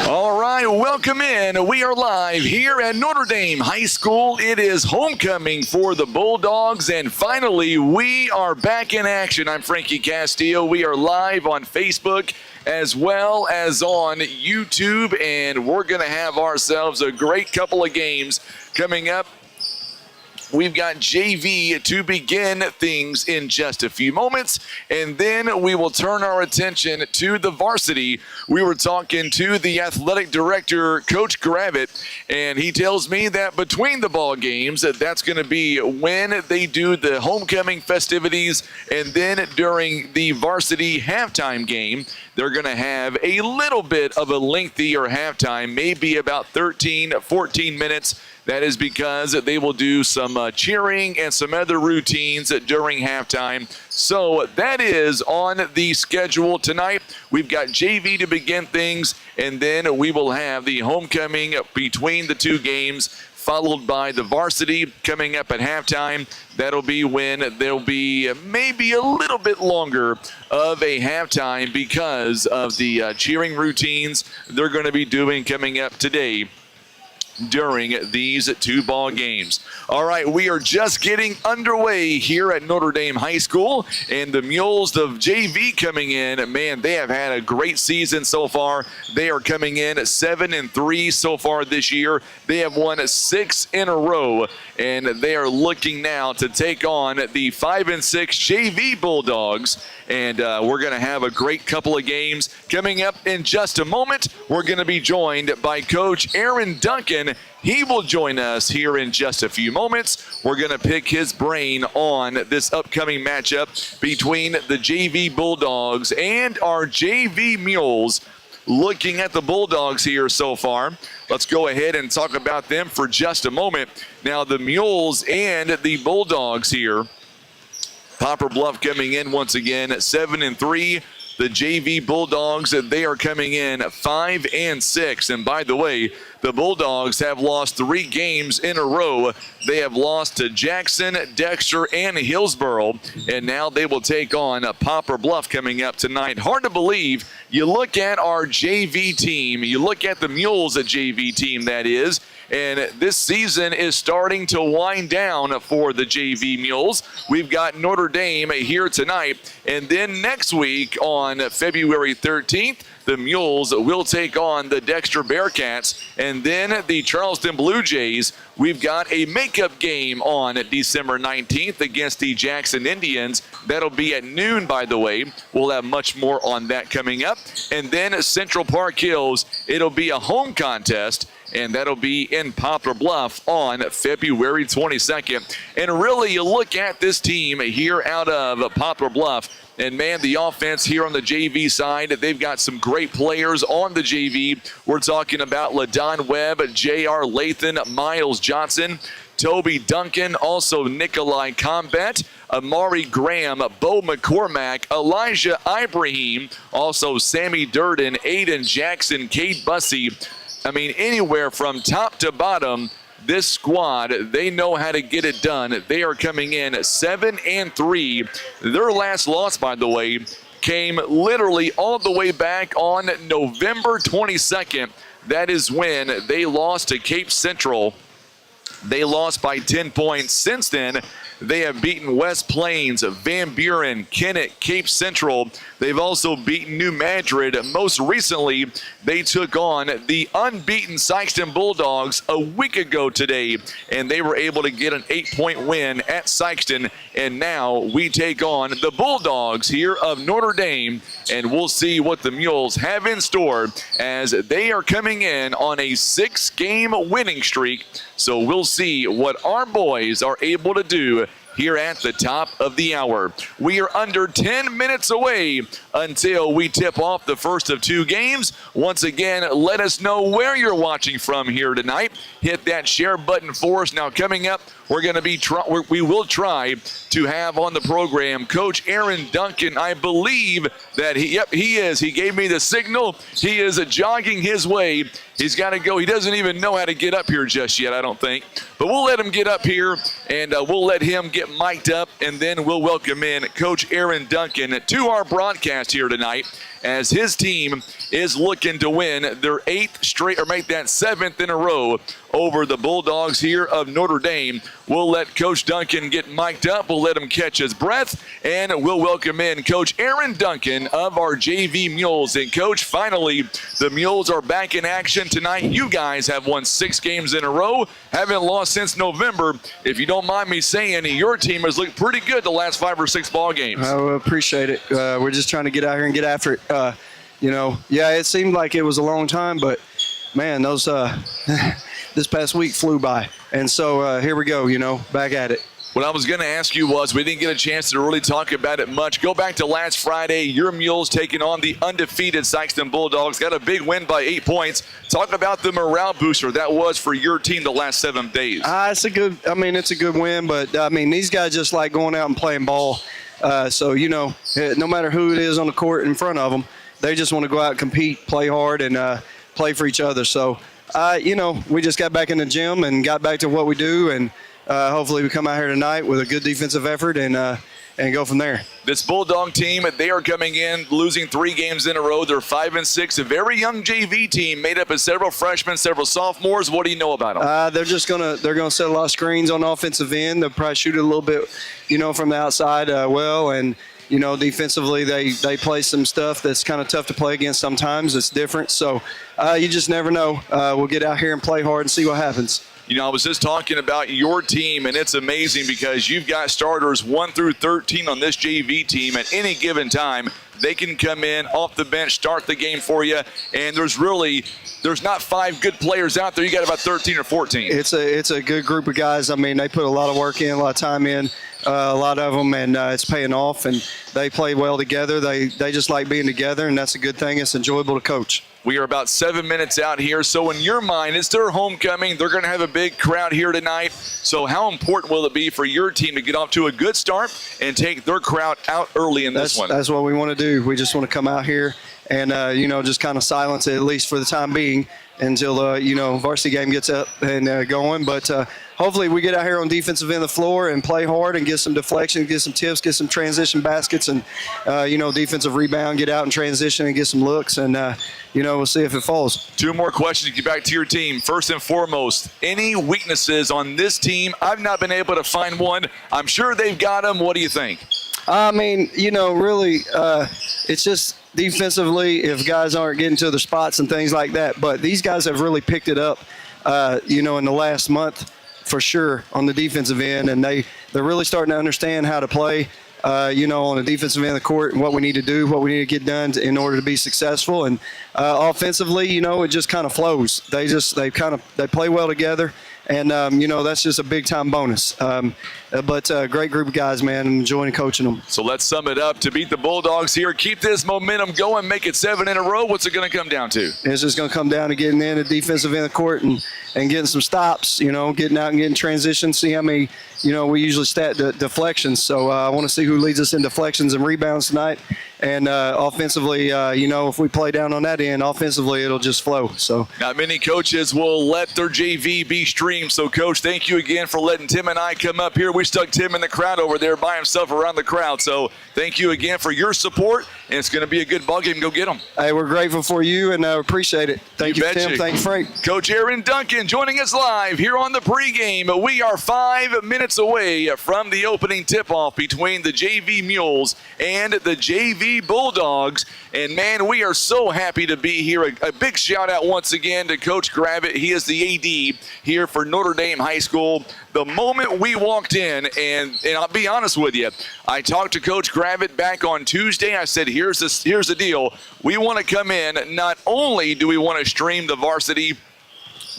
All right, welcome in. We are live here at Notre Dame High School. It is homecoming for the Bulldogs, and finally, we are back in action. I'm Frankie Castillo. We are live on Facebook as well as on YouTube, and we're going to have ourselves a great couple of games coming up. We've got JV to begin things in just a few moments, and then we will turn our attention to the varsity. We were talking to the athletic director, Coach Gravitt, and he tells me that between the ball games, that's going to be when they do the homecoming festivities, and then during the varsity halftime game, they're going to have a little bit of a lengthier halftime, maybe about 13, 14 minutes. That is because they will do some cheering and some other routines during halftime. So that is on the schedule tonight. We've got JV to begin things, and then we will have the homecoming between the two games, followed by the varsity coming up at halftime. That'll be when there'll be maybe a little bit longer of a halftime because of the cheering routines they're going to be doing coming up today during these two ball games. All right, we are just getting underway here at Notre Dame High School, and the Mules of JV coming in. Man, they have had a great season so far. They are coming in 7-3 so far this year. They have won 6 in a row, and they are looking now to take on the 5-6 JV Bulldogs. And we're going to have a great couple of games coming up in just a moment. We're going to be joined by Coach Aaron Duncan. He will join us here in just a few moments. We're going to pick his brain on this upcoming matchup between the JV Bulldogs and our JV Mules. Looking at the Bulldogs here so far, let's go ahead and talk about them for just a moment. Now, the Mules and the Bulldogs here, Poplar Bluff coming in once again at 7-3. The JV Bulldogs, they are coming in 5-6. And by the way, the Bulldogs have lost 3 games in a row. They have lost to Jackson, Dexter, and Hillsboro. And now they will take on Poplar Bluff coming up tonight. Hard to believe. You look at our JV team. You look at the Mules, a JV team, that is. And this season is starting to wind down for the JV Mules. We've got Notre Dame here tonight. And then next week on February 13th, the Mules will take on the Dexter Bearcats. And then the Charleston Blue Jays. We've got a makeup game on December 19th against the Jackson Indians. That'll be at noon, by the way. We'll have much more on that coming up. And then Central Park Hills, it'll be a home contest, and that'll be in Poplar Bluff on February 22nd. And really, you look at this team here out of Poplar Bluff, and man, the offense here on the JV side, they've got some great players on the JV. We're talking about LaDon Webb, J.R. Lathan, Miles Johnson, Toby Duncan, also Nikolai Combat, Amari Graham, Bo McCormack, Elijah Ibrahim, also Sammy Durden, Aiden Jackson, Cade Bussey. I mean, anywhere from top to bottom, this squad, they know how to get it done. They are coming in 7-3. Their last loss, by the way, came literally all the way back on November 22nd. That is when they lost to Cape Central. They lost by 10 points. Since then, they have beaten West Plains, Van Buren, Kennett, Cape Central. They've also beaten New Madrid. Most recently, they took on the unbeaten Sikeston Bulldogs a week ago today, and they were able to get an 8-point win at Sikeston. And now we take on the Bulldogs here of Notre Dame, and we'll see what the Mules have in store as they are coming in on a 6-game winning streak. So we'll see what our boys are able to do here at the top of the hour. We are under 10 minutes away until we tip off the first of 2 games. Once again, let us know where you're watching from here tonight. Hit that share button for us. Now coming up, we will try to have on the program Coach Aaron Duncan. I believe that he is. He gave me the signal. He is jogging his way. He's got to go. He doesn't even know how to get up here just yet, I don't think. But we'll let him get up here, and we'll let him get mic'd up, and then we'll welcome in Coach Aaron Duncan to our broadcast here tonight as his team is looking to win their 8th straight, or make that 7th in a row over the Bulldogs here of Notre Dame. We'll let Coach Duncan get mic'd up. We'll let him catch his breath, and we'll welcome in Coach Aaron Duncan of our JV Mules. And, Coach, finally, the Mules are back in action tonight. You guys have won 6 games in a row, haven't lost since November. If you don't mind me saying, your team has looked pretty good the last 5 or 6 ball games. I appreciate it. We're just trying to get out here and get after it. It seemed like it was a long time, but, man, those this past week flew by. And so here we go, back at it. What I was going to ask you was, we didn't get a chance to really talk about it much. Go back to last Friday, your Mules taking on the undefeated Sikeston Bulldogs. Got a big win by 8 points. Talk about the morale booster that was for your team the last 7 days. It's a good win, but, these guys just like going out and playing ball. No matter who it is on the court in front of them, they just want to go out and compete, play hard, and play for each other. So, we just got back in the gym and got back to what we do, and hopefully we come out here tonight with a good defensive effort and go from there. This Bulldog team, they are coming in losing 3 games in a row. They're 5-6, a very young JV team made up of several freshmen, several sophomores. What do you know about them? They're gonna set a lot of screens on the offensive end. They'll probably shoot it a little bit, from the outside and. Defensively, they play some stuff that's kind of tough to play against sometimes. It's different. So you just never know. We'll get out here and play hard and see what happens. I was just talking about your team, and it's amazing because you've got starters 1 through 13 on this JV team at any given time. They can come in off the bench, start the game for you, and there's not 5 good players out there. You got about 13 or 14. It's a good group of guys. They put a lot of work in, a lot of time in, a lot of them, and it's paying off, and they play well together. They just like being together, and that's a good thing. It's enjoyable to coach. We are about 7 minutes out here, so in your mind, it's their homecoming. They're going to have a big crowd here tonight. So how important will it be for your team to get off to a good start and take their crowd out early in this one? That's what we want to do. We just want to come out here and, just kind of silence it, at least for the time being, until the, varsity game gets up and going. But hopefully we get out here on defensive end of the floor and play hard and get some deflection, get some tips, get some transition baskets, and, defensive rebound, get out and transition and get some looks, and, we'll see if it falls. 2 more questions to get back to your team. First and foremost, any weaknesses on this team? I've not been able to find one. I'm sure they've got them. What do you think? Really, it's just defensively if guys aren't getting to their spots and things like that. But these guys have really picked it up, in the last month for sure on the defensive end. And they're really starting to understand how to play, on the defensive end of the court and what we need to do, what we need to get done in order to be successful. And offensively, it just kind of flows. They play well together. And, that's just a big-time bonus. But great group of guys, man. I'm enjoying coaching them. So let's sum it up. To beat the Bulldogs here, keep this momentum going, make it 7 in a row. What's it going to come down to? It's just going to come down to getting in the defensive end of the court and getting some stops, getting out and getting transition, see how many, we usually stat deflections. So I want to see who leads us in deflections and rebounds tonight. And offensively, if we play down on that end, offensively, it'll just flow. So not many coaches will let their JV be streamed. So, Coach, thank you again for letting Tim and I come up here. We stuck Tim in the crowd over there by himself around the crowd. So thank you again for your support, and it's going to be a good ball game. Go get them. Hey, we're grateful for you, and appreciate it. Thank you, Tim. Thank you, Frank. Coach Aaron Duncan joining us live here on the pregame. We are 5 minutes away from the opening tip-off between the JV Mules and the JV Bulldogs. And, man, we are so happy to be here. A big shout-out once again to Coach Gravitt. He is the AD here for Notre Dame High School. The moment we walked in, and I'll be honest with you, I talked to Coach Gravitt back on Tuesday. I said, here's the deal. We want to come in. Not only do we want to stream the varsity,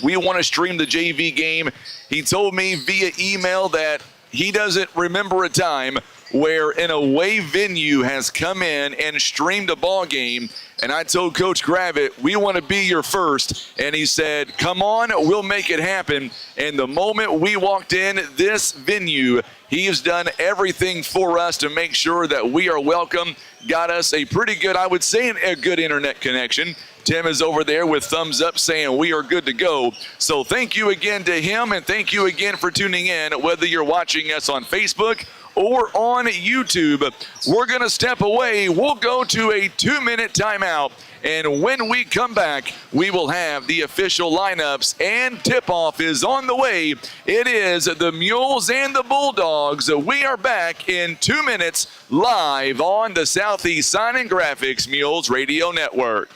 we want to stream the JV game. He told me via email that he doesn't remember a time where an away venue has come in and streamed a ball game. And I told Coach Gravitt, we want to be your first. And he said, come on, we'll make it happen. And the moment we walked in this venue, he has done everything for us to make sure that we are welcome. Got us a pretty good, I would say, a good internet connection. Tim is over there with thumbs up saying we are good to go. So thank you again to him, and thank you again for tuning in, whether you're watching us on Facebook or on YouTube. We're going to step away. We'll go to a 2-minute timeout. And when we come back, we will have the official lineups, and tip-off is on the way. It is the Mules and the Bulldogs. We are back in 2 minutes live on the Southeast Sign and Graphics Mules Radio Network.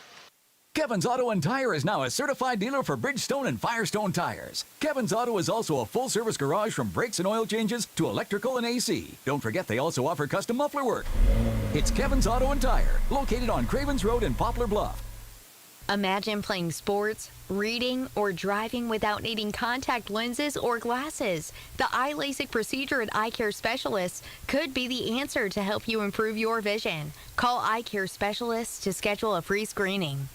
Kevin's Auto and Tire is now a certified dealer for Bridgestone and Firestone tires. Kevin's Auto is also a full-service garage from brakes and oil changes to electrical and AC. Don't forget they also offer custom muffler work. It's Kevin's Auto and Tire, located on Cravens Road in Poplar Bluff. Imagine playing sports, reading, or driving without needing contact lenses or glasses. The eye LASIK procedure at Eye Care Specialists could be the answer to help you improve your vision. Call Eye Care Specialists to schedule a free screening.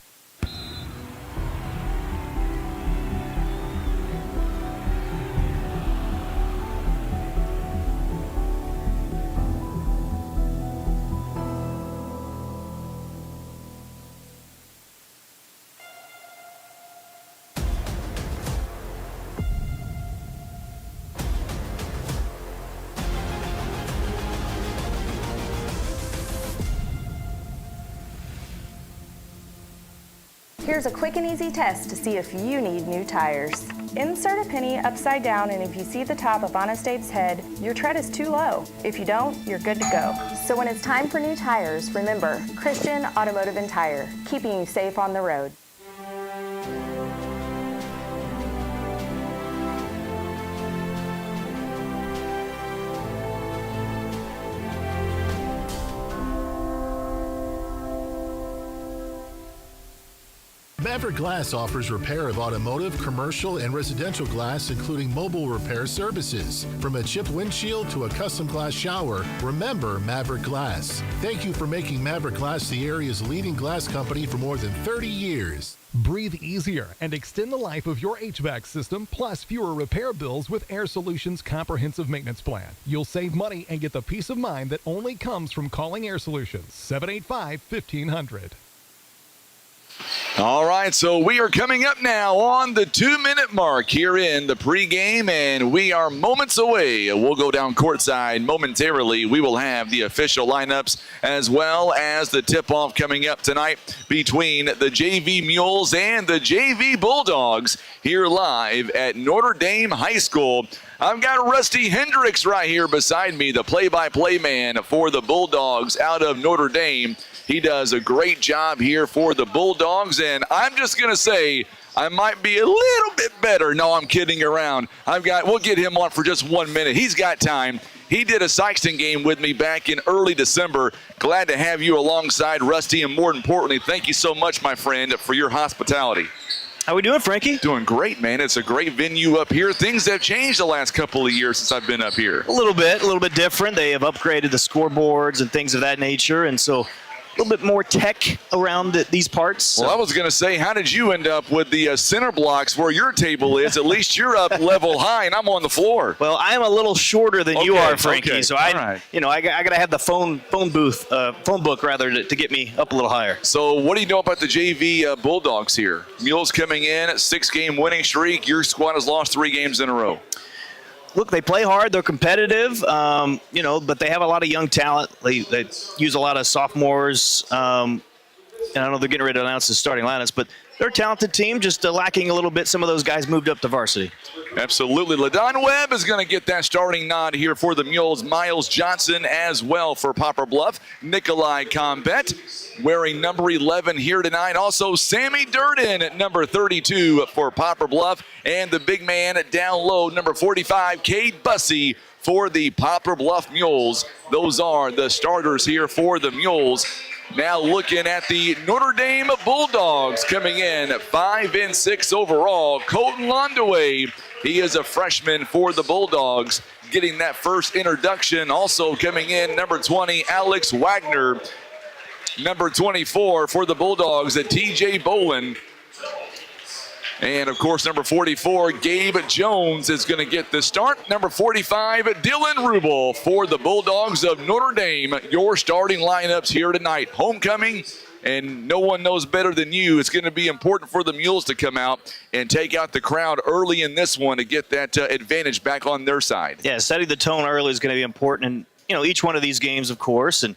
Here's a quick and easy test to see if you need new tires. Insert a penny upside down, and if you see the top of Honest Abe's head, your tread is too low. If you don't, you're good to go. So when it's time for new tires, remember, Christian Automotive and Tire, keeping you safe on the road. Maverick Glass offers repair of automotive, commercial, and residential glass, including mobile repair services. From a chipped windshield to a custom glass shower, remember Maverick Glass. Thank you for making Maverick Glass the area's leading glass company for more than 30 years. Breathe easier and extend the life of your HVAC system, plus fewer repair bills with Air Solutions Comprehensive Maintenance Plan. You'll save money and get the peace of mind that only comes from calling Air Solutions. 785-1500. All right, so we are coming up now on the 2-minute mark here in the pregame, and we are moments away. We'll go down courtside momentarily. We will have the official lineups as well as the tip-off coming up tonight between the JV Mules and the JV Bulldogs here live at Notre Dame High School. I've got Rusty Hendricks right here beside me, the play-by-play man for the Bulldogs out of Notre Dame. He does a great job here for the Bulldogs, and I'm just going to say I might be a little bit better. No, I'm kidding around. We'll get him on for just 1 minute. He's got time. He did a Sykeston game with me back in early December. Glad to have you alongside, Rusty, and more importantly, thank you so much, my friend, for your hospitality. How we doing, Frankie? Doing great, man. It's a great venue up here. Things have changed the last couple of years since I've been up here. A little bit different. They have upgraded the scoreboards and things of that nature, and so a little bit more tech around these parts. Well, I was going to say, how did you end up with the center blocks where your table is? At least you're up level high, and I'm on the floor. Well, I am a little shorter than you are, Frankie. Okay. So I got to have the phone book to get me up a little higher. So, what do you know about the JV Bulldogs here? Mules coming in, 6-game winning streak. Your squad has lost 3 games in a row. Look, they play hard. They're competitive, but they have a lot of young talent. They use a lot of sophomores, and I know they're getting ready to announce the starting lineups, but they're a talented team, just lacking a little bit. Some of those guys moved up to varsity. Absolutely. LaDon Webb is going to get that starting nod here for the Mules. Miles Johnson as well for Poplar Bluff. Nikolai Combet wearing number 11 here tonight. Also, Sammy Durden at number 32 for Poplar Bluff. And the big man down low, number 45, Cade Bussey for the Poplar Bluff Mules. Those are the starters here for the Mules. Now looking at the Notre Dame Bulldogs coming in 5-6 overall. Colton Londaway, he is a freshman for the Bulldogs. getting that first introduction. Also coming in, number 20, Alex Wagner. Number 24 for the Bulldogs, TJ Bolin. And, of course, number 44, Gabe Jones is going to get the start. Number 45, Dylan Rubel for the Bulldogs of Notre Dame. Your starting lineups here tonight. Homecoming, and no one knows better than you. It's going to be important for the Mules to come out and take out the crowd early in this one to get that advantage back on their side. Yeah, setting the tone early is going to be important in, each one of these games, of course. And,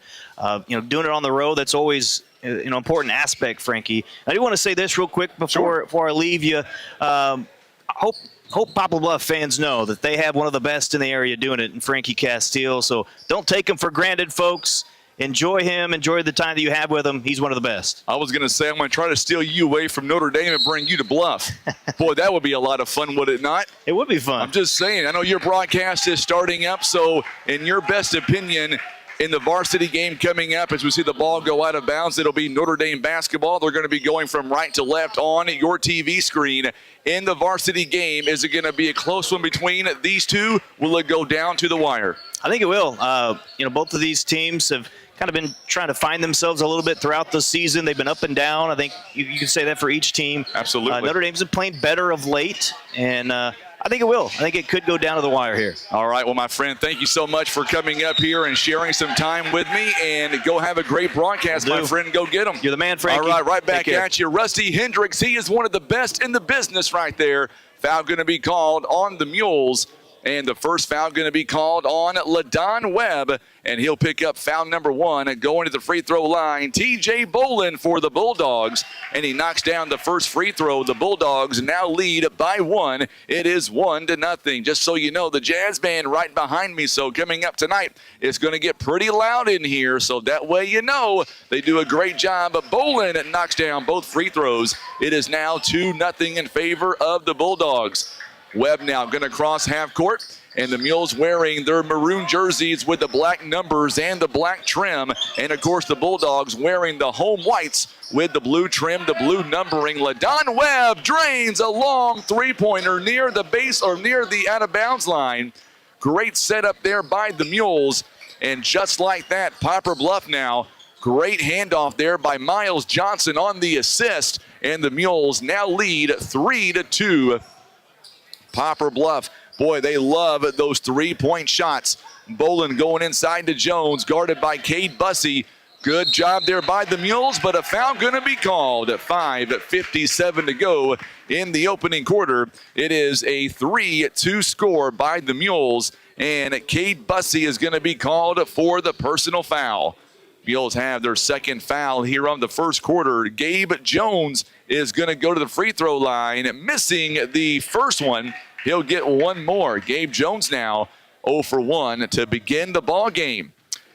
doing it on the road, that's always important aspect, Frankie. I do want to say this real quick before I leave you. Hope Poplar Bluff fans know that they have one of the best in the area doing it in Frankie Castile. So don't take him for granted, folks. Enjoy him. Enjoy the time that you have with him. He's one of the best. I was going to say, I'm going to try to steal you away from Notre Dame and bring you to Bluff. Boy, that would be a lot of fun, would it not? It would be fun. I'm just saying. I know your broadcast is starting up, so in your best opinion, in the varsity game coming up, as we see the ball go out of bounds, it'll be Notre Dame basketball. They're going to be going from right to left on your TV screen. In the varsity game, is it going to be a close one between these two? Will it go down to the wire? I think it will. Both of these teams have kind of been trying to find themselves a little bit throughout the season. They've been up and down. I think you can say that for each team. Absolutely. Notre Dame's been playing better of late, and I think it will. I think it could go down to the wire here. All right. Well, my friend, thank you so much for coming up here and sharing some time with me. And go have a great broadcast, my friend. Go get them. You're the man, Frankie. All right back at you. Rusty Hendricks, he is one of the best in the business right there. Foul going to be called on the Mules. And the first foul going to be called on LaDon Webb, and he'll pick up foul number 1. Going to the free throw line, TJ Bolin for the Bulldogs, and he knocks down the first free throw. The Bulldogs now lead by 1. It is 1-0. Just so you know, the Jazz Band right behind me. So coming up tonight, it's going to get pretty loud in here. So that way you know they do a great job. Bolin knocks down both free throws. It is now 2-0 in favor of the Bulldogs. Webb now going to cross half court, and the Mules wearing their maroon jerseys with the black numbers and the black trim. And, of course, the Bulldogs wearing the home whites with the blue trim, the blue numbering. LaDon Webb drains a long three-pointer near the base or near the out-of-bounds line. Great setup there by the Mules. And just like that, Poplar Bluff now. Great handoff there by Miles Johnson on the assist. And the Mules now lead 3-2. Poplar Bluff, boy, they love those three-point shots. Bolin going inside to Jones, guarded by Cade Bussey. Good job there by the Mules, but a foul going to be called at 5:57 to go in the opening quarter. It is a 3-2 score by the Mules, and Cade Bussey is going to be called for the personal foul. Mules have their second foul here on the first quarter. Gabe Jones is going to go to the free throw line, missing the first one. He'll get one more. Gabe Jones now 0 for 1 to begin the ball game.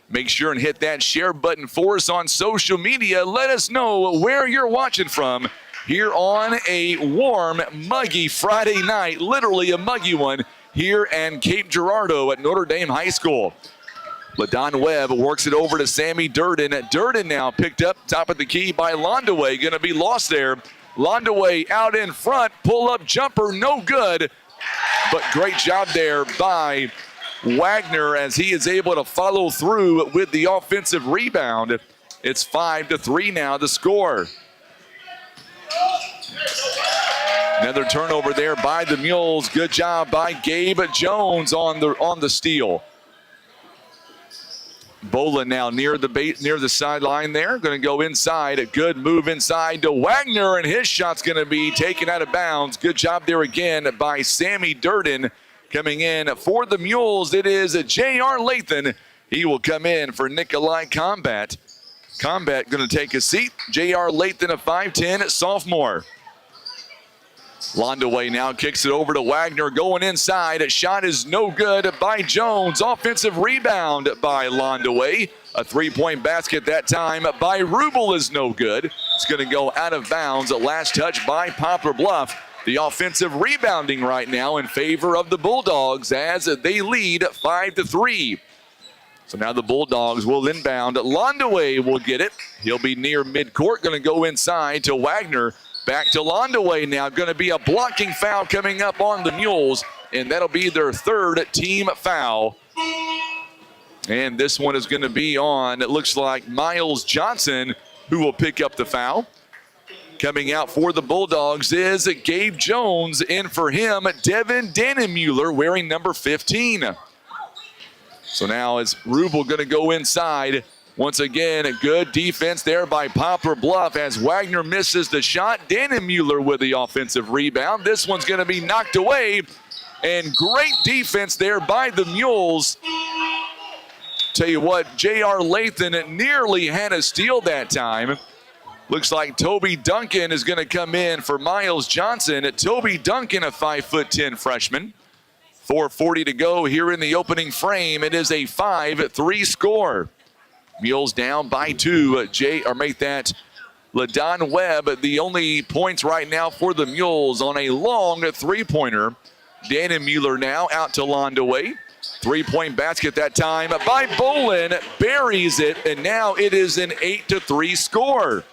Make sure and hit that share button for us on social media. Let us know where you're watching from here on a warm, muggy Friday night, literally a muggy one here in Cape Girardeau at Notre Dame High School. LaDon Webb works it over to Sammy Durden. Durden now picked up top of the key by Londaway. Going to be lost there. Londaway out in front. Pull-up jumper, no good. But great job there by Wagner as he is able to follow through with the offensive rebound. It's 5-3 now to score. Another turnover there by the Mules. Good job by Gabe Jones on the steal. Bolin now near the sideline there. Going to go inside. A good move inside to Wagner, and his shot's going to be taken out of bounds. Good job there again by Sammy Durden. Coming in for the Mules, it is J.R. Lathan. He will come in for Nikolai Combat. Combat going to take a seat. J.R. Lathan, a 5'10 sophomore. Londaway now kicks it over to Wagner going inside. A shot is no good by Jones. Offensive rebound by Londaway. A three-point basket that time by Rubel is no good. It's going to go out of bounds. A last touch by Poplar Bluff. The offensive rebounding right now in favor of the Bulldogs as they lead 5-3. So now the Bulldogs will inbound. Londaway will get it. He'll be near midcourt. Going to go inside to Wagner. Back to Londaway now. Going to be a blocking foul coming up on the Mules. and that'll be their third team foul. And this one is going to be on, it looks like, Miles Johnson, who will pick up the foul. Coming out for the Bulldogs is Gabe Jones. In for him, Devin Dannenmuller, wearing number 15. So now is Rubel going to go inside. Once again, a good defense there by Poplar Bluff as Wagner misses the shot. Dannenmuller with the offensive rebound. This one's going to be knocked away. And great defense there by the Mules. Tell you what, J.R. Lathan nearly had a steal that time. Looks like Toby Duncan is going to come in for Miles Johnson. Toby Duncan, a 5'10" freshman. 4:40 to go here in the opening frame. It is a 5-3 score. Mules down by 2. Make that LaDon Webb. The only points right now for the Mules on a long three-pointer. Dannenmuller now out to Londaway. Three-point basket that time by Bolin. Buries it, and now it is an 8-3 score.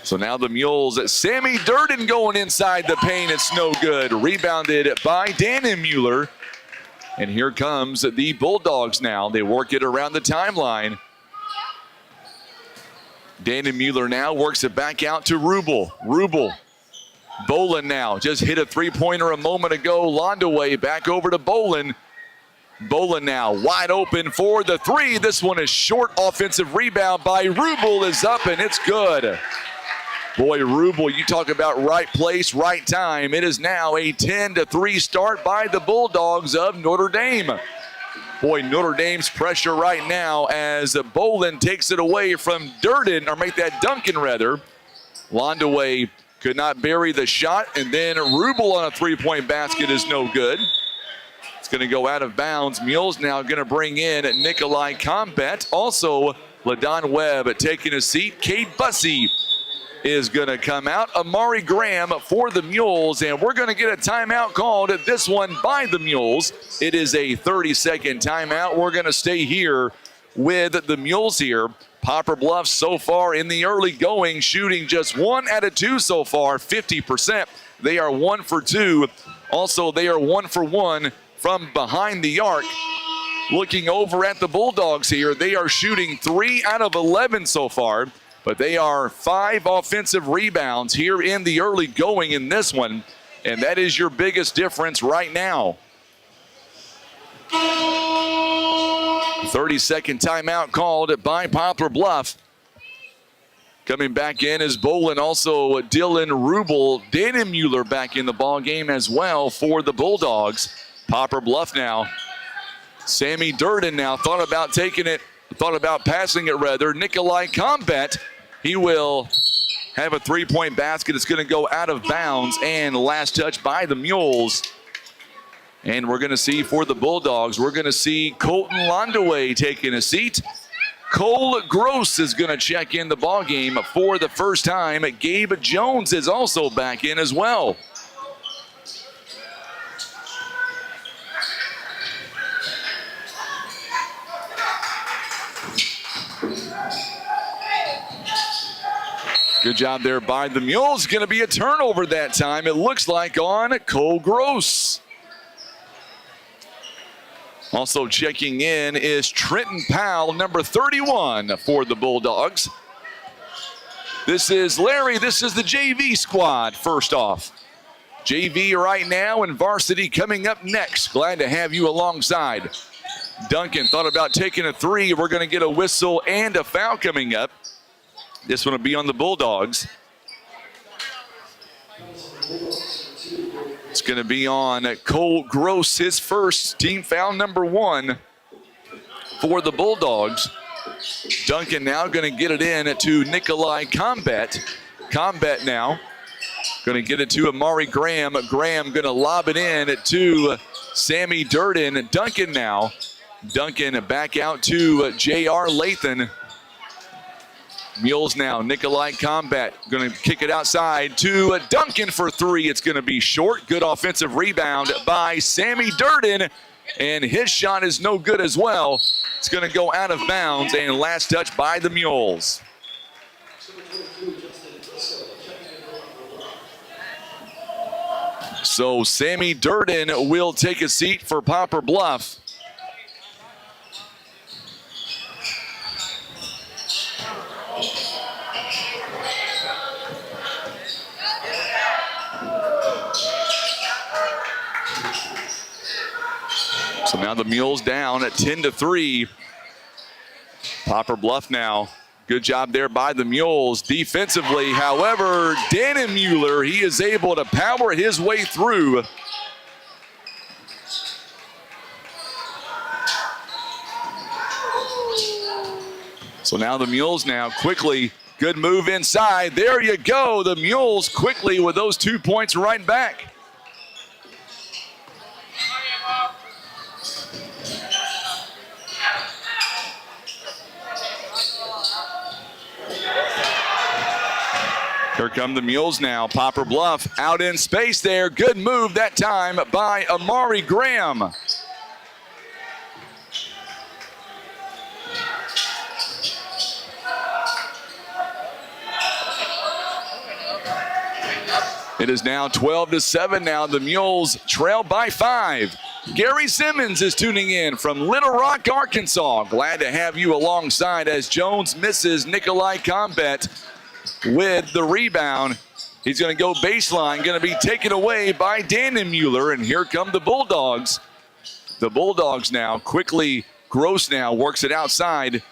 So now the Mules, Sammy Durden going inside the paint. It's no good. Rebounded by Dannenmuller. And here comes the Bulldogs now. They work it around the timeline. Dannenmuller now works it back out to Rubel. Bolin now just hit a three-pointer a moment ago. Londaway back over to Bolin. Bolin now wide open for the three. This one is short. Offensive rebound by Rubel is up, and it's good. Boy, Rubel, you talk about right place, right time. It is now a 10-3 start by the Bulldogs of Notre Dame. Boy, Notre Dame's pressure right now as Bolin takes it away from Durden, or make that Duncan rather. Londaway could not bury the shot, and then Rubel on a three-point basket is no good. It's going to go out of bounds. Mules now going to bring in Nikolai Combet. Also, LaDon Webb taking a seat. Cade Bussey is going to come out. Amari Graham for the Mules, and we're going to get a timeout called. This one by the Mules. It is a 30-second timeout. We're going to stay here with the Mules here. Poplar Bluff so far in the early going, shooting just 1 out of 2 so far, 50%. They are 1 for 2. Also, they are 1 for 1 from behind the arc. Looking over at the Bulldogs here, they are shooting 3 out of 11 so far, but they are 5 offensive rebounds here in the early going in this one, and that is your biggest difference right now. 30-second timeout called by Poplar Bluff. Coming back in is Bolin, also Dylan Rubel. Dannenmuller back in the ball game as well for the Bulldogs. Poplar Bluff now. Sammy Durden now thought about passing it rather. Nikolai Combet, he will have a three-point basket. It's going to go out of bounds, and last touch by the Mules. And we're going to see for the Bulldogs, we're going to see Colton Londaway taking a seat. Cole Gross is going to check in the ball game for the first time. Gabe Jones is also back in as well. Good job there by the Mules. Going to be a turnover that time, it looks like, on Cole Gross. Also checking in is Trenton Powell, number 31 for the Bulldogs. This is Larry. This is the JV squad first off. JV right now and varsity coming up next. Glad to have you alongside. Duncan thought about taking a three. We're going to get a whistle and a foul coming up. This one will be on the Bulldogs. It's going to be on Cole Gross, his first team foul, number 1 for the Bulldogs. Duncan now going to get it in to Nikolai Combet. Combet now going to get it to Amari Graham. Graham going to lob it in to Sammy Durden. Duncan now. Duncan back out to J.R. Lathan. Mules now, Nikolai Combet going to kick it outside to Duncan for 3. It's going to be short. Good offensive rebound by Sammy Durden, and his shot is no good as well. It's going to go out of bounds, and last touch by the Mules. So Sammy Durden will take a seat for Poplar Bluff. So now the Mules down at 10-3. Poplar Bluff now. Good job there by the Mules defensively. However, Dannon Mueller, he is able to power his way through. So now the Mules now quickly, good move inside. There you go. The Mules quickly with those 2 points right back. Here come the Mules now. Poplar Bluff out in space there. Good move that time by Amari Graham. It is now 12-7 now. The Mules trail by 5. Gary Simmons is tuning in from Little Rock, Arkansas. Glad to have you alongside as Jones misses Nikolai Combat with the rebound. He's going to go baseline, going to be taken away by Dannon Mueller, and here come the Bulldogs. The Bulldogs now quickly, Gross now works it outside.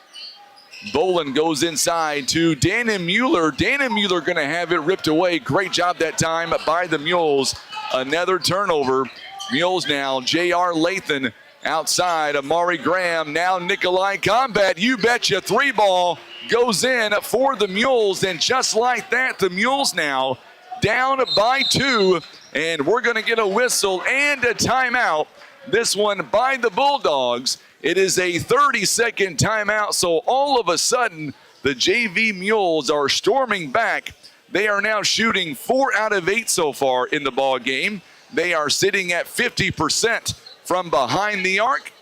Bolin goes inside to Dannon Mueller. Dannon Mueller going to have it ripped away. Great job that time by the Mules. Another turnover. Mules now, J.R. Lathan outside. Amari Graham, now Nikolai Combat. You betcha, 3-ball goes in for the Mules. And just like that, the Mules now down by 2. And we're going to get a whistle and a timeout. This one by the Bulldogs. It is a 30-second timeout, so all of a sudden, the JV Mules are storming back. They are now shooting 4 out of 8 so far in the ball game. They are sitting at 50% from behind the arc,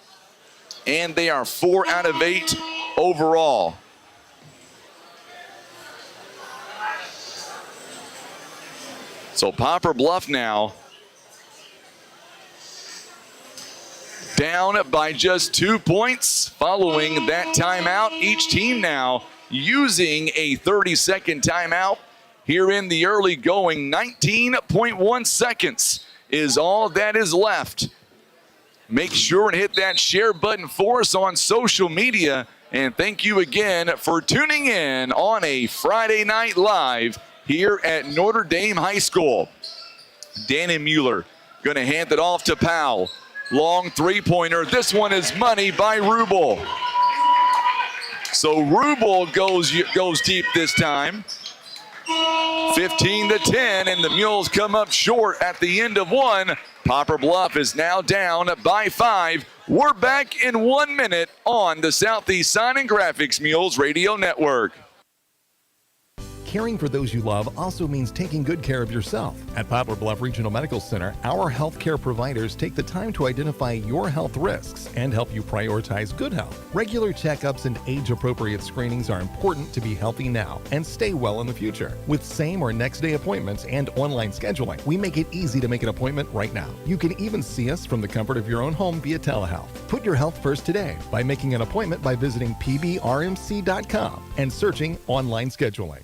and they are 4 out of 8 overall. So Poplar Bluff now down by just 2 points following that timeout. Each team now using a 30-second timeout here in the early going. 19.1 seconds is all that is left. Make sure and hit that share button for us on social media. And thank you again for tuning in on a Friday night live here at Notre Dame High School. Dannon Mueller going to hand it off to Powell. Long three-pointer. This one is money by Rubel. So Rubel goes deep this time. 15-10, and the Mules come up short at the end of one. Poplar Bluff is now down by 5. We're back in 1 minute on the Southeast Sign and Graphics Mules Radio Network. Caring for those you love also means taking good care of yourself. At Poplar Bluff Regional Medical Center, our healthcare providers take the time to identify your health risks and help you prioritize good health. Regular checkups and age-appropriate screenings are important to be healthy now and stay well in the future. With same or next day appointments and online scheduling, we make it easy to make an appointment right now. You can even see us from the comfort of your own home via telehealth. Put your health first today by making an appointment by visiting pbrmc.com and searching online scheduling.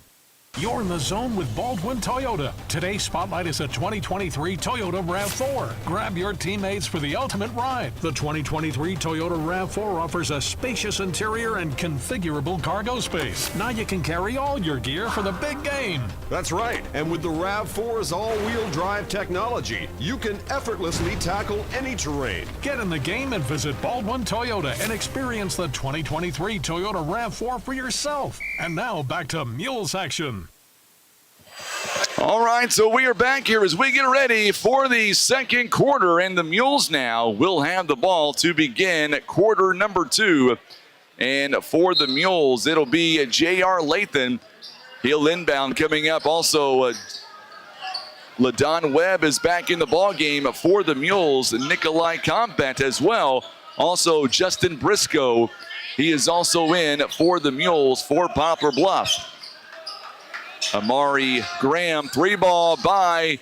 You're in the zone with Baldwin Toyota. Today's spotlight is a 2023 Toyota RAV4. Grab your teammates for the ultimate ride. The 2023 Toyota RAV4 offers a spacious interior and configurable cargo space. Now you can carry all your gear for the big game. That's right. And with the RAV4's all-wheel drive technology, you can effortlessly tackle any terrain. Get in the game and visit Baldwin Toyota and experience the 2023 Toyota RAV4 for yourself. And now back to Mules action. All right, so we are back here as we get ready for the second quarter, and the Mules now will have the ball to begin quarter number 2. And for the Mules, it'll be J.R. Lathan. He'll inbound coming up. Also, LaDon Webb is back in the ball game for the Mules. Nikolai Combat as well. Also, Justin Briscoe. He is also in for the Mules for Poplar Bluff. Amari Graham, 3-ball by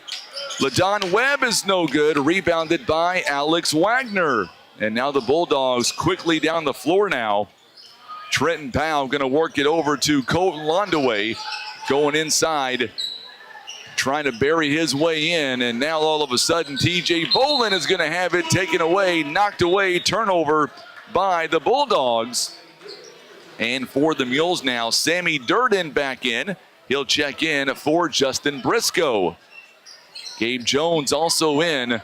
LaDon Webb is no good, rebounded by Alex Wagner. And now the Bulldogs quickly down the floor now. Trenton Powell going to work it over to Colton Londaway, going inside, trying to bury his way in. And now all of a sudden, TJ Bolin is going to have it taken away, knocked away, turnover by the Bulldogs. And for the Mules now, Sammy Durden back in. He'll check in for Justin Briscoe. Gabe Jones also in.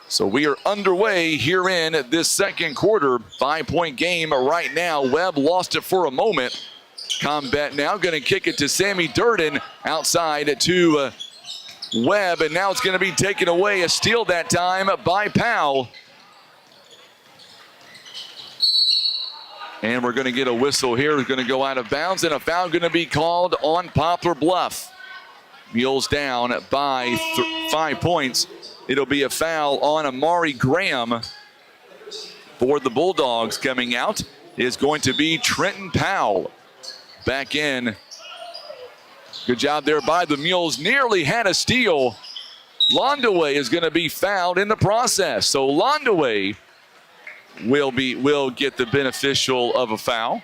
So we are underway here in this second quarter. 5-point game right now. Webb lost it for a moment. Combat now going to kick it to Sammy Durden outside to Webb. And now it's going to be taken away. A steal that time by Powell. And we're going to get a whistle here. It's going to go out of bounds. And a foul going to be called on Poplar Bluff. Mules down by 5 points. It'll be a foul on Amari Graham. For the Bulldogs, coming out is going to be Trenton Powell. Back in. Good job there by the Mules. Nearly had a steal. Londaway is going to be fouled in the process. So Londaway will get the beneficial of a foul.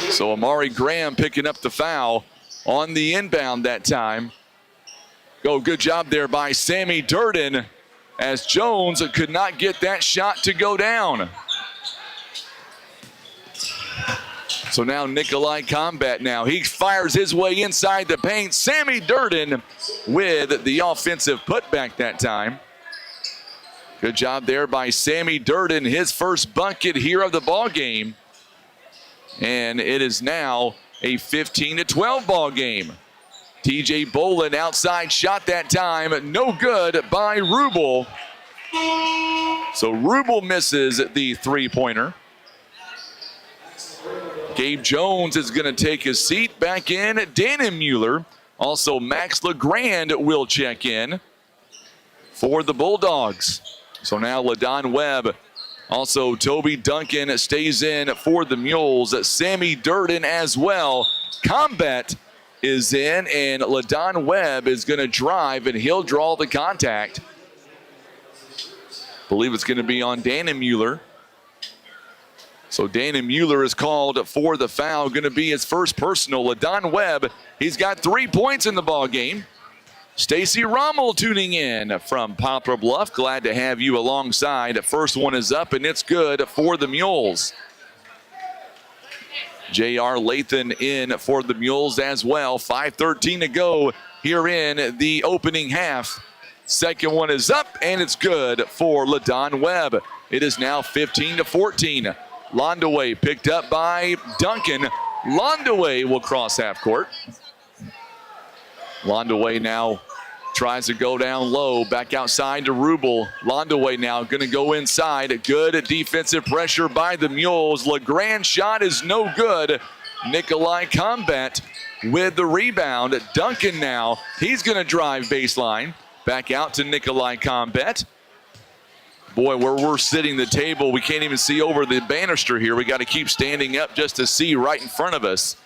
So Amari Graham picking up the foul on the inbound that time. Good job there by Sammy Durden, as Jones could not get that shot to go down. So now Nikolai Combat now. He fires his way inside the paint. Sammy Durden with the offensive putback that time. Good job there by Sammy Durden, his first bucket here of the ball game. And it is now a 15-12 ball game. TJ Bolin outside shot that time. No good by Rubel. So Rubel misses the three-pointer. Gabe Jones is going to take his seat back in. Dannon Mueller. Also Max LeGrand will check in for the Bulldogs. So now LaDon Webb. Also Toby Duncan stays in for the Mules. Sammy Durden as well. Combat is in, and LaDon Webb is going to drive, and he'll draw the contact. Believe it's going to be on Dannon Mueller. So Dannon Mueller is called for the foul. Going to be his first personal. LaDon Webb, he's got 3 points in the ball game. Stacy Rommel tuning in from Poplar Bluff. Glad to have you alongside. First one is up, and it's good for the Mules. J.R. Lathan in for the Mules as well. 5:13 to go here in the opening half. Second one is up, and it's good for LaDon Webb. It is now 15-14. Londaway picked up by Duncan. Londaway will cross half court. Londaway now tries to go down low, back outside to Rubel. Londaway now going to go inside. Good defensive pressure by the Mules. LeGrand shot is no good. Nikolai Combat with the rebound. Duncan now, he's going to drive baseline. Back out to Nikolai Combat. Boy, where we're sitting the table, we can't even see over the banister here. We got to keep standing up just to see right in front of us.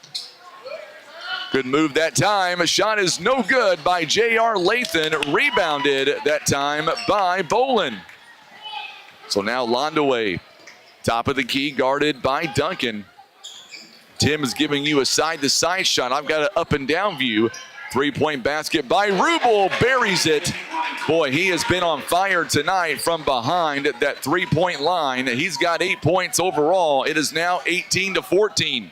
Good move that time. A shot is no good by J.R. Lathan. Rebounded that time by Bolin. So now Londaway, top of the key, guarded by Duncan. Tim is giving you a side-to-side shot. I've got an up-and-down view. Three-point basket by Rubel. Buries it. Boy, he has been on fire tonight from behind that three-point line. He's got 8 points overall. It is now 18-14.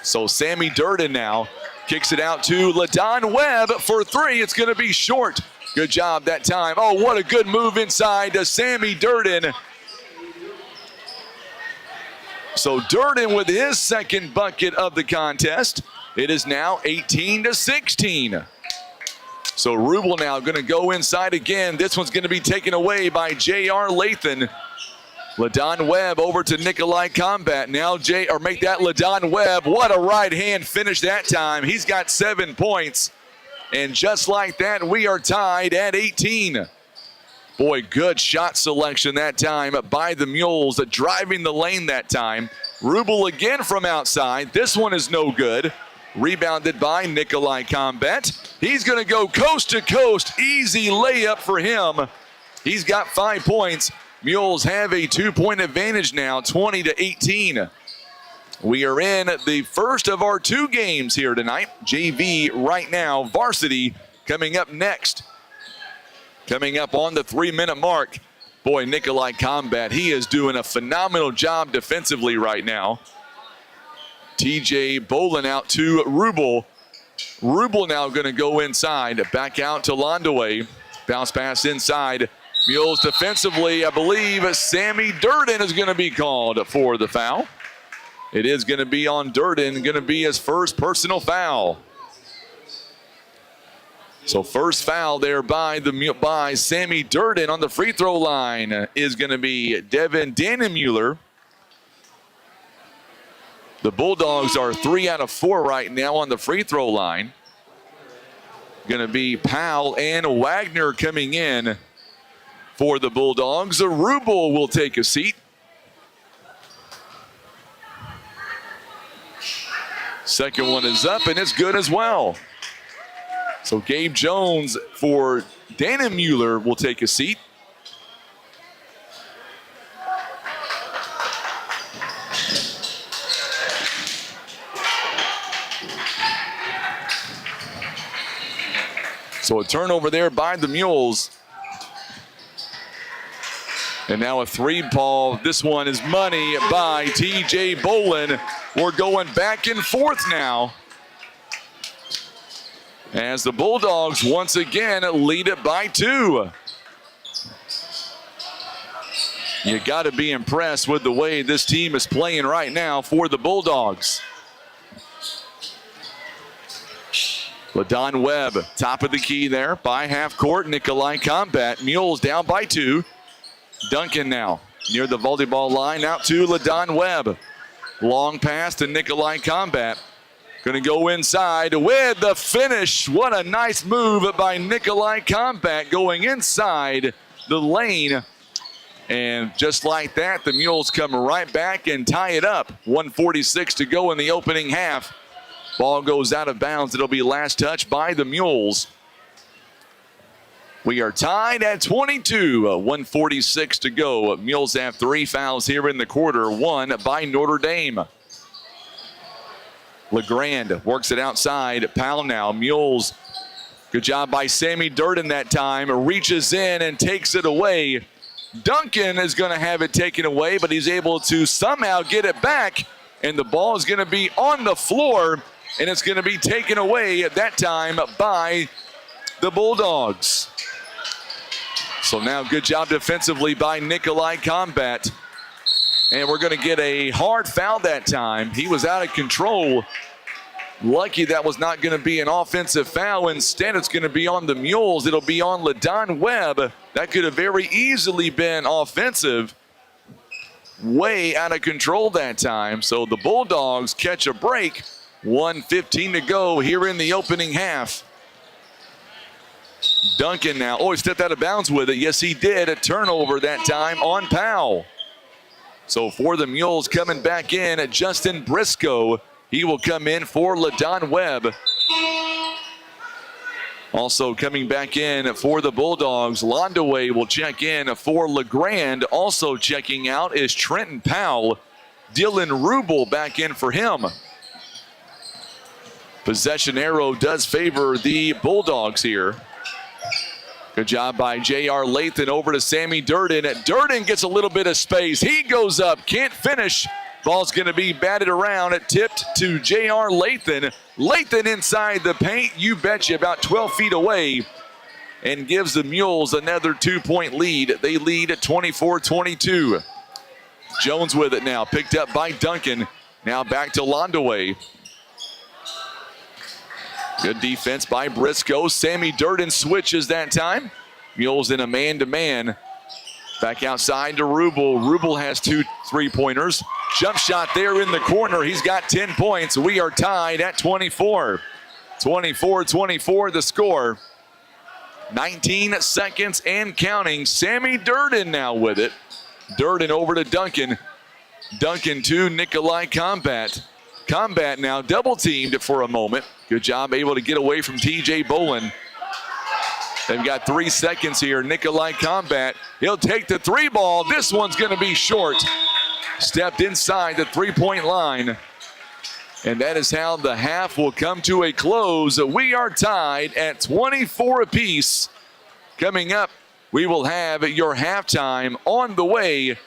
So Sammy Durden now kicks it out to LaDon Webb for three. It's going to be short. Good job that time. Oh, what a good move inside to Sammy Durden. So Durden with his second bucket of the contest. It is now 18-16. So Rubel now going to go inside again. This one's going to be taken away by J.R. Lathan. LaDon Webb over to Nikolai Combat. Now make that LaDon Webb. What a right hand finish that time. He's got 7 points. And just like that, we are tied at 18. Boy, good shot selection that time by the Mules, driving the lane that time. Rubel again from outside. This one is no good. Rebounded by Nikolai Combat. He's going to go coast to coast. Easy layup for him. He's got 5 points. Mules have a 2-point advantage now, 20-18. We are in the first of our 2 games here tonight. JV right now, Varsity coming up next. Coming up on the 3-minute mark. Boy, Nikolai Combat, he is doing a phenomenal job defensively right now. TJ Bolin out to Rubel. Rubel now going to go inside. Back out to Londaway. Bounce pass inside. Mules defensively, I believe Sammy Durden is going to be called for the foul. It is going to be on Durden, going to be his first personal foul. So first foul there by Sammy Durden on the free throw line is going to be Devin Dannemuller. The Bulldogs are 3 out of 4 right now on the free throw line. Going to be Powell and Wagner coming in for the Bulldogs. Rubel will take a seat. Second one is up and it's good as well. So Gabe Jones for Dannemuller will take a seat. So a turnover there by the Mules. And now a 3-ball. This one is money by TJ Bolin. We're going back and forth now, as the Bulldogs once again lead it by 2. You got to be impressed with the way this team is playing right now for the Bulldogs. LaDon Webb, top of the key there by half court. Nikolai Combat. Mules down by 2. Duncan now near the volleyball line, out to LaDon Webb. Long pass to Nikolai Combat. Going to go inside with the finish. What a nice move by Nikolai Combat, going inside the lane. And just like that, the Mules come right back and tie it up. 1:46 to go in the opening half. Ball goes out of bounds. It'll be last touch by the Mules. We are tied at 22. 1:46 to go. Mules have 3 fouls here in the quarter. 1 by Notre Dame. LeGrand works it outside. Powell now. Mules. Good job by Sammy Durden that time. Reaches in and takes it away. Duncan is going to have it taken away, but he's able to somehow get it back. And the ball is going to be on the floor. And it's going to be taken away at that time by the Bulldogs. So now good job defensively by Nikolai Combat. And we're going to get a hard foul that time. He was out of control. Lucky that was not going to be an offensive foul. Instead, it's going to be on the Mules. It'll be on LaDon Webb. That could have very easily been offensive. Way out of control that time. So the Bulldogs catch a break. 1:15 to go here in the opening half. Duncan now. Oh, he stepped out of bounds with it. Yes, he did. A turnover that time on Powell. So for the Mules coming back in, Justin Briscoe. He will come in for LaDon Webb. Also coming back in for the Bulldogs, Londaway will check in for LeGrand. Also checking out is Trenton Powell. Dylan Rubel back in for him. Possession arrow does favor the Bulldogs here. Good job by J.R. Lathan over to Sammy Durden. Durden gets a little bit of space. He goes up, can't finish. Ball's going to be batted around, tipped to J.R. Lathan. Lathan inside the paint, you betcha, about 12 feet away, and gives the Mules another 2-point lead. They lead at 24-22. Jones with it now, picked up by Duncan. Now back to Londaway. Good defense by Briscoe. Sammy Durden switches that time. Mules in a man-to-man. Back outside to Rubel. Rubel has 2 3-pointers. Jump shot there in the corner. He's got 10 points. We are tied at 24. 24-24 the score. 19 seconds and counting. Sammy Durden now with it. Durden over to Duncan. Duncan to Nikolai Combat. Combat now double teamed for a moment. Good job able to get away from TJ Bolin. They've got 3 seconds here. Nikolai Combat. He'll take the 3 ball. This one's going to be short. Stepped inside the 3-point line. And that is how the half will come to a close. We are tied at 24 apiece. Coming up, we will have your halftime on the way.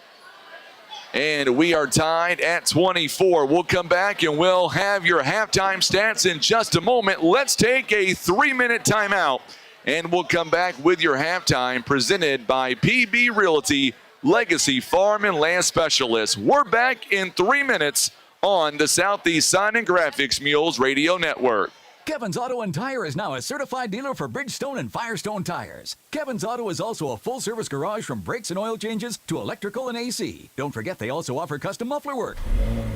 And we are tied at 24. We'll come back and we'll have your halftime stats in just a moment. Let's take a 3-minute timeout. And we'll come back with your halftime presented by PB Realty, Legacy Farm and Land Specialists. We're back in 3 minutes on the Southeast Sign and Graphics Mules Radio Network. Kevin's Auto and Tire is now a certified dealer for Bridgestone and Firestone tires. Kevin's Auto is also a full-service garage from brakes and oil changes to electrical and AC. Don't forget they also offer custom muffler work.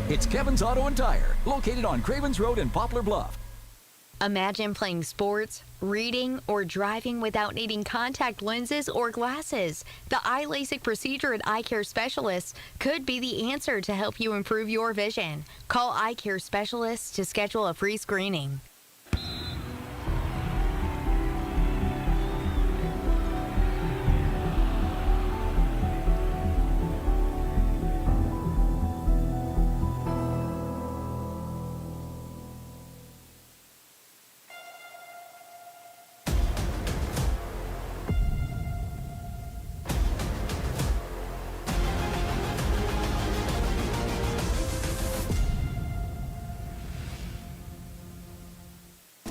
It's Kevin's Auto and Tire, located on Cravens Road in Poplar Bluff. Imagine playing sports, reading, or driving without needing contact lenses or glasses. The eye LASIK procedure at Eye Care Specialists could be the answer to help you improve your vision. Call Eye Care Specialists to schedule a free screening.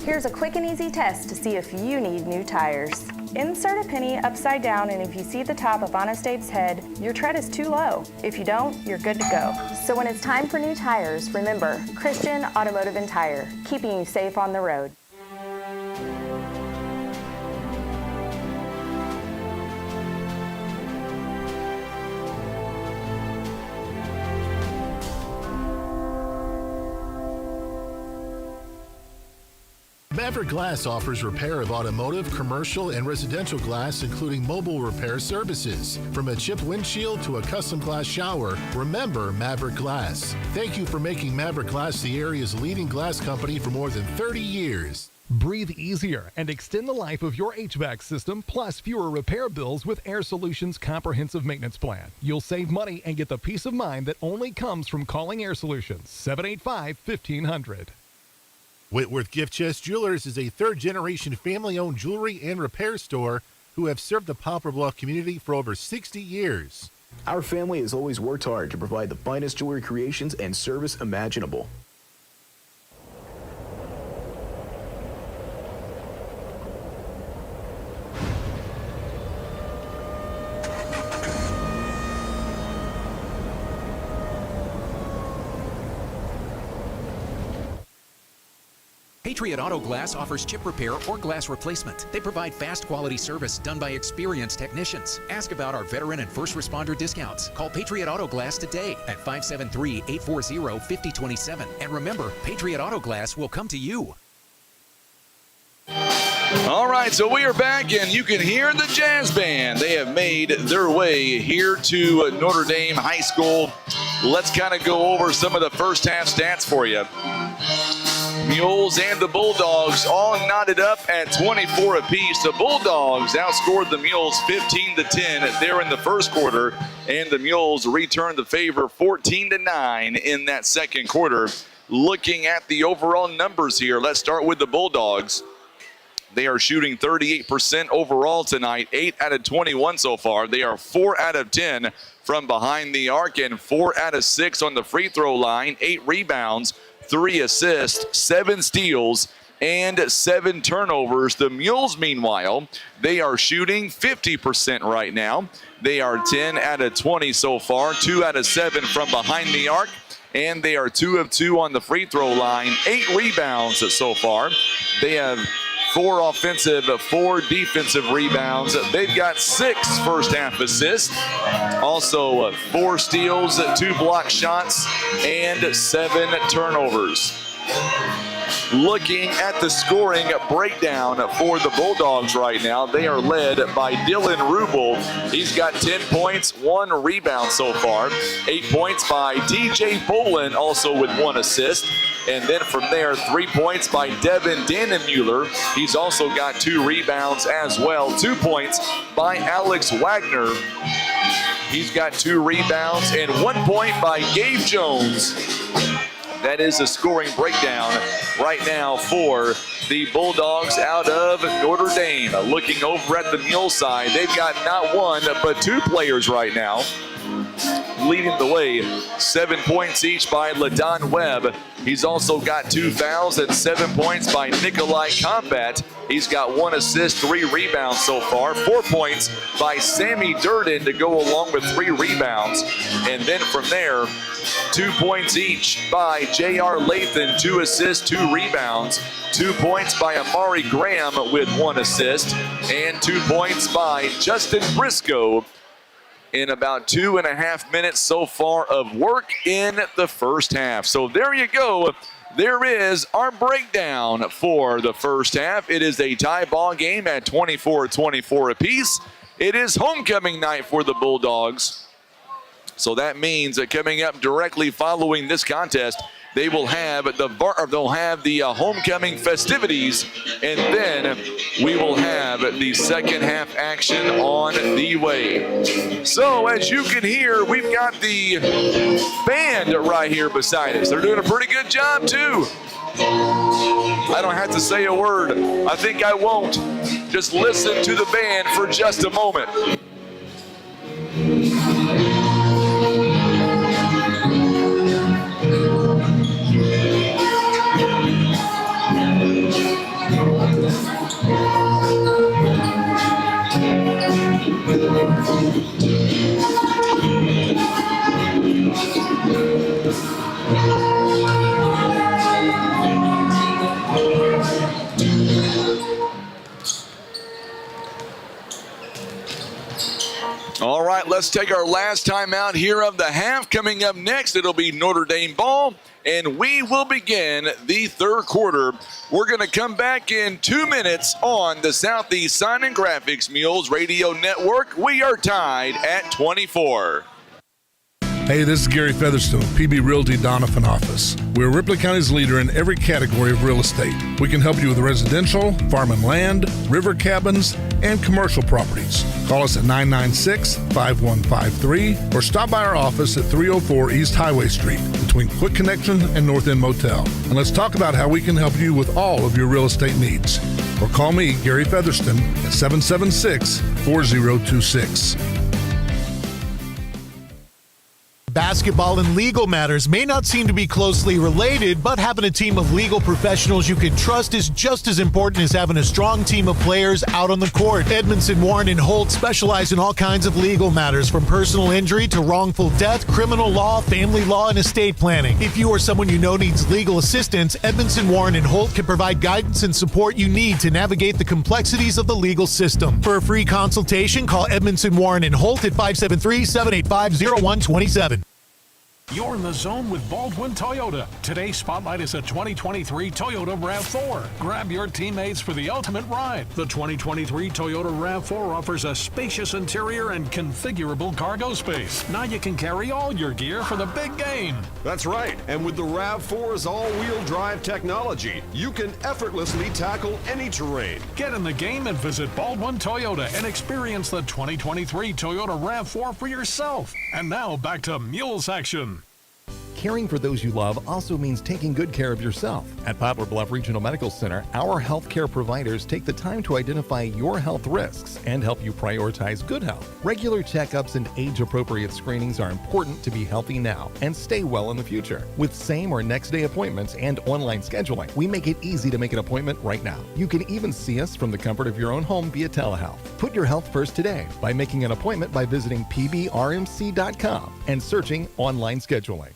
Here's a quick and easy test to see if you need new tires. Insert a penny upside down, and if you see the top of Honest Abe's head, your tread is too low. If you don't, you're good to go. So when it's time for new tires, remember, Christian Automotive and Tire, keeping you safe on the road. Maverick Glass offers repair of automotive, commercial, and residential glass, including mobile repair services. From a chipped windshield to a custom glass shower, remember Maverick Glass. Thank you for making Maverick Glass the area's leading glass company for more than 30 years. Breathe easier and extend the life of your HVAC system, plus fewer repair bills with Air Solutions Comprehensive Maintenance Plan. You'll save money and get the peace of mind that only comes from calling Air Solutions. 785-1500. Whitworth Gift Chest Jewelers is a third-generation family-owned jewelry and repair store who have served the Poplar Bluff community for over 60 years. Our family has always worked hard to provide the finest jewelry creations and service imaginable. Patriot Auto Glass offers chip repair or glass replacement. They provide fast quality service done by experienced technicians. Ask about our veteran and first responder discounts. Call Patriot Auto Glass today at 573-840-5027. And remember, Patriot Auto Glass will come to you. All right, so we are back, and you can hear the jazz band. They have made their way here to Notre Dame High School. Let's kind of go over some of the first half stats for you. Mules and the Bulldogs all knotted up at 24 apiece. The Bulldogs outscored the Mules 15-10 there in the first quarter, and the Mules returned the favor 14-9 in that second quarter. Looking at the overall numbers here, let's start with the Bulldogs. They are shooting 38% overall tonight, 8 out of 21 so far. They are 4 out of 10 from behind the arc and 4 out of 6 on the free throw line, 8 rebounds, 3 assists, 7 steals, and 7 turnovers. The Mules, meanwhile, they are shooting 50% right now. They are 10 out of 20 so far, 2 out of 7 from behind the arc, and they are 2 of 2 on the free throw line, 8 rebounds so far. They have 4 offensive, 4 defensive rebounds. They've got 6 first half assists. Also 4 steals, 2 block shots, and 7 turnovers. Looking at the scoring breakdown for the Bulldogs right now, they are led by Dylan Rubel. He's got 10 points, 1 rebound so far. 8 points by DJ Bolin, also with 1 assist. And then from there, 3 points by Devin Dannemuller. He's also got 2 rebounds as well. 2 points by Alex Wagner. He's got 2 rebounds and 1 point by Gabe Jones. That is the scoring breakdown right now for the Bulldogs out of Notre Dame. Looking over at the Mule side, they've got not 1 but 2 players right now leading the way. 7 points each by LaDon Webb. He's also got 2 fouls and 7 points by Nikolai Combat. He's got 1 assist, 3 rebounds so far. 4 points by Sammy Durden to go along with 3 rebounds. And then from there, 2 points each by J.R. Lathan, 2 assists, 2 rebounds. 2 points by Amari Graham with 1 assist. And 2 points by Justin Briscoe in about 2.5 minutes so far of work in the first half. So there you go. There is our breakdown for the first half. It is a tie ball game at 24-24 apiece. It is homecoming night for the Bulldogs. So that means that coming up directly following this contest, they will have the homecoming festivities, and then we will have the second half action on the way. So as you can hear, we've got the band right here beside us. They're doing a pretty good job too. I don't have to say a word. I think I won't. Just listen to the band for just a moment. All right, let's take our last time out here of the half. Coming up next, it'll be Notre Dame ball, and we will begin the third quarter. We're going to come back in 2 minutes on the Southeast Sign and Graphics Mules Radio Network. We are tied at 24. Hey, this is Gary Featherstone, PB Realty Donovan office. We're Ripley County's leader in every category of real estate. We can help you with residential, farm and land, river cabins, and commercial properties. Call us at 996-5153 or stop by our office at 304 East Highway Street between Quick Connection and North End Motel. And let's talk about how we can help you with all of your real estate needs. Or call me, Gary Featherston, at 776-4026. Basketball and legal matters may not seem to be closely related, but having a team of legal professionals you can trust is just as important as having a strong team of players out on the court. Edmondson, Warren, and Holt specialize in all kinds of legal matters, from personal injury to wrongful death, criminal law, family law, and estate planning. If you or someone you know needs legal assistance, Edmondson, Warren, and Holt can provide guidance and support you need to navigate the complexities of the legal system. For a free consultation, call Edmondson, Warren, and Holt at 573-785-0127. You're in the zone with Baldwin Toyota. Today's spotlight is a 2023 Toyota RAV4. Grab your teammates for the ultimate ride. The 2023 Toyota RAV4 offers a spacious interior and configurable cargo space. Now you can carry all your gear for the big game. That's right. And with the RAV4's all-wheel drive technology, you can effortlessly tackle any terrain. Get in the game and visit Baldwin Toyota and experience the 2023 Toyota RAV4 for yourself. And now back to Mules action. Caring for those you love also means taking good care of yourself. At Poplar Bluff Regional Medical Center, our healthcare providers take the time to identify your health risks and help you prioritize good health. Regular checkups and age-appropriate screenings are important to be healthy now and stay well in the future. With same or next day appointments and online scheduling, we make it easy to make an appointment right now. You can even see us from the comfort of your own home via telehealth. Put your health first today by making an appointment by visiting pbrmc.com and searching online scheduling.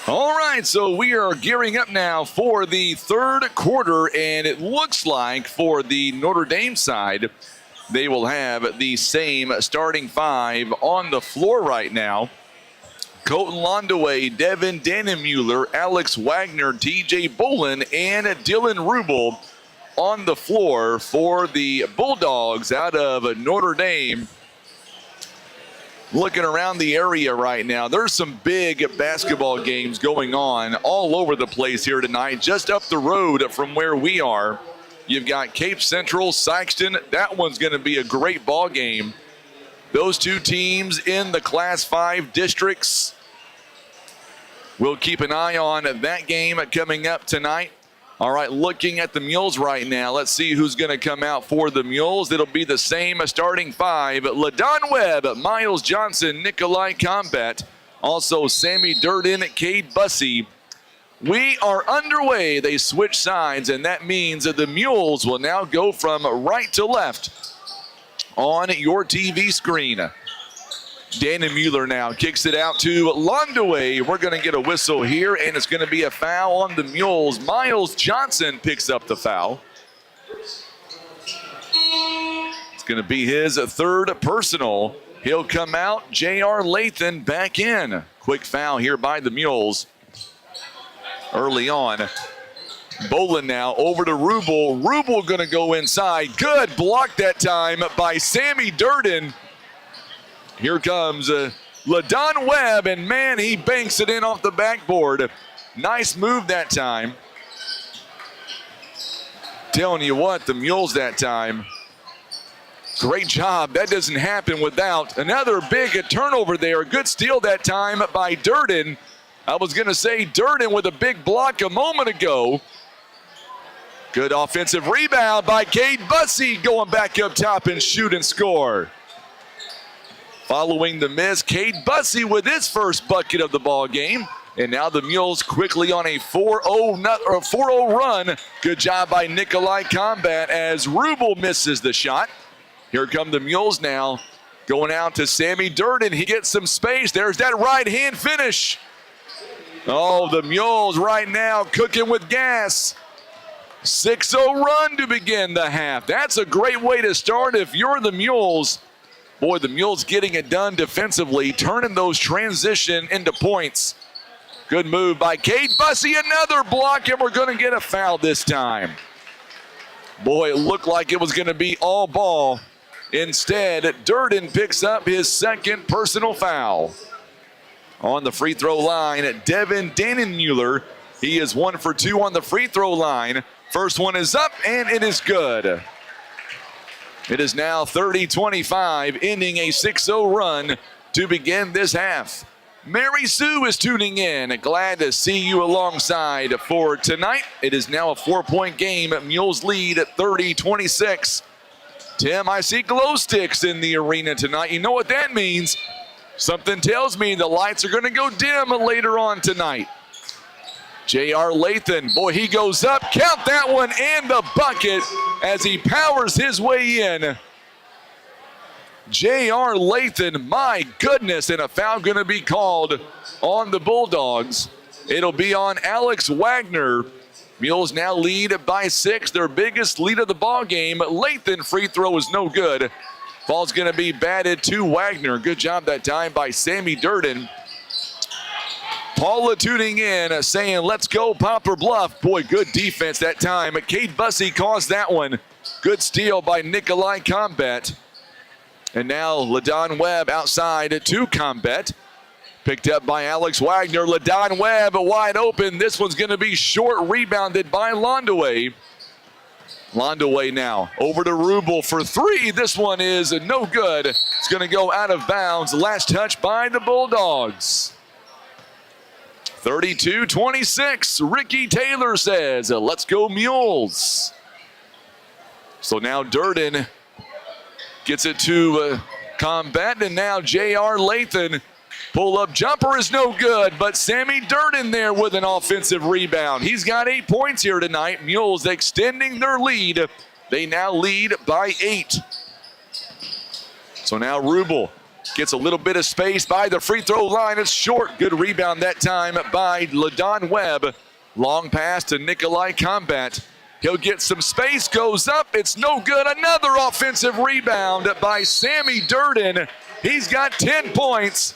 All right, so we are gearing up now for the third quarter, and it looks like for the Notre Dame side, they will have the same starting 5 on the floor right now. Colton Londaway, Devin Dannemuller, Alex Wagner, TJ Bolin, and Dylan Rubel on the floor for the Bulldogs out of Notre Dame. Looking around the area right now, there's some big basketball games going on all over the place here tonight. Just up the road from where we are, you've got Cape Central, Sykeston. That one's going to be a great ball game. Those two teams in the Class 5 districts. We'll keep an eye on that game coming up tonight. All right, looking at the Mules right now. Let's see who's going to come out for the Mules. It'll be the same starting five. LaDon Webb, Miles Johnson, Nikolai Combat. Also Sammy Durden, Cade Bussey. We are underway. They switch sides, and that means that the Mules will now go from right to left on your TV screen. Dannemuller now kicks it out to Londaway. We're going to get a whistle here, and it's going to be a foul on the Mules. Miles Johnson picks up the foul. It's going to be his third personal. He'll come out. J.R. Lathan back in. Quick foul here by the Mules early on. Bolin now over to Rubel. Rubel going to go inside. Good block that time by Sammy Durden. Here comes LaDon Webb, and man, he banks it in off the backboard. Nice move that time. Telling you what, the Mules that time. Great job. That doesn't happen without another big turnover there. Good steal that time by Durden. I was going to say Durden with a big block a moment ago. Good offensive rebound by Cade Bussey, going back up top and shoot and score. Following the miss, Cade Bussey with his first bucket of the ball game. And now the Mules quickly on a 4-0 run. Good job by Nikolai Combat as Rubel misses the shot. Here come the Mules now. Going out to Sammy Durden. He gets some space. There's that right hand finish. Oh, the Mules right now cooking with gas. 6-0 run to begin the half. That's a great way to start if you're the Mules. Boy, the Mules getting it done defensively, turning those transition into points. Good move by Cade Bussey, another block, and we're going to get a foul this time. Boy, it looked like it was going to be all ball. Instead, Durden picks up his second personal foul. On the free throw line, Devin Dannemuller. He is 1 for 2 on the free throw line. First one is up, and it is good. It is now 30-25, ending a 6-0 run to begin this half. Mary Sue is tuning in. Glad to see you alongside for tonight. It is now a 4-point game. Mules lead at 30-26. Tim, I see glow sticks in the arena tonight. You know what that means? Something tells me the lights are going to go dim later on tonight. J.R. Lathan, boy, he goes up. Count that one and the bucket as he powers his way in. J.R. Lathan, my goodness, and a foul going to be called on the Bulldogs. It'll be on Alex Wagner. Mules now lead by 6, their biggest lead of the ball game. Lathan free throw is no good. Ball's going to be batted to Wagner. Good job that time by Sammy Durden. Paula tuning in, saying, let's go Poplar Bluff. Boy, good defense that time. Cade Bussey caused that one. Good steal by Nikolai Combat. And now LaDon Webb outside to Combat. Picked up by Alex Wagner. LaDon Webb wide open. This one's going to be short, rebounded by Londaway. Londaway now over to Rubel for 3. This one is no good. It's going to go out of bounds. Last touch by the Bulldogs. 32-26. Ricky Taylor says, let's go Mules. So now Durden gets it to Combat, and now J.R. Lathan. Pull-up jumper is no good, but Sammy Durden there with an offensive rebound. He's got 8 points here tonight. Mules extending their lead. They now lead by 8. So now Rubel gets a little bit of space by the free throw line. It's short. Good rebound that time by LaDon Webb. Long pass to Nikolai Combat. He'll get some space, goes up. It's no good. Another offensive rebound by Sammy Durden. He's got 10 points.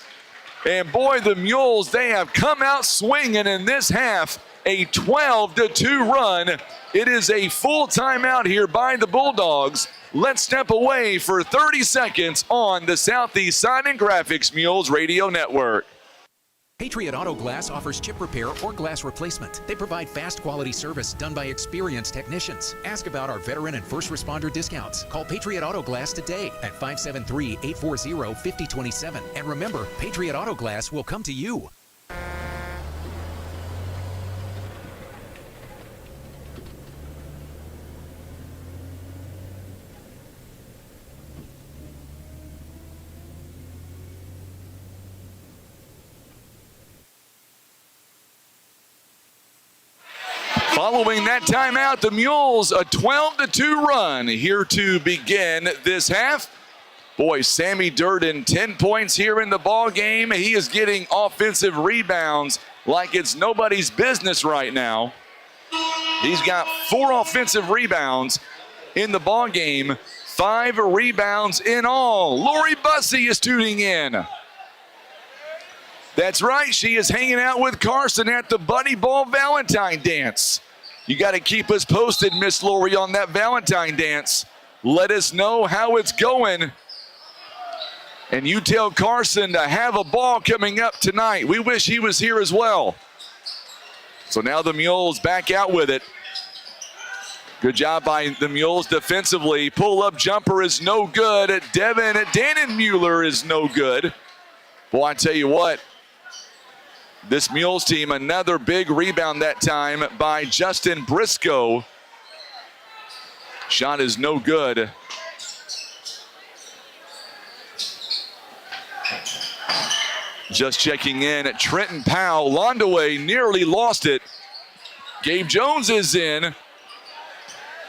And boy, the Mules, they have come out swinging in this half. A 12-2 run. It is a full timeout here by the Bulldogs. Let's step away for 30 seconds on the Southeast Sign and Graphics Mules Radio Network. Patriot Auto Glass offers chip repair or glass replacement. They provide fast quality service done by experienced technicians. Ask about our veteran and first responder discounts. Call Patriot Auto Glass today at 573-840-5027. And remember, Patriot Auto Glass will come to you. Following that timeout, the Mules, a 12-2 run here to begin this half. Boy, Sammy Durden, 10 points here in the ball game. He is getting offensive rebounds like it's nobody's business right now. He's got 4 offensive rebounds in the ball game, 5 rebounds in all. Lori Bussey is tuning in. That's right, she is hanging out with Carson at the Buddy Ball Valentine Dance. You got to keep us posted, Miss Lori, on that Valentine Dance. Let us know how it's going. And you tell Carson to have a ball coming up tonight. We wish he was here as well. So now the Mules back out with it. Good job by the Mules defensively. Pull-up jumper is no good. Devin Dannenmuller is no good. Boy, I tell you what, this Mules team, another big rebound that time by Justin Briscoe. Shot is no good. Just checking in at Trenton Powell. Londaway nearly lost it. Gabe Jones is in.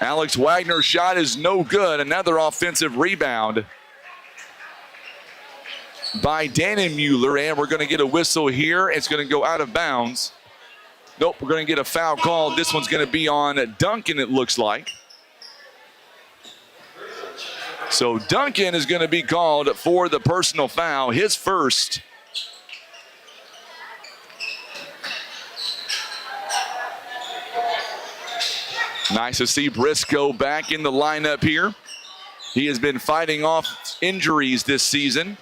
Alex Wagner's shot is no good. Another offensive rebound by Dannenmuller, and we're going to get a whistle here. It's going to go out of bounds. Nope, we're going to get a foul called. This one's going to be on Duncan, it looks like. So Duncan is going to be called for the personal foul, his first. Nice to see Briscoe back in the lineup here. He has been fighting off injuries this season.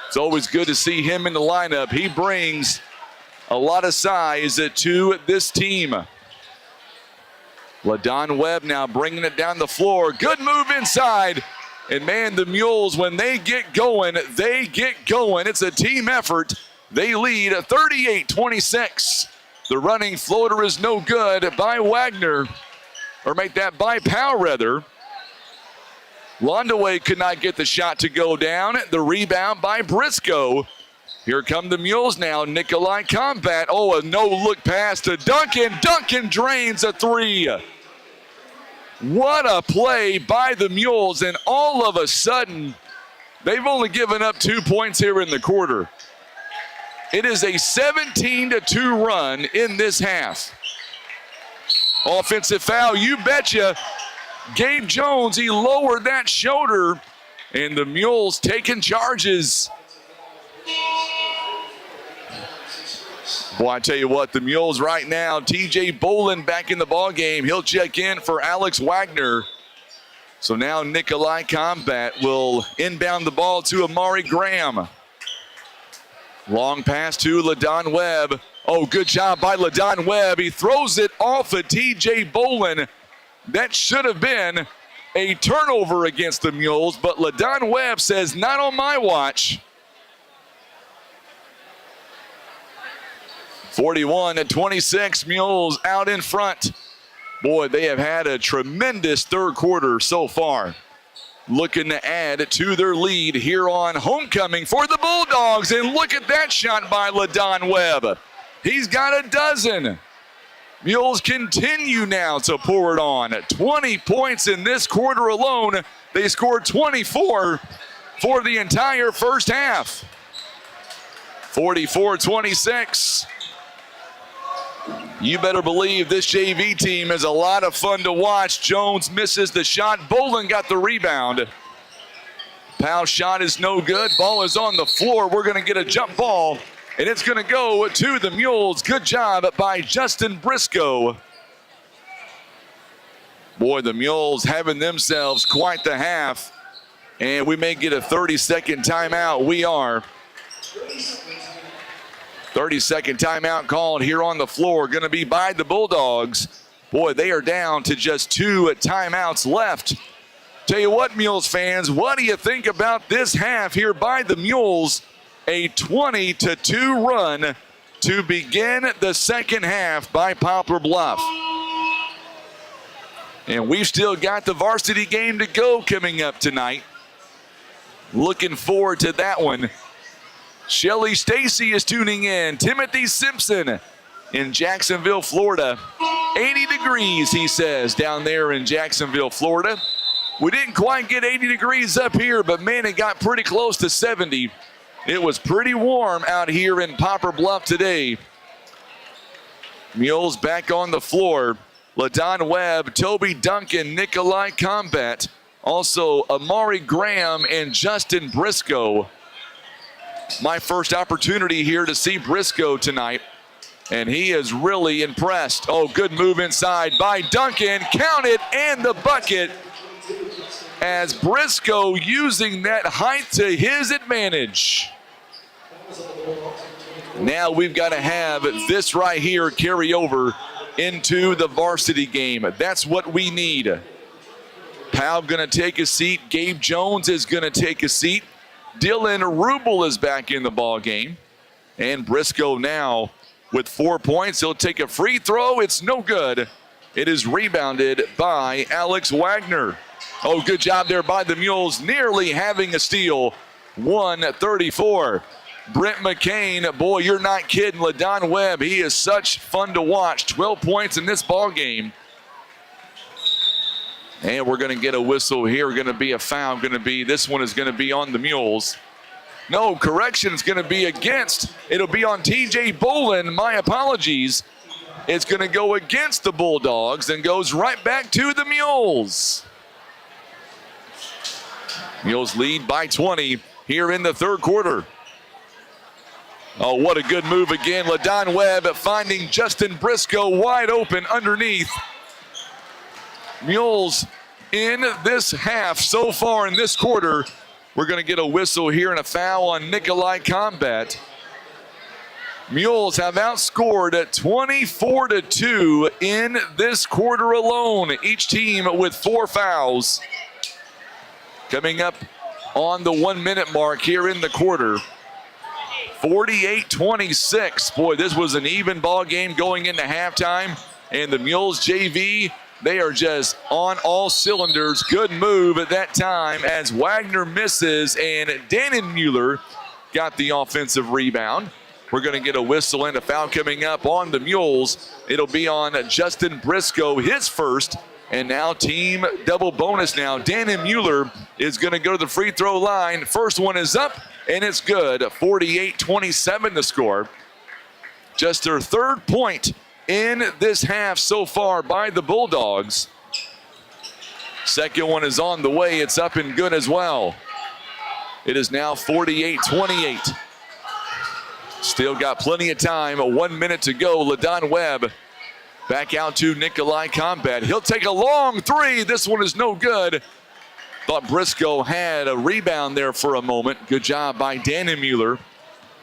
It's always good to see him in the lineup. He brings a lot of size to this team. LaDon Webb now bringing it down the floor. Good move inside. And man, the Mules, when they get going, they get going. It's a team effort. They lead 38-26. The running floater is no good by Wagner. Or make that by Powell, rather. Londaway could not get the shot to go down. The rebound by Briscoe. Here come the Mules now. Nikolai Combat. Oh, a no-look pass to Duncan. Duncan drains a 3. What a play by the Mules. And all of a sudden, they've only given up 2 points here in the quarter. It is a 17-2 run in this half. Offensive foul, you betcha. Gabe Jones, he lowered that shoulder, and the Mules taking charges. Boy, I tell you what, the Mules right now, TJ Bolin back in the ball game. He'll check in for Alex Wagner. So now Nikolai Combat will inbound the ball to Amari Graham. Long pass to LaDon Webb. Oh, good job by LaDon Webb. He throws it off of TJ Bolin. That should have been a turnover against the Mules, but LaDon Webb says, not on my watch. 41-26, Mules out in front. Boy, they have had a tremendous third quarter so far. Looking to add to their lead here on homecoming for the Bulldogs. And look at that shot by LaDon Webb. He's got a dozen. Mules continue now to pour it on. 20 points in this quarter alone. They scored 24 for the entire first half. 44-26. You better believe this JV team is a lot of fun to watch. Jones misses the shot. Bolin got the rebound. Powell's shot is no good. Ball is on the floor. We're going to get a jump ball, and it's going to go to the Mules. Good job by Justin Briscoe. Boy, the Mules having themselves quite the half, and we may get a 30-second timeout. We are. 30-second timeout called here on the floor. Going to be by the Bulldogs. Boy, they are down to just 2 timeouts left. Tell you what, Mules fans, what do you think about this half here by the Mules? A 20-2 run to begin the second half by Poplar Bluff. And we've still got the varsity game to go coming up tonight. Looking forward to that one. Shelly Stacy is tuning in. Timothy Simpson in Jacksonville, Florida. 80 degrees, he says, down there in Jacksonville, Florida. We didn't quite get 80 degrees up here, but man, it got pretty close to 70. It was pretty warm out here in Poplar Bluff today. Mules back on the floor. LaDon Webb, Toby Duncan, Nikolai Combat. Also, Amari Graham and Justin Briscoe. My first opportunity here to see Briscoe tonight, and he is really impressed. Oh, good move inside by Duncan. Count it, and the bucket, as Briscoe using that height to his advantage. Now we've got to have this right here carry over into the varsity game. That's what we need. Powell going to take a seat. Gabe Jones is going to take a seat. Dylan Rubel is back in the ball game. And Briscoe now with 4 points. He'll take a free throw. It's no good. It is rebounded by Alex Wagner. Oh, good job there by the Mules, nearly having a steal. 134. Brent McCain, boy, you're not kidding. LaDon Webb, he is such fun to watch. 12 points in this ball game. And we're going to get a whistle here. Going to be a foul. This one is going to be on the Mules. No, correction, it's going to be against. It'll be on TJ Bolin. My apologies. It's going to go against the Bulldogs and goes right back to the Mules. Mules lead by 20 here in the third quarter. Oh, what a good move again. LaDon Webb finding Justin Briscoe wide open underneath. Mules in this half so far in this quarter. We're going to get a whistle here and a foul on Nikolai Combat. Mules have outscored at 24-2 in this quarter alone. Each team with 4 fouls. Coming up on the 1 minute mark here in the quarter. 48-26. Boy, this was an even ball game going into halftime. And the Mules JV, they are just on all cylinders. Good move at that time as Wagner misses and Dannon Mueller got the offensive rebound. We're going to get a whistle and a foul coming up on the Mules. It'll be on Justin Briscoe, his first. And now team double bonus now. Dannon Mueller is going to go to the free throw line. First one is up, and it's good. 48-27 the score. Just their third point in this half so far by the Bulldogs. Second one is on the way. It's up and good as well. It is now 48-28. Still got plenty of time. 1 minute to go. LaDon Webb back out to Nikolai Combat. He'll take a long three. This one is no good. Thought Briscoe had a rebound there for a moment. Good job by Dannon Mueller.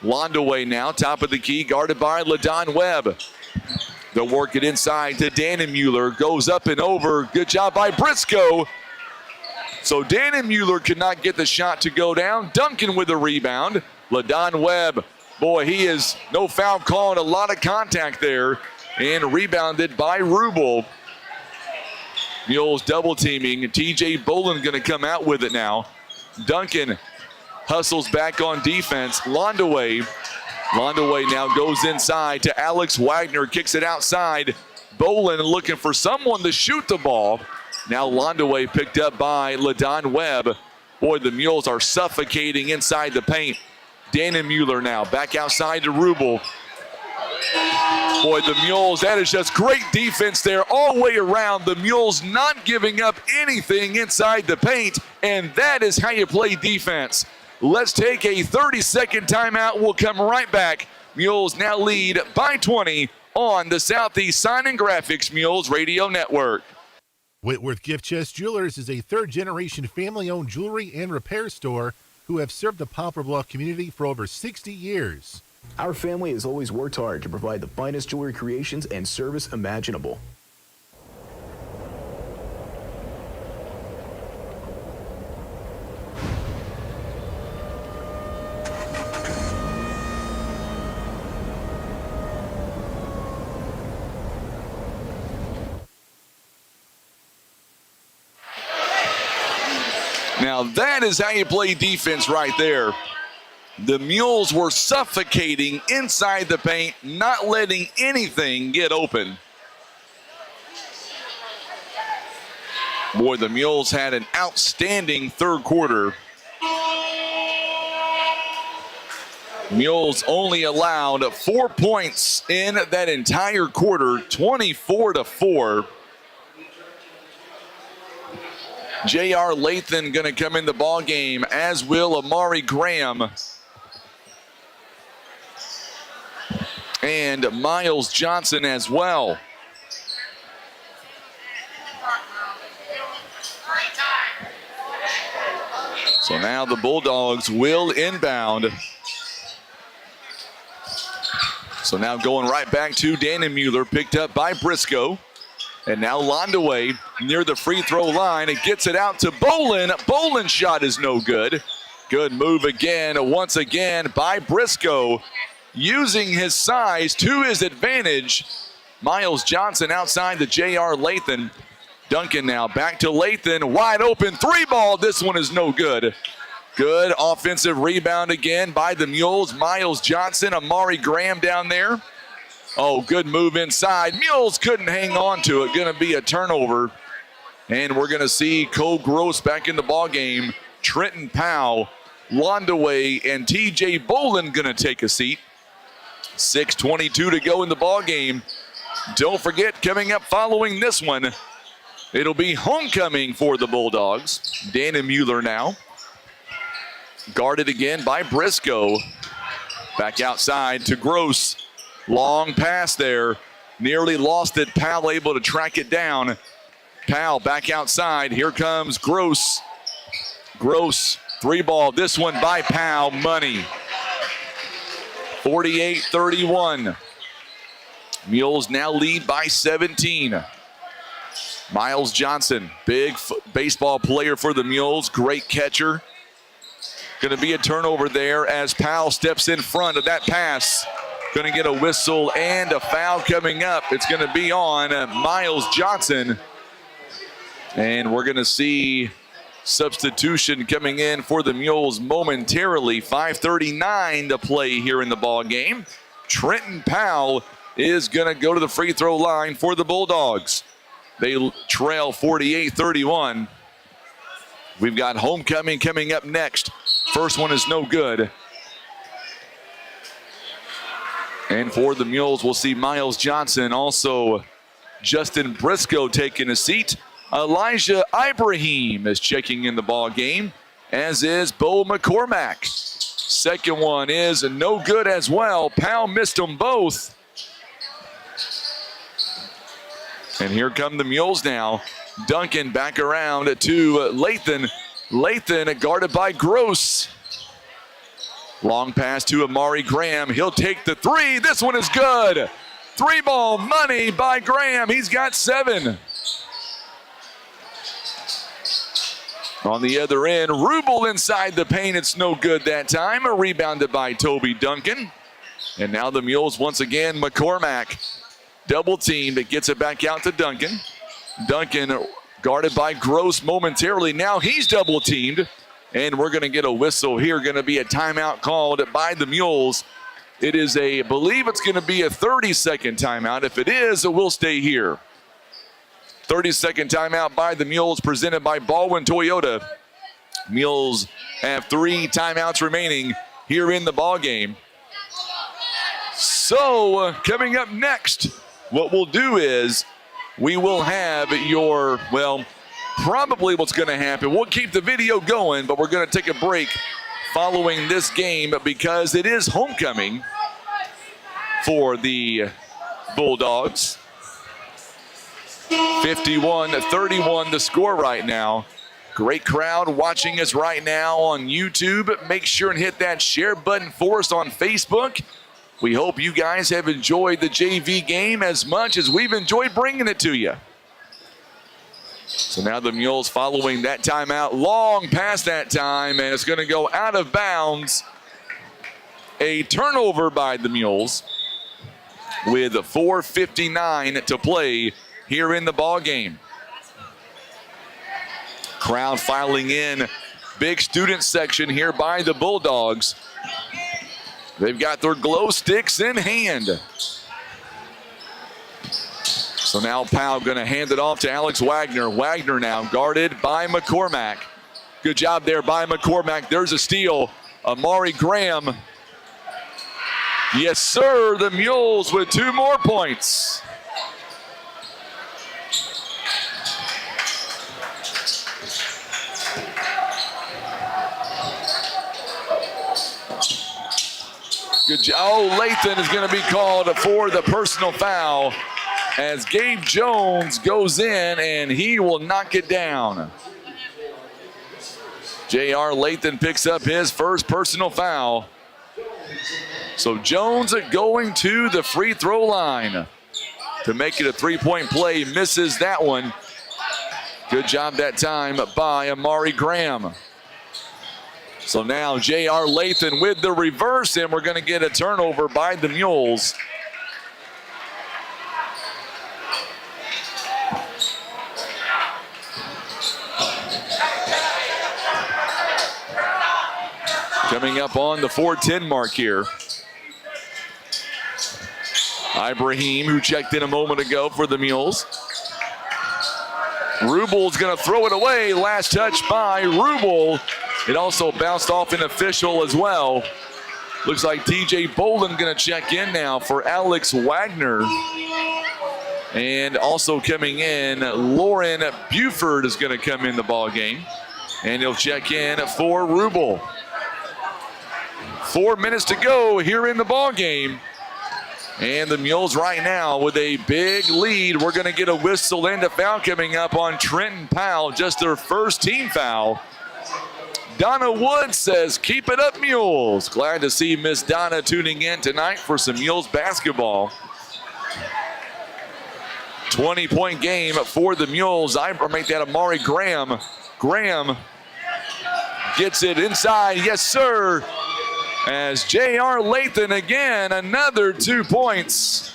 Londaway now, top of the key, guarded by LaDon Webb. They'll work it inside to Dannon Mueller. Goes up and over. Good job by Briscoe. So Dannon Mueller could not get the shot to go down. Duncan with a rebound. LaDon Webb, boy, he is no foul call and a lot of contact there. And rebounded by Rubel. Mules double teaming. TJ Bolin going to come out with it now. Duncan hustles back on defense. Londaway now goes inside to Alex Wagner. Kicks it outside. Bolin looking for someone to shoot the ball. Now Londaway picked up by LaDon Webb. Boy, the Mules are suffocating inside the paint. Dannon Mueller now back outside to Rubel. Boy, the Mules, that is just great defense there all the way around. The Mules not giving up anything inside the paint, and that is how you play defense. Let's take a 30-second timeout. We'll come right back. Mules now lead by 20 on the Southeast Sign and Graphics Mules Radio Network. Whitworth Gift Chest Jewelers is a third-generation family-owned jewelry and repair store who have served the Poplar Bluff community for over 60 years. Our family has always worked hard to provide the finest jewelry creations and service imaginable. Now that is how you play defense right there. The Mules were suffocating inside the paint, not letting anything get open. Boy, the Mules had an outstanding third quarter. Mules only allowed 4 points in that entire quarter, 24-4. J.R. Lathan going to come in the ball game, as will Amari Graham. And Miles Johnson as well. So now the Bulldogs will inbound. So now going right back to Dannemuller, picked up by Briscoe. And now Londaway near the free throw line. It gets it out to Bolin. Bolin's shot is no good. Good move again, once again by Briscoe. Using his size to his advantage. Miles Johnson outside the J.R. Lathan. Duncan now back to Lathan. Wide open three ball. This one is no good. Good offensive rebound again by the Mules. Miles Johnson, Amari Graham down there. Oh, good move inside. Mules couldn't hang on to it. Going to be a turnover. And we're going to see Cole Gross back in the ball game. Trenton Powell, Londaway, and TJ Bolin going to take a seat. 6:22 to go in the ball game. Don't forget, coming up following this one, it'll be homecoming for the Bulldogs. Dannemuller now. Guarded again by Briscoe. Back outside to Gross. Long pass there. Nearly lost it. Powell able to track it down. Powell back outside. Here comes Gross. Gross, three ball. This one by Powell. Money. 48-31. Mules now lead by 17. Miles Johnson, big baseball player for the Mules. Great catcher. Going to be a turnover there as Powell steps in front of that pass. Going to get a whistle and a foul coming up. It's going to be on Miles Johnson. And we're going to see substitution coming in for the Mules momentarily. 5:39 to play here in the ball game. Trenton Powell is going to go to the free throw line for the Bulldogs. They trail 48-31. We've got homecoming coming up next. First one is no good. And for the Mules, we'll see Miles Johnson, also Justin Briscoe taking a seat. Elijah Ibrahim is checking in the ball game, as is Bo McCormack. Second one is no good as well. Powell missed them both. And here come the Mules now. Duncan back around to Lathan. Lathan guarded by Gross. Long pass to Amari Graham. He'll take the three. This one is good. Three ball money by Graham. He's got 7. On the other end, Rubel inside the paint. It's no good that time. Rebounded by Toby Duncan. And now the Mules once again. McCormack double teamed. It gets it back out to Duncan. Duncan guarded by Gross momentarily. Now he's double teamed. And we're going to get a whistle here. Going to be a timeout called by the Mules. It is I believe it's going to be a 30-second timeout. If it is, it will stay here. 30-second timeout by the Mules, presented by Baldwin Toyota. Mules have 3 timeouts remaining here in the ball game. So coming up next, what we'll do is we will have your, well, probably what's going to happen. We'll keep the video going, but we're going to take a break following this game because it is homecoming for the Bulldogs. 51-31 the score right now. Great crowd watching us right now on YouTube. Make sure and hit that share button for us on Facebook. We hope you guys have enjoyed the JV game as much as we've enjoyed bringing it to you. So now the Mules following that timeout, long past that time, and it's going to go out of bounds. A turnover by the Mules with 4:59 to play here in the ball game. Crowd filing in, big student section here by the Bulldogs. They've got their glow sticks in hand. So now Powell going to hand it off to Alex Wagner. Wagner now guarded by McCormack. Good job there by McCormack. There's a steal. Amari Graham. Yes, sir. The Mules with 2 more points. Good job. Oh, Lathan is going to be called for the personal foul as Gabe Jones goes in and he will knock it down. J.R. Lathan picks up his first personal foul. So Jones going to the free throw line to make it a 3-point play. Misses that one. Good job that time by Amari Graham. So now J.R. Lathan with the reverse, and we're going to get a turnover by the Mules. Coming up on the 4:10 mark here. Ibrahim, who checked in a moment ago for the Mules. Rubel's going to throw it away. Last touch by Rubel. It also bounced off an official as well. Looks like TJ Bolin going to check in now for Alex Wagner. And also coming in, Lauren Buford is going to come in the ball game. And he'll check in for Rubel. 4 minutes to go here in the ball game. And the Mules right now with a big lead. We're going to get a whistle and a foul coming up on Trenton Powell, just their first team foul. Donna Wood says, keep it up, Mules. Glad to see Miss Donna tuning in tonight for some Mules basketball. 20-point game for the Mules. I make that Amari Graham. Graham gets it inside. Yes, sir. As J.R. Lathan again, another 2 points.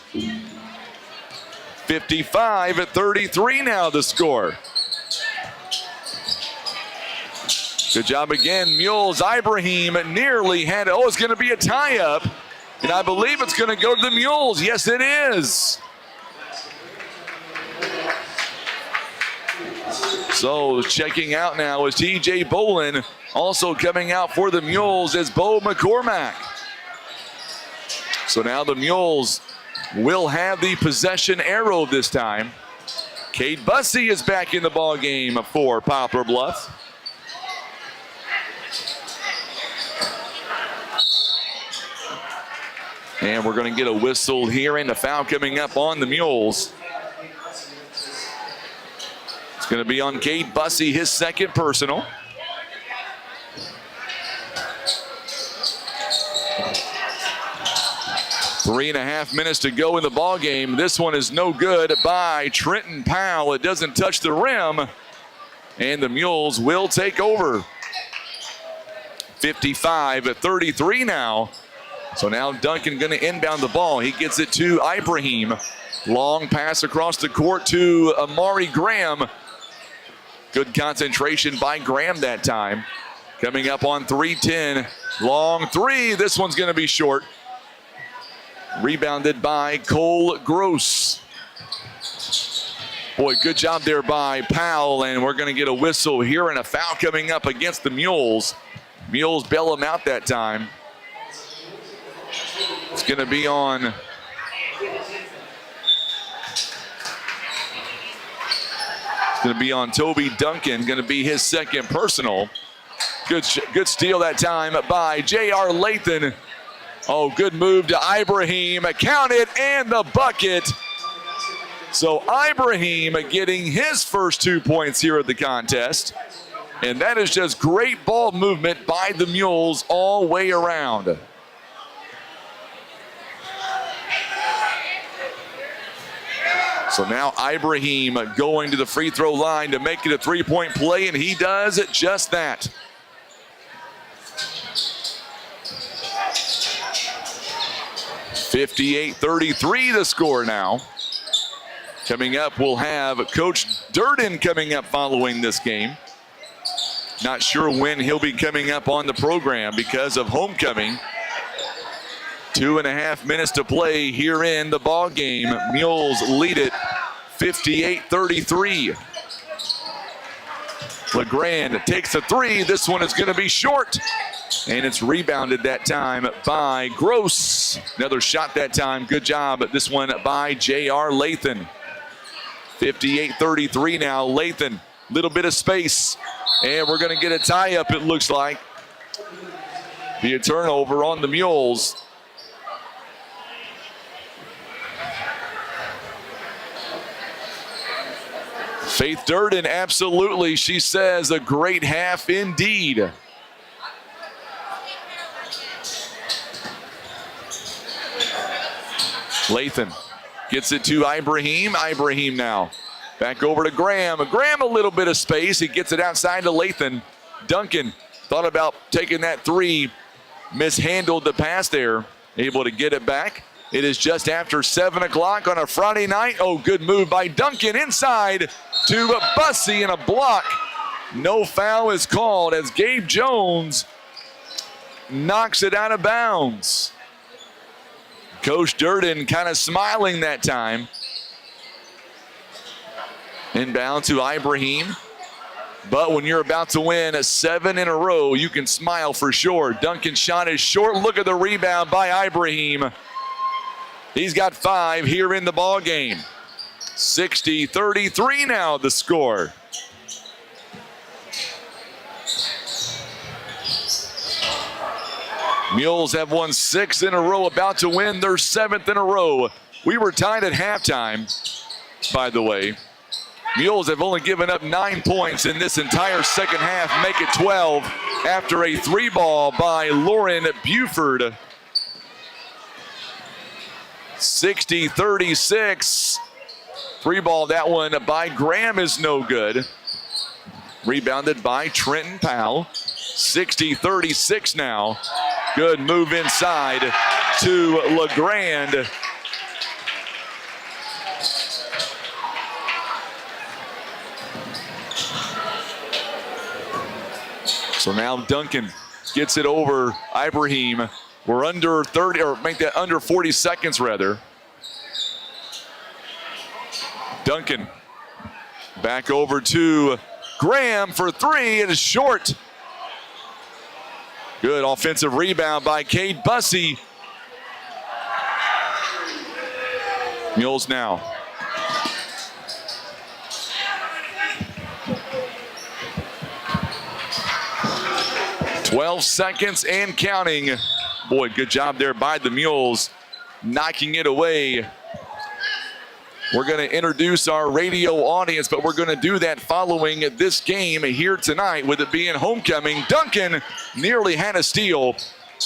55-33 now the score. Good job again, Mules. Ibrahim nearly had, it's going to be a tie-up. And I believe it's going to go to the Mules. Yes, it is. So checking out now is TJ Bolin. Also coming out for the Mules is Bo McCormack. So now the Mules will have the possession arrow this time. Kate Bussey is back in the ball game for Poplar Bluff. And we're going to get a whistle here and a foul coming up on the Mules. It's going to be on Kate Bussey, his second personal. 3.5 minutes to go in the ball game. This one is no good by Trenton Powell. It doesn't touch the rim, and the Mules will take over. 55-33 now. So now Duncan going to inbound the ball. He gets it to Ibrahim. Long pass across the court to Amari Graham. Good concentration by Graham that time. Coming up on 3:10. Long three. This one's going to be short. Rebounded by Cole Gross. Boy, good job there by Powell, and we're going to get a whistle here and a foul coming up against the Mules. Mules bail him out that time. going to be on Toby Duncan, going to be his second personal. Good steal that time by J.R. Lathan. Oh, good move to Ibrahim. Counted and the bucket. So Ibrahim getting his first 2 points here at the contest. And that is just great ball movement by the Mules all way around. So now Ibrahim going to the free throw line to make it a three-point play, and he does just that. (58-33) the score now. Coming up, we'll have Coach Durden coming up following this game. Not sure when he'll be coming up on the program because of homecoming. 2.5 minutes to play here in the ball game. Mules lead it 58-33. LeGrand takes a three. This one is going to be short. And it's rebounded that time by Gross. Another shot that time. Good job. This one by J.R. Lathan. 58-33 now. Lathan, little bit of space. And we're going to get a tie-up, it looks like. Be a turnover on the Mules. Faith Durden, absolutely. She says a great half indeed. Lathan gets it to Ibrahim. Ibrahim now back over to Graham. Graham a little bit of space. He gets it outside to Lathan. Duncan thought about taking that three. Mishandled the pass there. Able to get it back. It is just after 7 o'clock on a Friday night. Oh, good move by Duncan inside to Bussey and a block. No foul is called as Gabe Jones knocks it out of bounds. Coach Durden kind of smiling that time. Inbound to Ibrahim. But when you're about to win 7 in a row, you can smile for sure. Duncan's shot is short. Look at the rebound by Ibrahim. He's got 5 here in the ball game. 60-33 now the score. Mules have won 6 in a row, about to win their 7th in a row. We were tied at halftime, by the way. Mules have only given up 9 points in this entire second half, make it 12 after a 3-ball by Lauren Buford. 60-36. 3-ball, that one by Graham is no good. Rebounded by Trenton Powell. 60-36 now. Good move inside to LeGrand. So now Duncan gets it over Ibrahim. We're under 30, or make that under 40 seconds rather. Duncan back over to Graham for 3. It is short. Good offensive rebound by Cade Bussey. Mules now. "12 seconds and counting." Boy, good job there by the Mules, knocking it away. We're going to introduce our radio audience, but we're going to do that following this game here tonight with it being homecoming. Duncan nearly had a steal.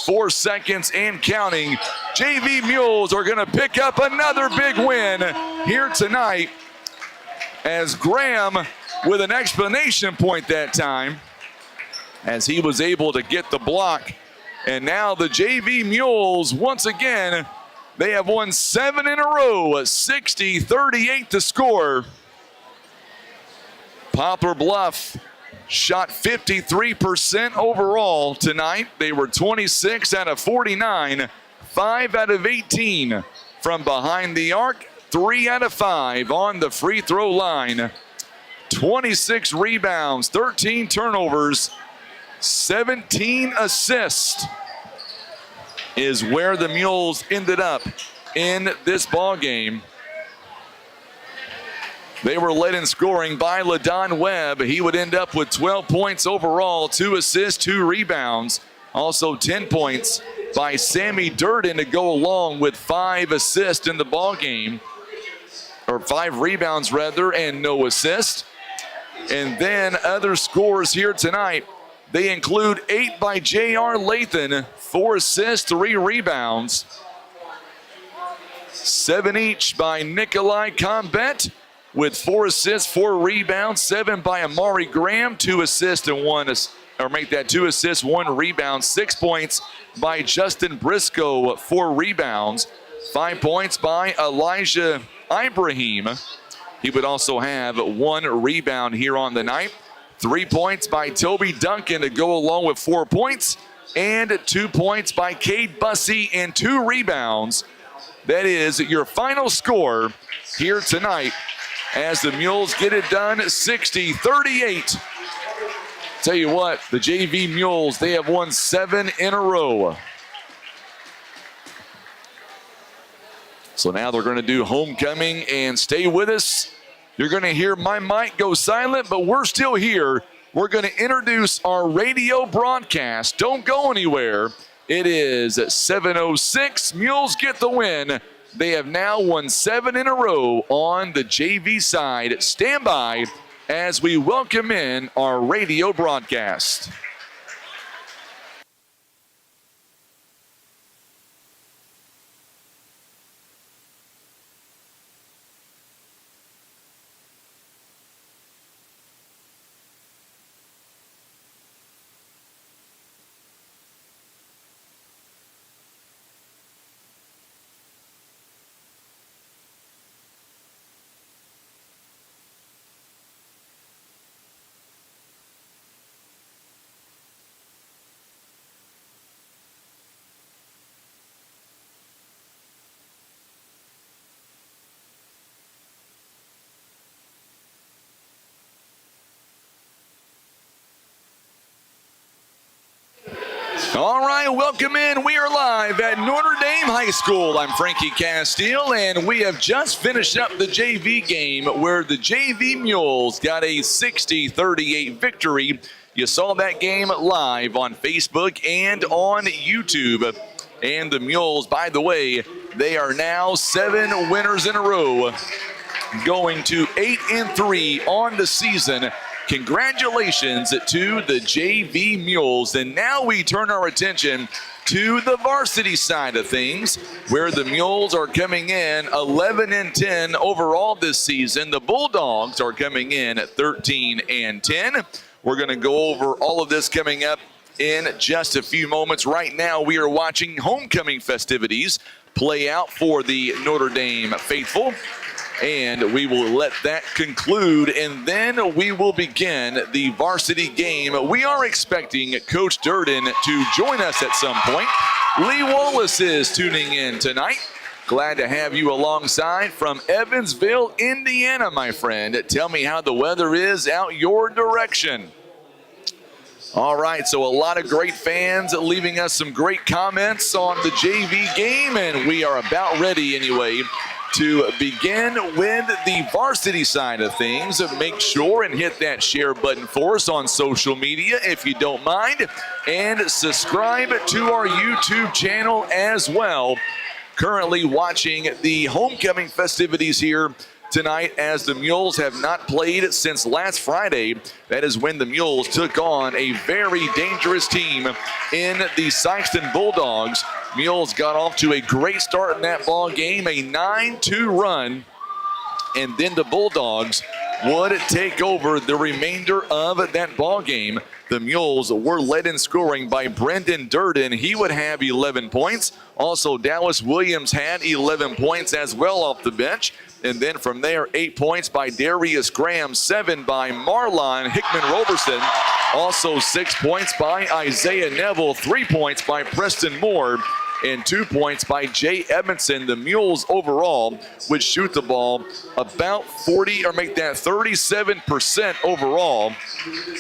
4 seconds and counting. JV Mules are going to pick up another big win here tonight as Graham with an explanation point that time as he was able to get the block. And now the JV Mules, once again, they have won 7 in a row. 60-38 to score. Poplar Bluff shot 53% overall tonight. They were 26 out of 49, 5 out of 18 from behind the arc, 3 out of 5 on the free throw line. 26 rebounds, 13 turnovers, 17 assists is where the Mules ended up in this ball game. They were led in scoring by LaDon Webb. He would end up with 12 points overall, 2 assists, 2 rebounds. Also 10 points by Sammy Durden to go along with 5 assists in the ball game, or 5 rebounds rather, and no assist. And then other scores here tonight, they include 8 by J.R. Lathan, 4 assists, 3 rebounds. 7 each by Nikolai Combet with 4 assists, 4 rebounds. 7 by Amari Graham, 2 assists and 1 2 assists, 1 rebound. 6 points by Justin Briscoe, 4 rebounds. 5 points by Elijah Ibrahim. He would also have 1 rebound here on the night. 3 points by Toby Duncan to go along with 4 points. And 2 points by Cade Bussey and 2 rebounds. That is your final score here tonight as the Mules get it done 60-38. Tell you what, the JV Mules, they have won 7 in a row. So now they're going to do homecoming, and stay with us. You're going to hear my mic go silent, but we're still here. We're going to introduce our radio broadcast. Don't go anywhere. It is 7:06. Mules get the win. They have now won 7 in a row on the JV side. Stand by as we welcome in our radio broadcast. All right, welcome in. We are live at Notre Dame High School. I'm Frankie Castile, and we have just finished up the JV game where the JV Mules got a 60-38 victory. You saw that game live on Facebook and on YouTube. And the Mules, by the way, they are now 7 winners in a row, going to 8-3 on the season. Congratulations to the JV Mules. And now we turn our attention to the varsity side of things, where the Mules are coming in 11-10 overall this season. The Bulldogs are coming in at 13-10. We're going to go over all of this coming up in just a few moments. Right now, we are watching homecoming festivities play out for the Notre Dame faithful. And we will let that conclude, and then we will begin the varsity game. We are expecting Coach Durden to join us at some point. Lee Wallace is tuning in tonight. Glad to have you alongside from Evansville, Indiana, my friend. Tell me how the weather is out your direction. All right, so a lot of great fans leaving us some great comments on the JV game, and we are about ready anyway to begin with the varsity side of things. Make sure and hit that share button for us on social media if you don't mind, and subscribe to our YouTube channel as well. Currently watching the homecoming festivities here tonight, as the Mules have not played since last Friday. That is when the Mules took on a very dangerous team in the Sykeston Bulldogs. Mules got off to a great start in that ball game, a 9-2 run, and then the Bulldogs would take over the remainder of that ball game. The Mules were led in scoring by Brendan Durden. He would have 11 points. Also, Dallas Williams had 11 points as well off the bench. And then from there, 8 points by Darius Graham, 7 by Marlon Hickman-Roberson. Also 6 points by Isaiah Neville, 3 points by Preston Moore, and 2 points by Jay Edmondson. The Mules overall would shoot the ball about 40, or make that 37% overall.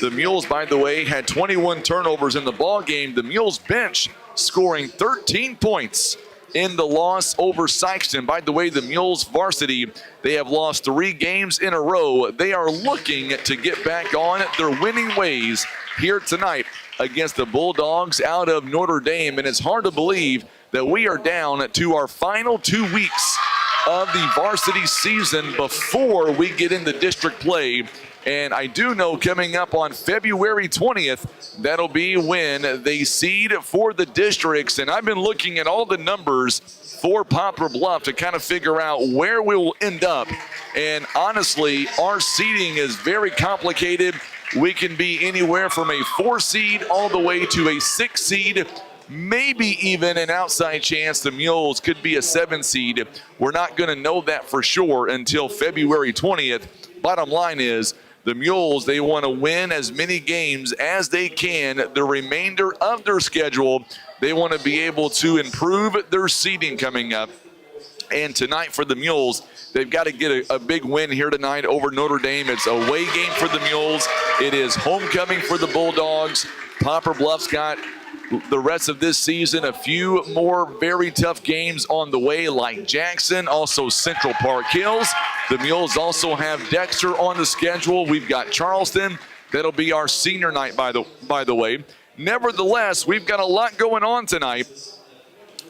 The Mules, by the way, had 21 turnovers in the ball game. The Mules bench scoring 13 points in the loss over Sykeston. By the way, the Mules varsity, they have lost 3 games in a row. They are looking to get back on their winning ways here tonight against the Bulldogs out of Notre Dame. And it's hard to believe that we are down to our final 2 weeks of the varsity season before we get into district play. And I do know coming up on February 20th, that'll be when they seed for the districts. And I've been looking at all the numbers for Poplar Bluff to kind of figure out where we will end up. And honestly, our seeding is very complicated. We can be anywhere from a 4 seed all the way to a 6 seed. Maybe even an outside chance the Mules could be a 7 seed. We're not going to know that for sure until February 20th. Bottom line is, the Mules, they want to win as many games as they can the remainder of their schedule. They want to be able to improve their seeding coming up. And tonight for the Mules, they've got to get a big win here tonight over Notre Dame. It's a away game for the Mules. It is homecoming for the Bulldogs. Poplar Bluff's got the rest of this season a few more very tough games on the way, like Jackson, also Central Park Hills. The Mules also have Dexter on the schedule. We've got Charleston. That'll be our senior night, by the way. Nevertheless, we've got a lot going on tonight.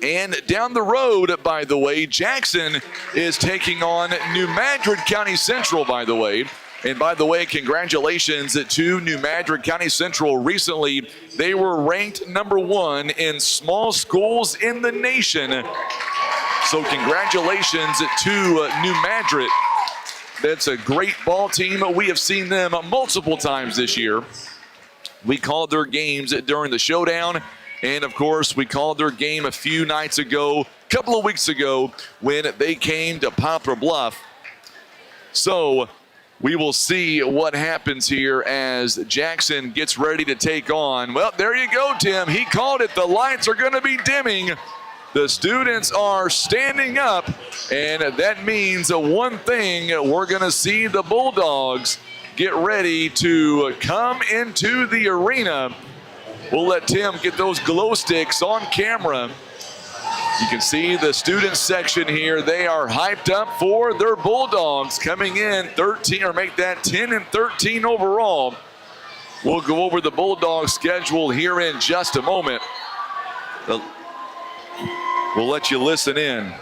And down the road, by the way, Jackson is taking on New Madrid County Central, by the way. And by the way, congratulations to New Madrid County Central. Recently, they were ranked #1 in small schools in the nation. So congratulations to New Madrid. That's a great ball team. We have seen them multiple times this year. We called their games during the showdown. And of course, we called their game a few nights ago, a couple of weeks ago, when they came to Poplar Bluff. So we will see what happens here as Jackson gets ready to take on. Well, there you go, Tim. He called it. The lights are going to be dimming. The students are standing up, and that means one thing. We're going to see the Bulldogs get ready to come into the arena. We'll let Tim get those glow sticks on camera. You can see the student section here. They are hyped up for their Bulldogs coming in 13, or make that 10 and 13 overall. We'll go over the Bulldogs schedule here in just a moment. We'll let you listen in.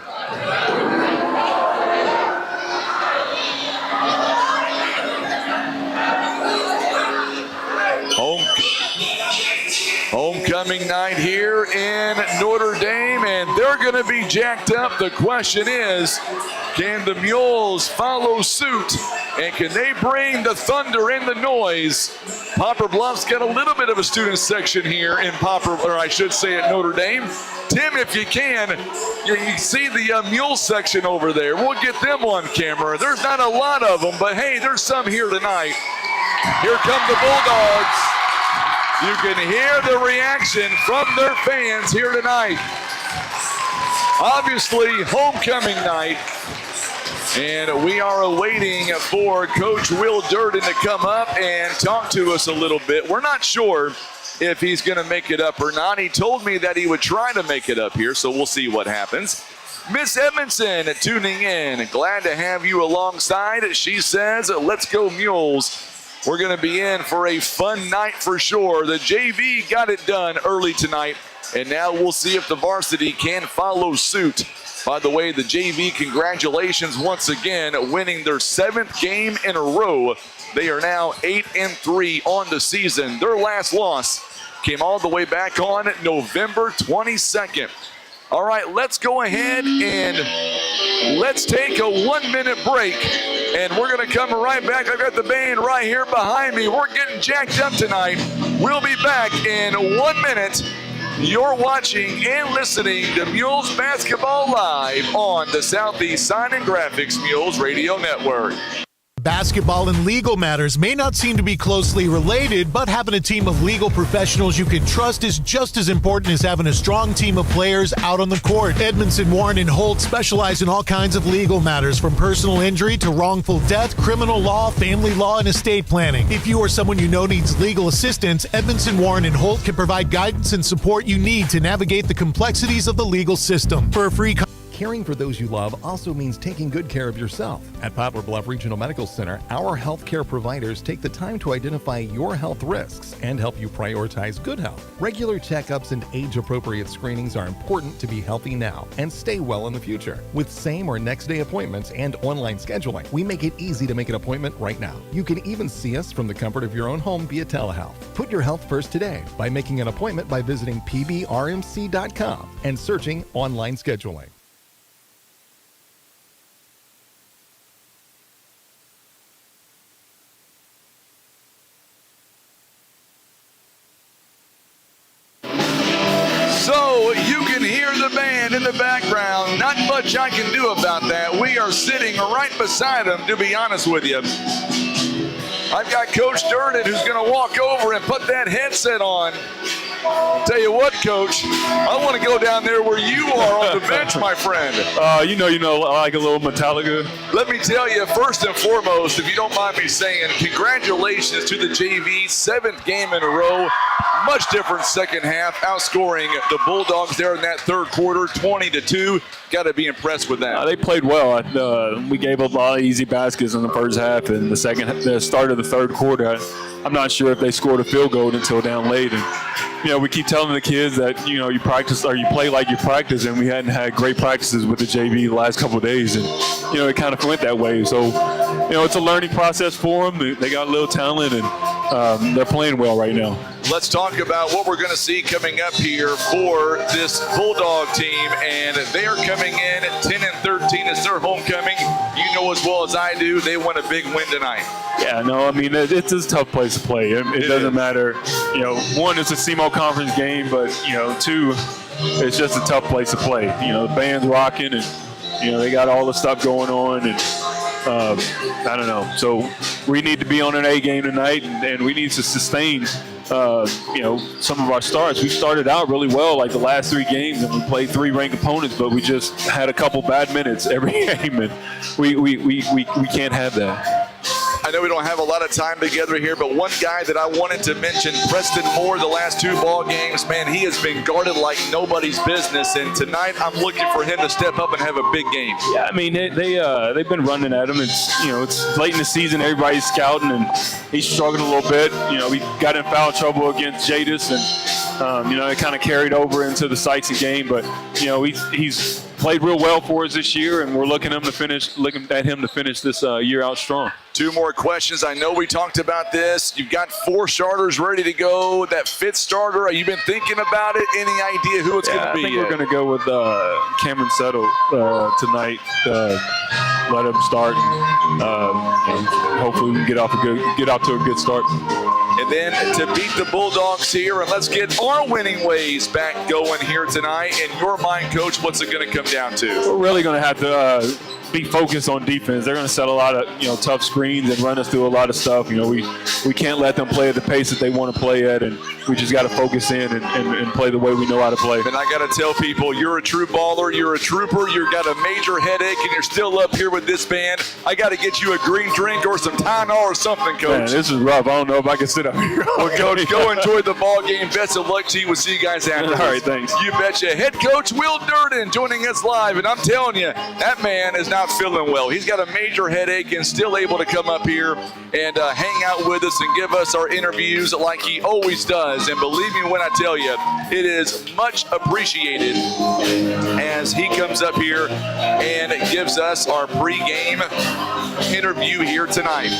Homecoming night here in Notre Dame, and they're going to be jacked up. The question is, can the Mules follow suit, and can they bring the thunder and the noise? Poplar Bluff's got a little bit of a student section here in or I should say at Notre Dame. Tim, if you can, you see the Mule section over there. We'll get them on camera. There's not a lot of them, but hey, there's some here tonight. Here come the Bulldogs. You can hear the reaction from their fans here tonight. Obviously, homecoming night. And we are awaiting for Coach Will Durden to come up and talk to us a little bit. We're not sure if he's going to make it up or not. He told me that he would try to make it up here, so we'll see what happens. Miss Edmondson tuning in. Glad to have you alongside. She says, let's go Mules. We're going to be in for a fun night for sure. The JV got it done early tonight, and now we'll see if the varsity can follow suit. By the way, the JV, congratulations once again, winning their 7th game in a row. They are now 8-3 on the season. Their last loss came all the way back on November 22nd. All right, let's go ahead and let's take a 1-minute break. And we're going to come right back. I've got the band right here behind me. We're getting jacked up tonight. We'll be back in 1 minute. You're watching and listening to Mules Basketball Live on the Southeast Sign and Graphics Mules Radio Network. Basketball and legal matters may not seem to be closely related, but having a team of legal professionals you can trust is just as important as having a strong team of players out on the court. Edmondson, Warren, and Holt specialize in all kinds of legal matters, from personal injury to wrongful death, criminal law, family law, and estate planning. If you or someone you know needs legal assistance, Edmondson, Warren, and Holt can provide guidance and support you need to navigate the complexities of the legal system. For a free Caring for those you love also means taking good care of yourself. At Poplar Bluff Regional Medical Center, our healthcare providers take the time to identify your health risks and help you prioritize good health. Regular checkups and age-appropriate screenings are important to be healthy now and stay well in the future. With same or next day appointments and online scheduling, we make it easy to make an appointment right now. You can even see us from the comfort of your own home via telehealth. Put your health first today by making an appointment by visiting pbrmc.com and searching online scheduling. So you can hear the band in the background. Not much I can do about that. We are sitting right beside them, to be honest with you. I've got Coach Durden who's going to walk over and put that headset on. Tell you what, Coach, I want to go down there where you are on the bench, my friend. You know, I like a little Metallica. Let me tell you, first and foremost, if you don't mind me saying, congratulations to the JV, 7th game in a row. Much different second half, outscoring the Bulldogs there in that third quarter, 20-2. Got to be impressed with that. They played well. We gave up a lot of easy baskets in the first half, and the start of the third quarter, I'm not sure if they scored a field goal until down late. And we keep telling the kids that you practice or you play like you practice, and we hadn't had great practices with the JV the last couple of days, and it kind of went that way. So it's a learning process for them. They got a little talent, and they're playing well right now. Let's talk about what we're going to see coming up here for this Bulldog team, and they are coming in at 10-13 as their homecoming. You know as well as I do, they want a big win tonight. Yeah, no, I mean, it's a tough place to play. It doesn't matter. One, it's a CMO conference game, but, two, it's just a tough place to play. The band's rocking, and, they got all the stuff going on, and I don't know. So we need to be on an A game tonight, and we need to sustain some of our starts. We started out really well, like the last 3 games, and we played 3 ranked opponents, but we just had a couple bad minutes every game, and we can't have that. I know we don't have a lot of time together here, but one guy that I wanted to mention, Preston Moore, the last 2 ball games, man, he has been guarded like nobody's business, and tonight I'm looking for him to step up and have a big game. Yeah, I mean, they've been running at him. It's late in the season, everybody's scouting, and he's struggling a little bit. We got in foul trouble against Jadis, and it kind of carried over into the Sykes game, but he's played real well for us this year, and we're looking at him to finish this year out strong. 2 more questions. I know we talked about this. You've got 4 starters ready to go. That 5th starter, have you been thinking about it? Any idea who it's going to be? I think we're going to go with Cameron Settle tonight. Let him start, and hopefully we can get off to a good start. And then to beat the Bulldogs here, and let's get our winning ways back going here tonight. In your mind, Coach, what's it going to come down to? We're really going to have to be focused on defense. They're going to set a lot of tough screens and run us through a lot of stuff. We can't let them play at the pace that they want to play at, and we just got to focus in and play the way we know how to play. And I got to tell people, you're a true baller, you're a trooper, you've got a major headache, and you're still up here with this band. I got to get you a green drink or some Tylenol or something, Coach. Man, this is rough. I don't know if I can sit up here. Well, Coach, go enjoy the ball game. Best of luck to you. We'll see you guys after. All right, thanks. You betcha. Head coach Will Durden joining us live, and I'm telling you, that man is not feeling well. He's got a major headache and still able to come up here and hang out with us and give us our interviews like he always does. And believe me when I tell you, it is much appreciated as he comes up here and gives us our pregame interview here tonight.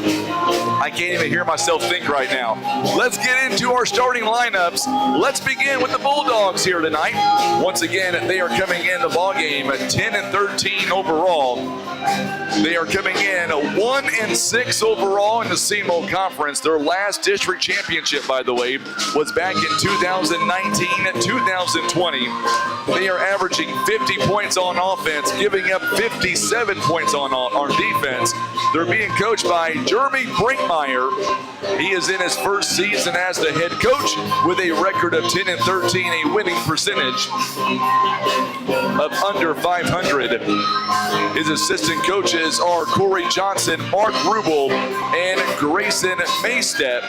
I can't even hear myself think right now. Let's get into our starting lineups. Let's begin with the Bulldogs here tonight. Once again, they are coming in the ball game at 10-13 overall. They are coming in 1-6 overall in the CMO Conference. Their last district championship, by the way, was back in 2019-2020. They are averaging 50 points on offense, giving up 57 points on defense. They're being coached by Jeremy Brinkmeyer. He is in his first season as the head coach with a record of 10-13, a winning percentage of under 500. His assistant coaches are Corey Johnson, Mark Rubel, and Grayson Maystep.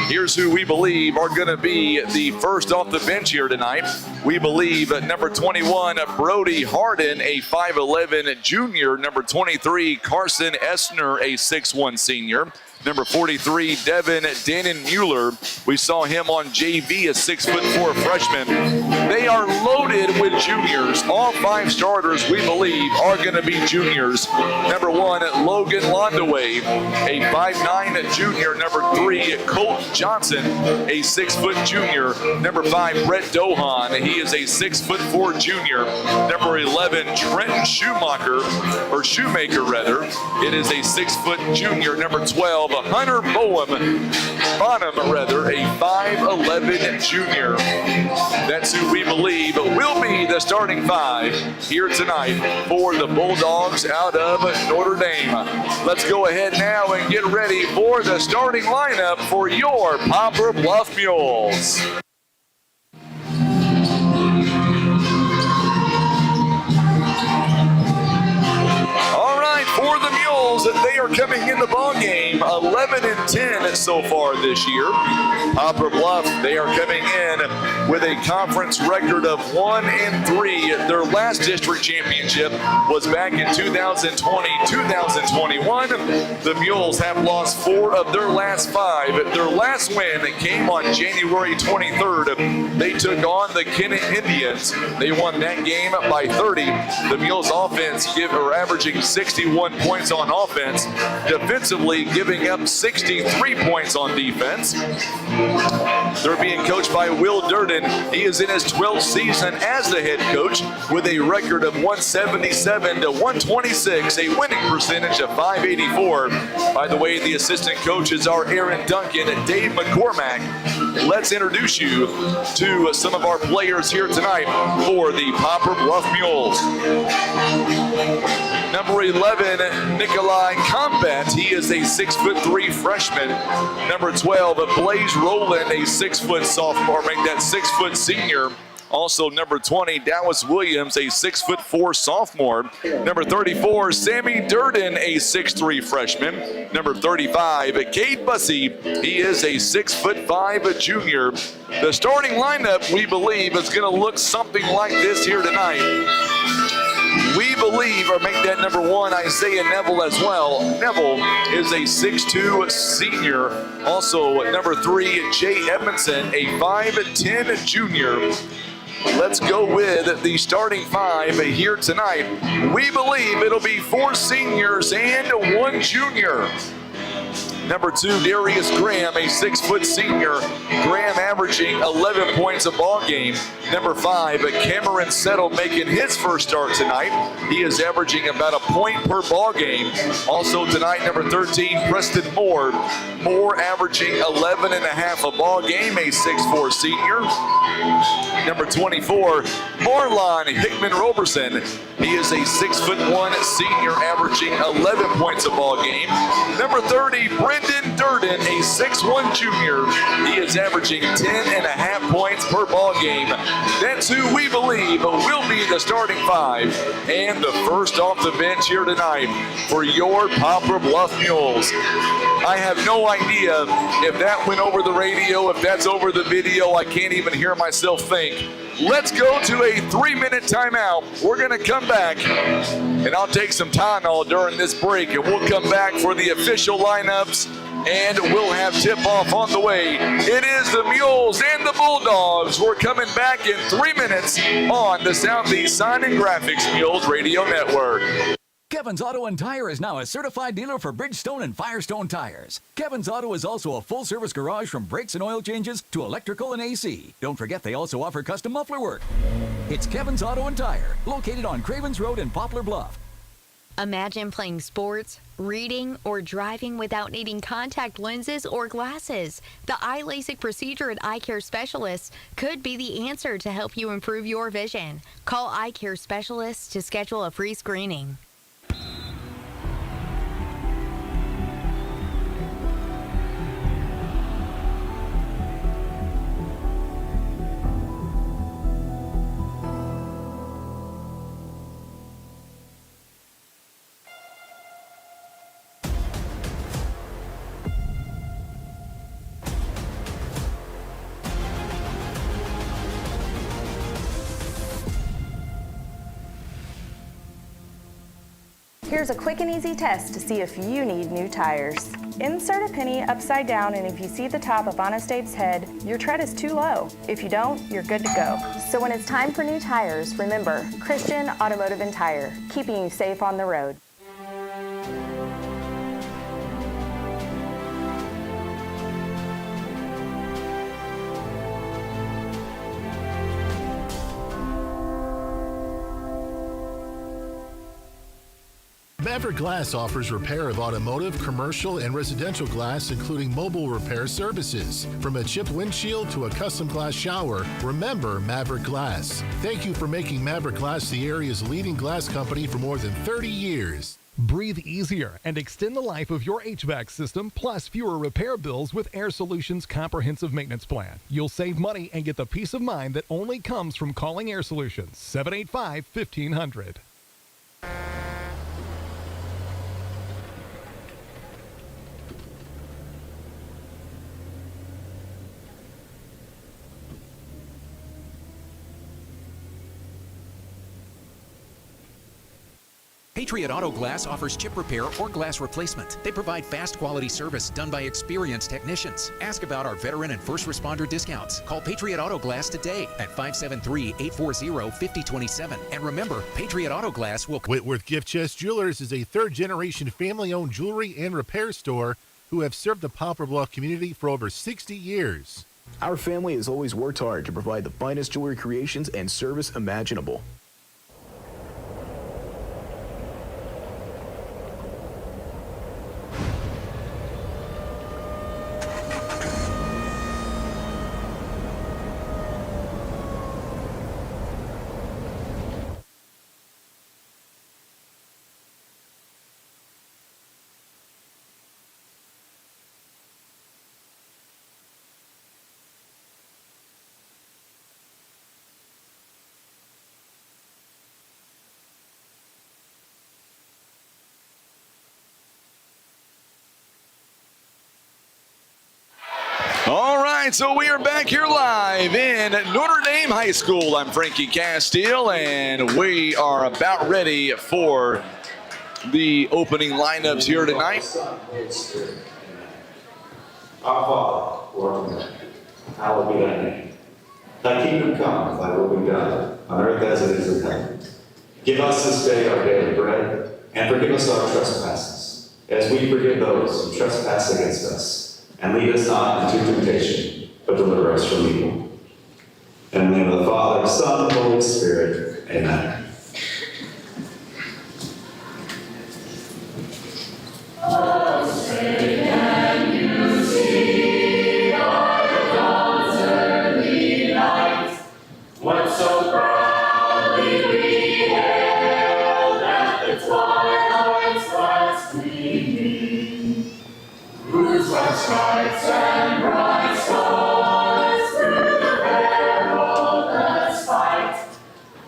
Here's who we believe are going to be the first off the bench here tonight. We believe number 21, Brody Harden, a 5'11 junior. Number 23, Carson Essner, a 6'1 senior. Number 43, Devin Mueller. We saw him on JV, a 6'4" freshman. They are loaded with juniors. All 5 starters, we believe, are going to be juniors. Number 1, Logan Londaway, a 5'9 junior. Number 3, Colt Johnson, a 6' junior. Number 5, Brett Dohan. He is a 6'4" junior. Number 11, Trenton Shoemaker. It is a 6' junior. Number 12, Hunter Bonham, a 5'11 junior. That's who we believe will be the starting 5 here tonight for the Bulldogs out of Notre Dame. Let's go ahead now and get ready for the starting lineup for your Poplar Bluff Mules. For the Mules, they are coming in the ball game 11-10 so far this year. Poplar Bluff, they are coming in with a conference record of 1-3. Their last district championship was back in 2020-2021. The Mules have lost 4 of their last 5. Their last win came on January 23rd. They took on the Kennett Indians. They won that game by 30. The Mules offense are averaging 61 points on offense, defensively giving up 63 points on defense. They're being coached by Will Durden. He is in his 12th season as the head coach with a record of 177-126, a winning percentage of 584. By the way, the assistant coaches are Aaron Duncan and Dave McCormack. Let's introduce you to some of our players here tonight for the Poplar Bluff Mules. Number 11, Nikolai Combat. He is a 6'3" freshman. Number 12, Blaze Rowland, a 6' sophomore, make that 6' senior. Also, number 20, Dallas Williams, a 6'4" sophomore. Number 34, Sammy Durden, a 6'3" freshman. Number 35, Cade Bussey. He is a 6'5" junior. The starting lineup, we believe, is going to look something like this here tonight. We believe, or make that number 1, Isaiah Neville as well. Neville is a 6'2" senior. Also, number 3, Jay Edmondson, a 5'10" junior. Let's go with the starting 5 here tonight. We believe it'll be 4 seniors and 1 junior. Number 2, Darius Graham, a 6' senior. Graham averaging 11 points a ball game. Number 5, Cameron Settle making his first start tonight. He is averaging about a point per ball game. Also tonight, number 13, Preston Moore. Moore averaging 11.5 a ball game, a 6'4" senior. Number 24, Marlon Hickman Roberson. He is a 6'1" senior, averaging 11 points a ball game. Number 30, Brendan Durden, a 6'1" junior. He is averaging 10.5 points per ball game. That's who we believe will be the starting 5 and the first off the bench here tonight for your Poplar Bluff Mules. I have no idea if that went over the radio, if that's over the video. I can't even hear myself think. Let's go to a 3-minute timeout. We're going to come back, and I'll take some Tylenol during this break, and we'll come back for the official lineups, and we'll have tip-off on the way. It is the Mules and the Bulldogs. We're coming back in 3 minutes on the Southeast Sign and Graphics Mules Radio Network. Kevin's Auto and Tire is now a certified dealer for Bridgestone and Firestone tires. Kevin's Auto is also a full-service garage from brakes and oil changes to electrical and AC. Don't forget they also offer custom muffler work. It's Kevin's Auto and Tire, located on Cravens Road in Poplar Bluff. Imagine playing sports, reading, or driving without needing contact lenses or glasses. The eye LASIK procedure at Eye Care Specialists could be the answer to help you improve your vision. Call Eye Care Specialists to schedule a free screening. Here's a quick and easy test to see if you need new tires. Insert a penny upside down, and if you see the top of Honest Abe's head, your tread is too low. If you don't, you're good to go. So when it's time for new tires, remember, Christian Automotive and Tire, keeping you safe on the road. Maverick Glass offers repair of automotive, commercial, and residential glass, including mobile repair services. From a chipped windshield to a custom glass shower, remember Maverick Glass. Thank you for making Maverick Glass the area's leading glass company for more than 30 years. Breathe easier and extend the life of your HVAC system, plus fewer repair bills with Air Solutions Comprehensive Maintenance Plan. You'll save money and get the peace of mind that only comes from calling Air Solutions. 785-1500. Patriot Auto Glass offers chip repair or glass replacement. They provide fast quality service done by experienced technicians. Ask about our veteran and first responder discounts. Call Patriot Auto Glass today at 573-840-5027. And remember, Patriot Auto Glass will... Whitworth Gift Chest Jewelers is a third-generation family-owned jewelry and repair store who have served the Poplar Bluff community for over 60 years. Our family has always worked hard to provide the finest jewelry creations and service imaginable. All right, so we are back here live in Notre Dame High School. I'm Frankie Castile, and we are about ready for the opening lineups here tonight. Our Father, who art in heaven, hallowed be thy name. Thy kingdom come, thy will be done, on earth as it is in heaven. Give us this day our daily bread, and forgive us our trespasses, as we forgive those who trespass against us. And lead us not into temptation, but deliver us from evil. In the name of the Father, Son, and Holy Spirit. Amen. Oh, say can you see our dawn's early light? What so proudly we hailed at the twilight's last gleaming, whose bright stripes and bright stars through the perilous fight,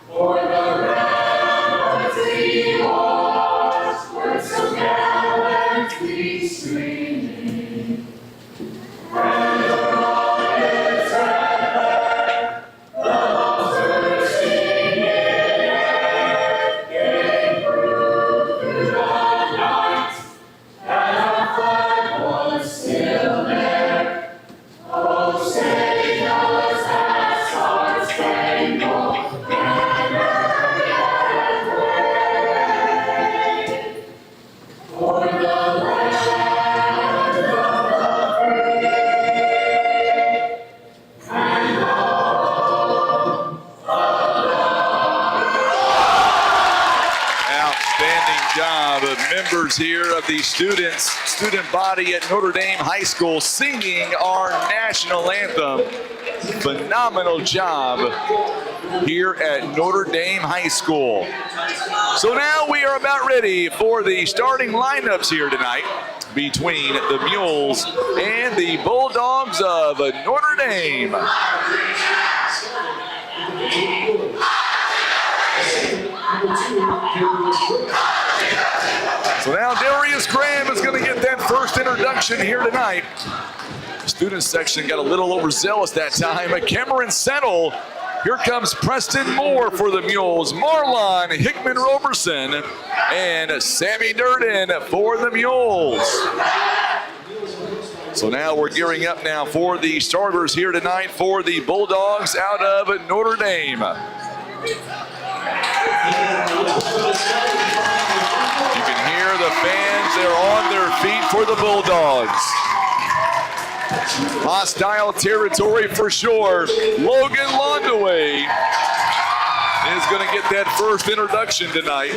for the ramparts we watched were so gallantly streaming. And the rockets red glare, the bombs bursting in air, gave proof through the night that our flag was still there. Oh, say does that star-spangled banner yet wave for the land of the free and home Outstanding job of members here of the student body at Notre Dame High School singing our national anthem. Phenomenal job here at Notre Dame High School. So now we are about ready for the starting lineups here tonight between the Mules and the Bulldogs of Notre Dame. So now Darius Graham is going to get that first introduction here tonight. The student section got a little overzealous that time. Cameron Settle Here comes Preston Moore for the Mules, Marlon Hickman Roberson, and Sammy Durden for the Mules. So now we're gearing up now for the starters here tonight for the Bulldogs out of Notre Dame. You can hear the fans, they're on their feet for the Bulldogs. Hostile territory for sure. Logan Londaway is going to get that first introduction tonight.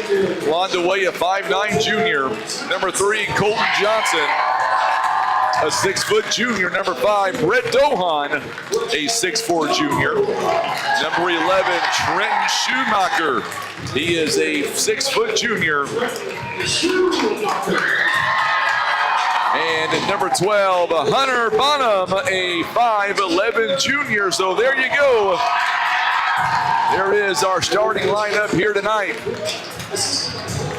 Londaway, a 5'9" junior. Number 3, Colton Johnson, a 6-foot junior. Number 5, Brett Dohan, a 6'4" junior. Number 11, Trenton Schumacher. He is a 6-foot junior. And at number 12, Hunter Bonham, a 5'11" junior. So there you go. There is our starting lineup here tonight.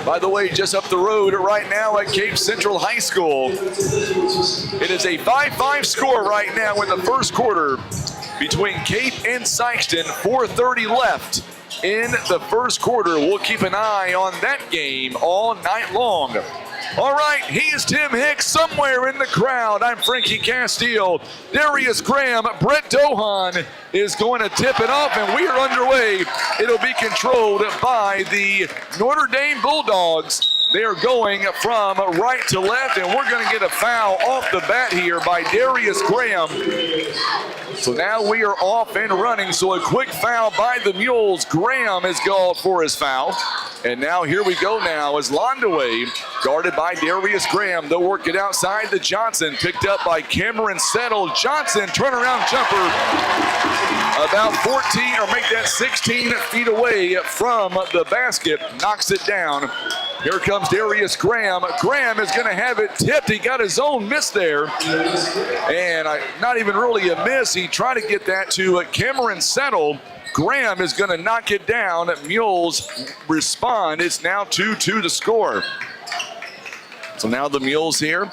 By the way, just up the road right now at Cape Central High School, it is a 5-5 score right now in the first quarter between Cape and Sykeston. 4:30 left in the first quarter. We'll keep an eye on that game all night long. All right, he is Tim Hicks somewhere in the crowd. I'm Frankie Castile. Darius Graham, Brett Dohan is going to tip it off, and we are underway. It'll be controlled by the Notre Dame Bulldogs. They are going from right to left, and we're going to get a foul off the bat here by Darius Graham. So now we are off and running, so a quick foul by the Mules. Graham is called for his foul. And now here we go now as Londaway, guarded by Darius Graham. They'll work it outside to Johnson, picked up by Cameron Settle. Johnson, turnaround jumper, about 14, or make that 16 feet away from the basket, knocks it down. Here comes Darius Graham. Graham is going to have it tipped. He got his own miss there. And not even really a miss. He tried to get that to Cameron Settle. Graham is going to knock it down. Mules respond. It's now 2-2 to score. So now the Mules here.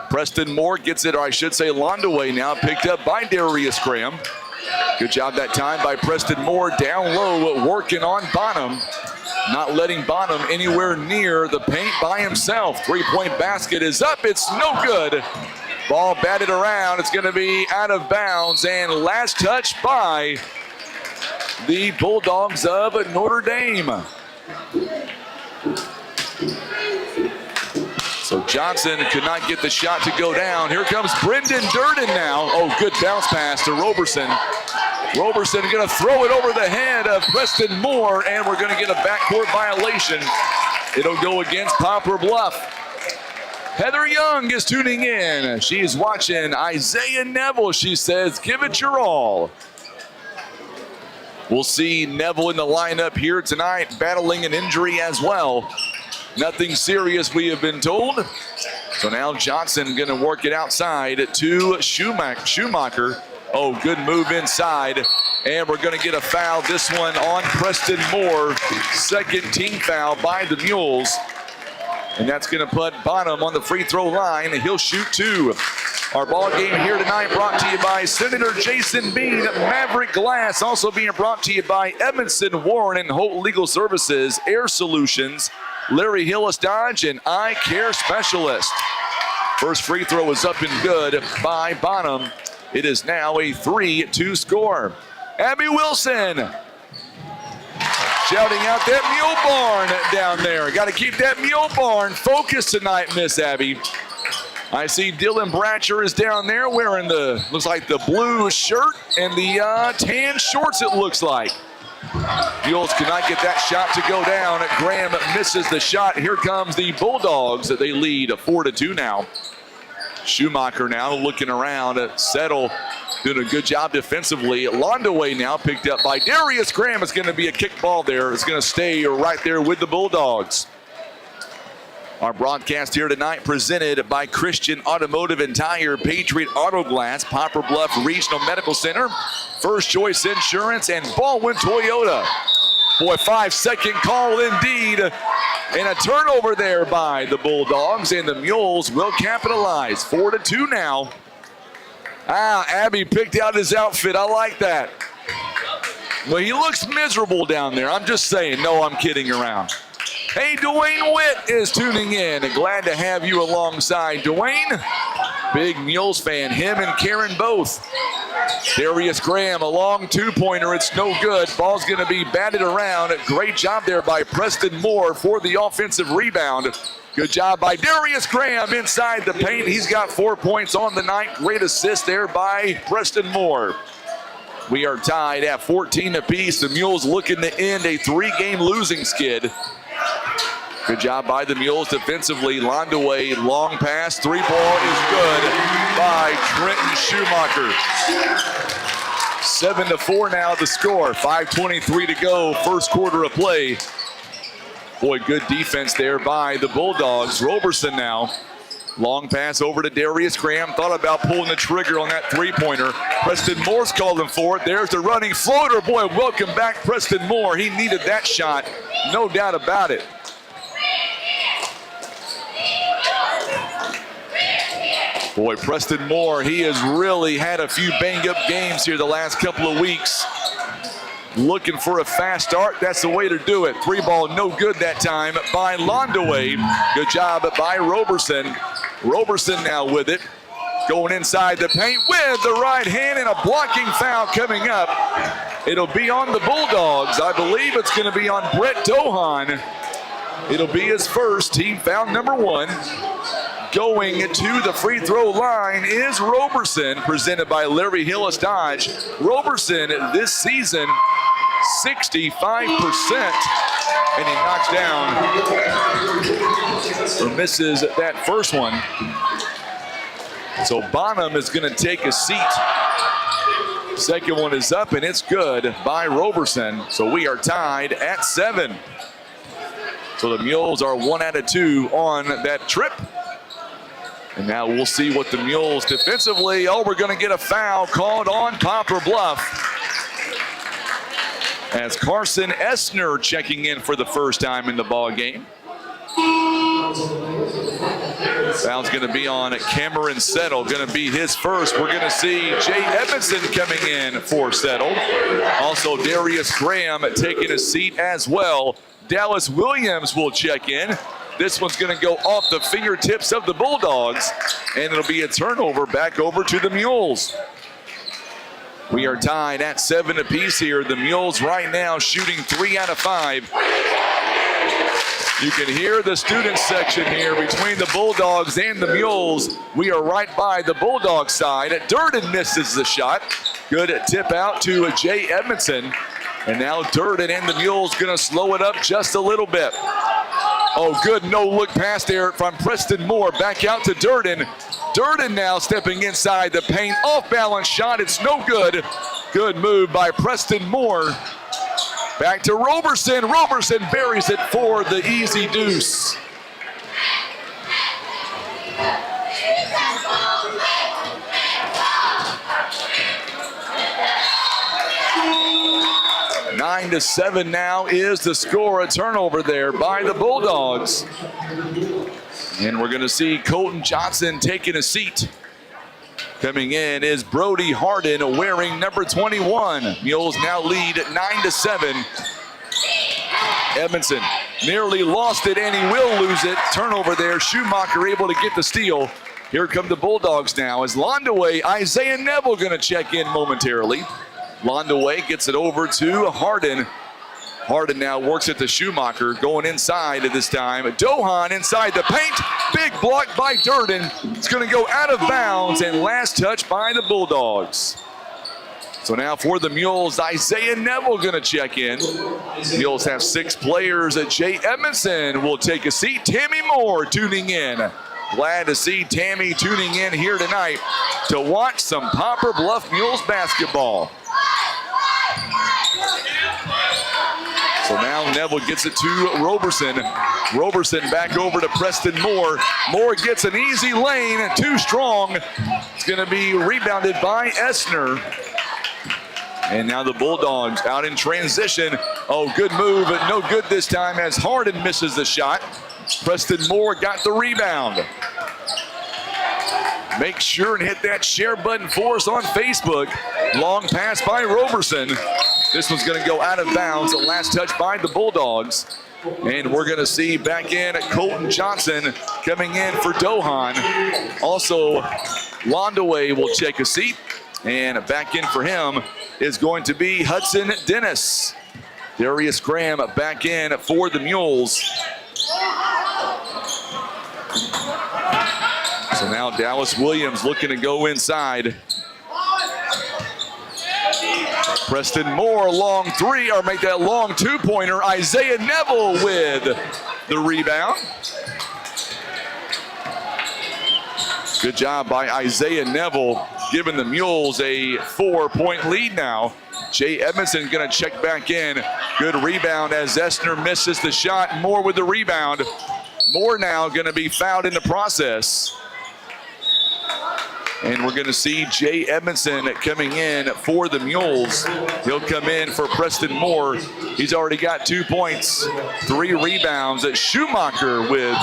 Preston Moore gets it, or I should say Londaway now, picked up by Darius Graham. Good job that time by Preston Moore. Down low, working on Bonham. Not letting Bonham anywhere near the paint by himself. Three-point basket is up. It's no good. Ball batted around. It's going to be out of bounds. And last touch by the Bulldogs of Notre Dame. So Johnson could not get the shot to go down. Here comes Brendan Durden now. Oh, good bounce pass to Roberson. Roberson going to throw it over the head of Preston Moore, and we're going to get a backcourt violation. It'll go against Poplar Bluff. Heather Young is tuning in. She's watching Isaiah Neville. She says, give it your all. We'll see Neville in the lineup here tonight, battling an injury as well. Nothing serious, we have been told. So now Johnson going to work it outside to Schumacher. Oh, good move inside. And we're going to get a foul, this one on Preston Moore. Second team foul by the Mules. And that's going to put Bonham on the free throw line, and he'll shoot 2. Our ball game here tonight brought to you by Senator Jason Bean, Maverick Glass, also being brought to you by Edmondson, Warren, and Holt Legal Services, Air Solutions, Larry Hillis Dodge, and Eye Care Specialist. First free throw is up and good by Bonham. It is now a 3-2 score. Abby Wilson shouting out that Mule Barn down there. Got to keep that Mule Barn focused tonight, Miss Abby. I see Dylan Bratcher is down there wearing the, looks like the blue shirt and the tan shorts, it looks like. Mules cannot get that shot to go down. Graham misses the shot. Here comes the Bulldogs. They lead 4-2 now. Schumacher now looking around. Settle doing a good job defensively. Londaway now picked up by Darius Graham. It's going to be a kick ball there. It's going to stay right there with the Bulldogs. Our broadcast here tonight presented by Christian Automotive and Tire, Patriot Auto Glass, Poplar Bluff Regional Medical Center, First Choice Insurance, and Baldwin Toyota. Boy, 5-second call indeed. And a turnover there by the Bulldogs, and the Mules will capitalize. 4-2 now. Abby picked out his outfit. I like that. Well, he looks miserable down there. I'm just saying. No, I'm kidding around. Hey, Dwayne Witt is tuning in. Glad to have you alongside, Dwayne. Big Mules fan, him and Karen both. Darius Graham, a long two-pointer. It's no good. Ball's going to be batted around. Great job there by Preston Moore for the offensive rebound. Good job by Darius Graham inside the paint. He's got 4 points on the night. Great assist there by Preston Moore. We are tied at 14 apiece. The Mules looking to end a 3-game losing skid. Good job by the Mules defensively. Londaway, long pass, 3 ball is good by Trenton Schumacher. 7-4 now the score. 5:23 to go, first quarter of play. Boy, good defense there by the Bulldogs. Roberson now. Long pass over to Darius Graham. Thought about pulling the trigger on that 3-pointer. Preston Moore's calling for it. There's the running floater. Boy, welcome back Preston Moore. He needed that shot, no doubt about it. Boy, Preston Moore, he has really had a few banged-up games here the last couple of weeks. Looking for a fast start, that's the way to do it. 3 ball, no good that time by Londaway. Good job by Roberson. Roberson now with it. Going inside the paint with the right hand and a blocking foul coming up. It'll be on the Bulldogs. I believe it's going to be on Brett Dohan. It'll be his first, team foul number 1. Going to the free throw line is Roberson, presented by Larry Hillis Dodge. Roberson this season, 65%, and he knocks down or misses that first one. So Bonham is going to take a seat. Second one is up, and it's good by Roberson. So we are tied at 7. So the Mules are 1 out of 2 on that trip. And now we'll see what the Mules defensively. Oh, we're going to get a foul called on Poplar Bluff. As Carson Essner checking in for the first time in the ball game. Foul's going to be on Cameron Settle. Going to be his first. We're going to see Jay Edmondson coming in for Settle. Also Darius Graham taking a seat as well. Dallas Williams will check in. This one's going to go off the fingertips of the Bulldogs, and it'll be a turnover back over to the Mules. We are tied at 7 apiece here. The Mules right now shooting 3 out of 5. You can hear the student section here between the Bulldogs and the Mules. We are right by the Bulldog side. Durden misses the shot. Good tip out to Jay Edmondson. And now Durden and the Mules going to slow it up just a little bit. Oh, good no-look pass there from Preston Moore. Back out to Durden. Durden now stepping inside the paint. Off-balance shot. It's no good. Good move by Preston Moore. Back to Roberson. Roberson buries it for the easy deuce. Nine to 7 now is the score. A turnover there by the Bulldogs. And we're going to see Colton Johnson taking a seat. Coming in is Brody Harden wearing number 21. Mules now lead 9 to 7. Edmondson nearly lost it, and he will lose it. Turnover there. Schumacher able to get the steal. Here come the Bulldogs now as Londaway, Isaiah Neville going to check in momentarily. Londaway gets it over to Harden. Harden now works it to Schumacher, going inside at this time. Dohan inside the paint. Big block by Durden. It's going to go out of bounds, and last touch by the Bulldogs. So now for the Mules, Isaiah Neville going to check in. Mules have 6 players. Jay Edmondson will take a seat. Tammy Moore tuning in. Glad to see Tammy tuning in here tonight to watch some Poplar Bluff Mules basketball. So now Neville gets it to Roberson. Roberson back over to Preston Moore. Moore gets an easy lane, too strong. It's going to be rebounded by Essner. And now the Bulldogs out in transition. Oh, good move, but no good this time as Harden misses the shot. Preston Moore got the rebound. Make sure and hit that share button for us on Facebook. Long pass by Roberson. This one's going to go out of bounds. The last touch by the Bulldogs. And we're going to see back in Colton Johnson coming in for Dohan. Also, Londaway will check a seat. And back in for him is going to be Hudson Dennis. Darius Graham back in for the Mules. So now Dallas Williams looking to go inside. Preston Moore, long three, or make that long two-pointer. Isaiah Neville with the rebound. Good job by Isaiah Neville, giving the Mules a 4-point lead now. Jay Edmondson gonna check back in. Good rebound as Essner misses the shot. Moore with the rebound. Moore now gonna be fouled in the process. And we're going to see Jay Edmondson coming in for the Mules. He'll come in for Preston Moore. He's already got 2 points, 3 rebounds. Schumacher with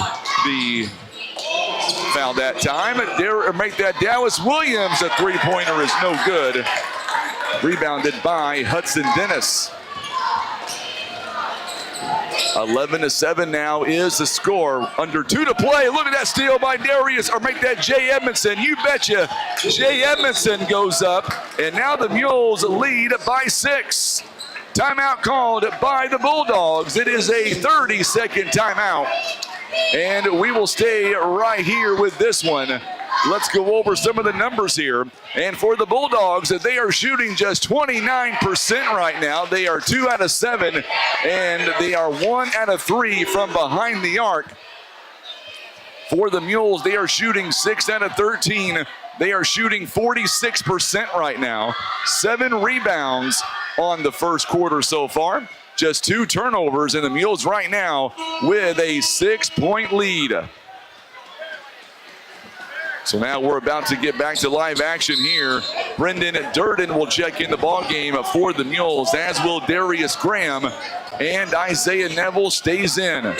the foul that time. Make that Dallas Williams a three-pointer is no good. Rebounded by Hudson Dennis. 11-7 now is the score. Under 2 to play. Look at that steal by Darius, or make that Jay Edmondson. You betcha. Jay Edmondson goes up, and now the Mules lead by 6. Timeout called by the Bulldogs. It is a 30-second timeout, and we will stay right here with this one. Let's go over some of the numbers here. And for the Bulldogs, they are shooting just 29% right now. They are 2 out of 7, and they are 1 out of 3 from behind the arc. For the Mules, they are shooting 6 out of 13. They are shooting 46% right now. 7 rebounds on the first quarter so far. Just 2 turnovers, and the Mules right now with a 6-point lead. So now we're about to get back to live action here. Brendan Durden will check in the ball game for the Mules, as will Darius Graham, and Isaiah Neville stays in.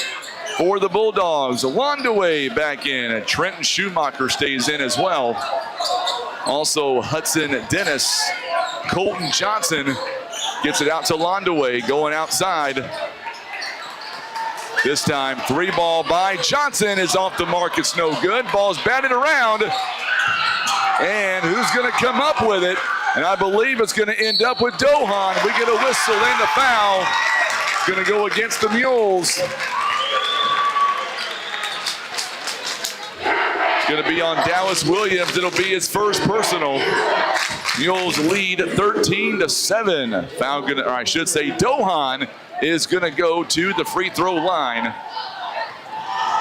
For the Bulldogs, Londaway back in. Trenton Schumacher stays in as well. Also Hudson Dennis. Colton Johnson gets it out to Londaway, going outside. This time, 3-ball by Johnson is off the mark. It's no good. Ball's batted around. And who's going to come up with it? And I believe it's going to end up with Dohan. We get a whistle and the foul. It's going to go against the Mules. It's going to be on Dallas Williams. It'll be his first personal. Mules lead 13-7. Foul going to, or I should say, Dohan is going to go to the free throw line.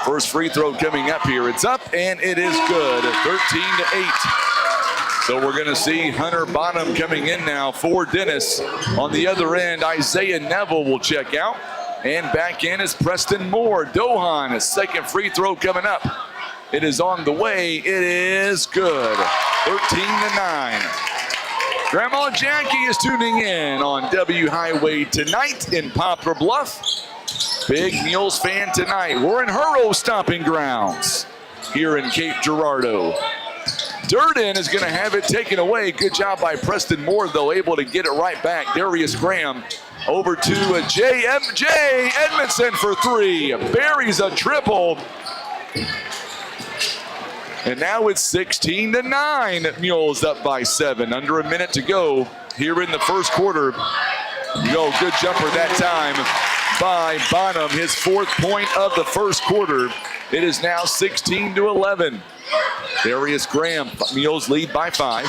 First free throw coming up here. It's up, and it is good. 13-8. So we're going to see Hunter Bonham coming in now for Dennis. On the other end, Isaiah Neville will check out. And back in is Preston Moore. Dohan, his second free throw coming up. It is on the way. It is good. 13-9. Grandma Jackie is tuning in on W Highway tonight in Poplar Bluff. Big Mules fan tonight. We're in Hurrow stomping grounds here in Cape Girardeau. Durden is going to have it taken away. Good job by Preston Moore, though, able to get it right back. Darius Graham over to Jay Edmondson for 3. Buries a triple. And now it's 16-9. Mules up by 7. Under a minute to go here in the first quarter. Good jumper that time by Bonham. His 4th point of the first quarter. It is now 16-11. Darius Graham. Mules lead by 5.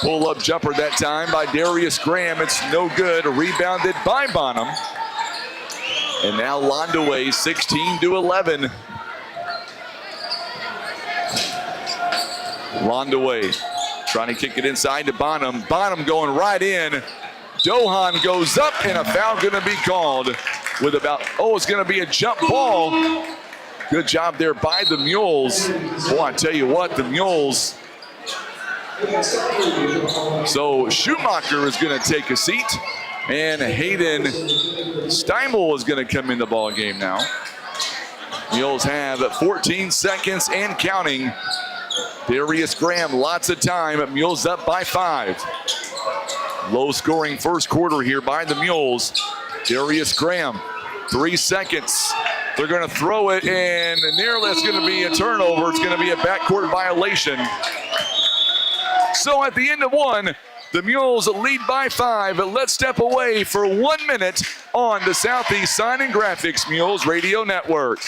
Pull-up jumper that time by Darius Graham. It's no good. Rebounded by Bonham. And now Londaway, 16-11. Londaway trying to kick it inside to Bonham. Bonham going right in. Dohan goes up, and a foul going to be called with about, it's going to be a jump ball. Good job there by the Mules. Boy, I tell you what, the Mules. So Schumacher is going to take a seat, and Hayden Steimel is going to come in the ball game now. Mules have 14 seconds and counting. Darius Graham, lots of time. Mules up by 5. Low-scoring first quarter here by the Mules. Darius Graham, 3 seconds. They're going to throw it, and nearly it's going to be a turnover. It's going to be a backcourt violation. So at the end of one, the Mules lead by 5. Let's step away for 1 minute on the Southeast Sign and Graphics Mules Radio Network.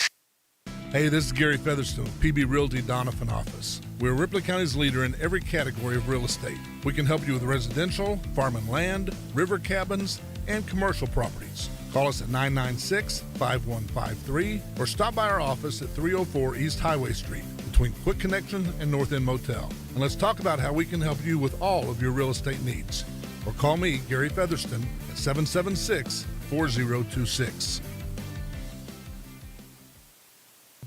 Hey, this is Gary Featherstone, PB Realty Donovan office. We're Ripley County's leader in every category of real estate. We can help you with residential, farm and land, river cabins, and commercial properties. Call us at 996-5153 or stop by our office at 304 East Highway Street between Quick Connection and North End Motel. And let's talk about how we can help you with all of your real estate needs. Or call me, Gary Featherston, at 776-4026.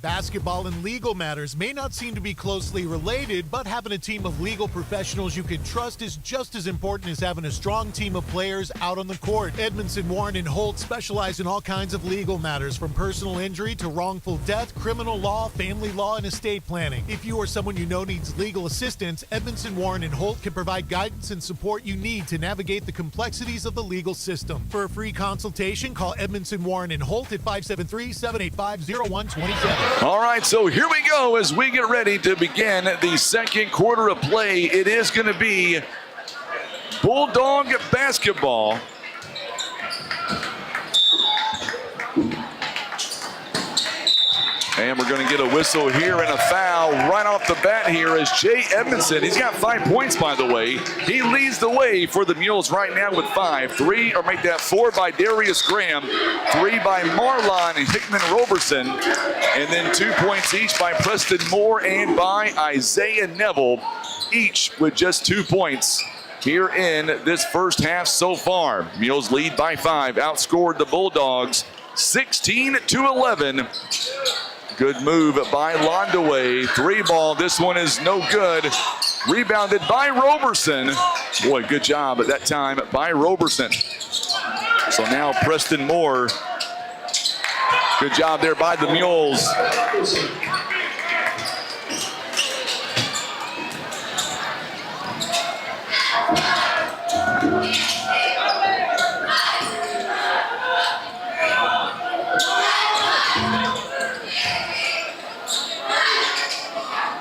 Basketball and legal matters may not seem to be closely related, but having a team of legal professionals you can trust is just as important as having a strong team of players out on the court. Edmondson, Warren, and Holt specialize in all kinds of legal matters, from personal injury to wrongful death, criminal law, family law, and estate planning. If you or someone you know needs legal assistance, Edmondson, Warren, and Holt can provide guidance and support you need to navigate the complexities of the legal system. For a free consultation, call Edmondson, Warren, and Holt at 573-785-0127. All right, so here we go as we get ready to begin the second quarter of play. It is going to be Bulldog basketball. And we're going to get a whistle here and a foul right off the bat here as Jay Edmondson. He's got 5 points, by the way. He leads the way for the Mules right now with 5. 4 by Darius Graham, 3 by Marlon Hickman Roberson, and then 2 points each by Preston Moore and by Isaiah Neville, each with just 2 points here in this first half so far. Mules lead by 5, outscored the Bulldogs 16-11. Good move by Londaway. 3 ball. This one is no good. Rebounded by Roberson. Boy, good job at that time by Roberson. So now Preston Moore. Good job there by the Mules.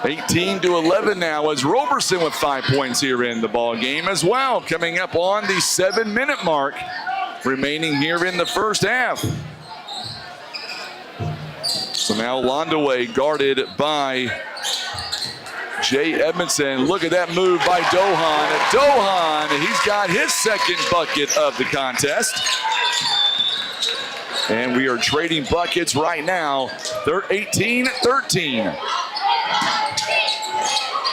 18-11 now as Roberson with 5 points here in the ball game as well. Coming up on the 7-minute mark remaining here in the first half. So now Londaway guarded by Jay Edmondson. Look at that move by Dohan. Dohan, he's got his second bucket of the contest. And we are trading buckets right now. They're 18-13.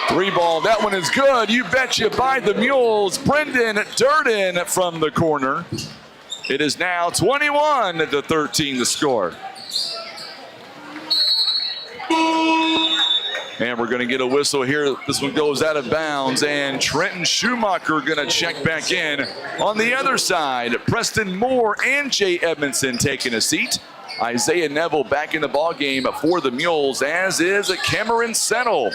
3 ball, that one is good. You betcha by the Mules. Brendan Durden from the corner. It is now 21-13 the score. And we're going to get a whistle here. This one goes out of bounds, and Trenton Schumacher going to check back in. On the other side, Preston Moore and Jay Edmondson taking a seat. Isaiah Neville back in the ball game for the Mules, as is Cameron Settle.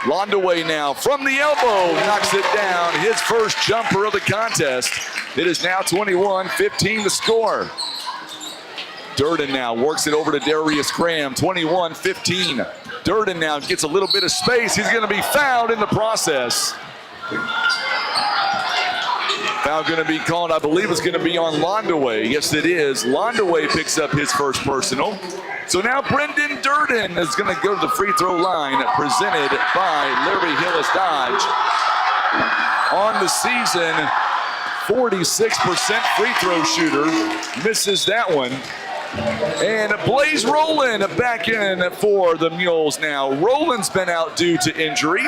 Londaway now from the elbow, knocks it down. His first jumper of the contest. It is now 21-15 the score. Durden now works it over to Darius Graham, 21-15. Durden now gets a little bit of space. He's going to be fouled in the process. Foul going to be called, I believe it's going to be on Londaway. Yes, it is. Londaway picks up his first personal. So now Brendan Durden is going to go to the free throw line, presented by Larry Hillis Dodge. On the season, 46% free throw shooter. Misses that one. And Blaze Rowland back in for the Mules now. Rowland's been out due to injury.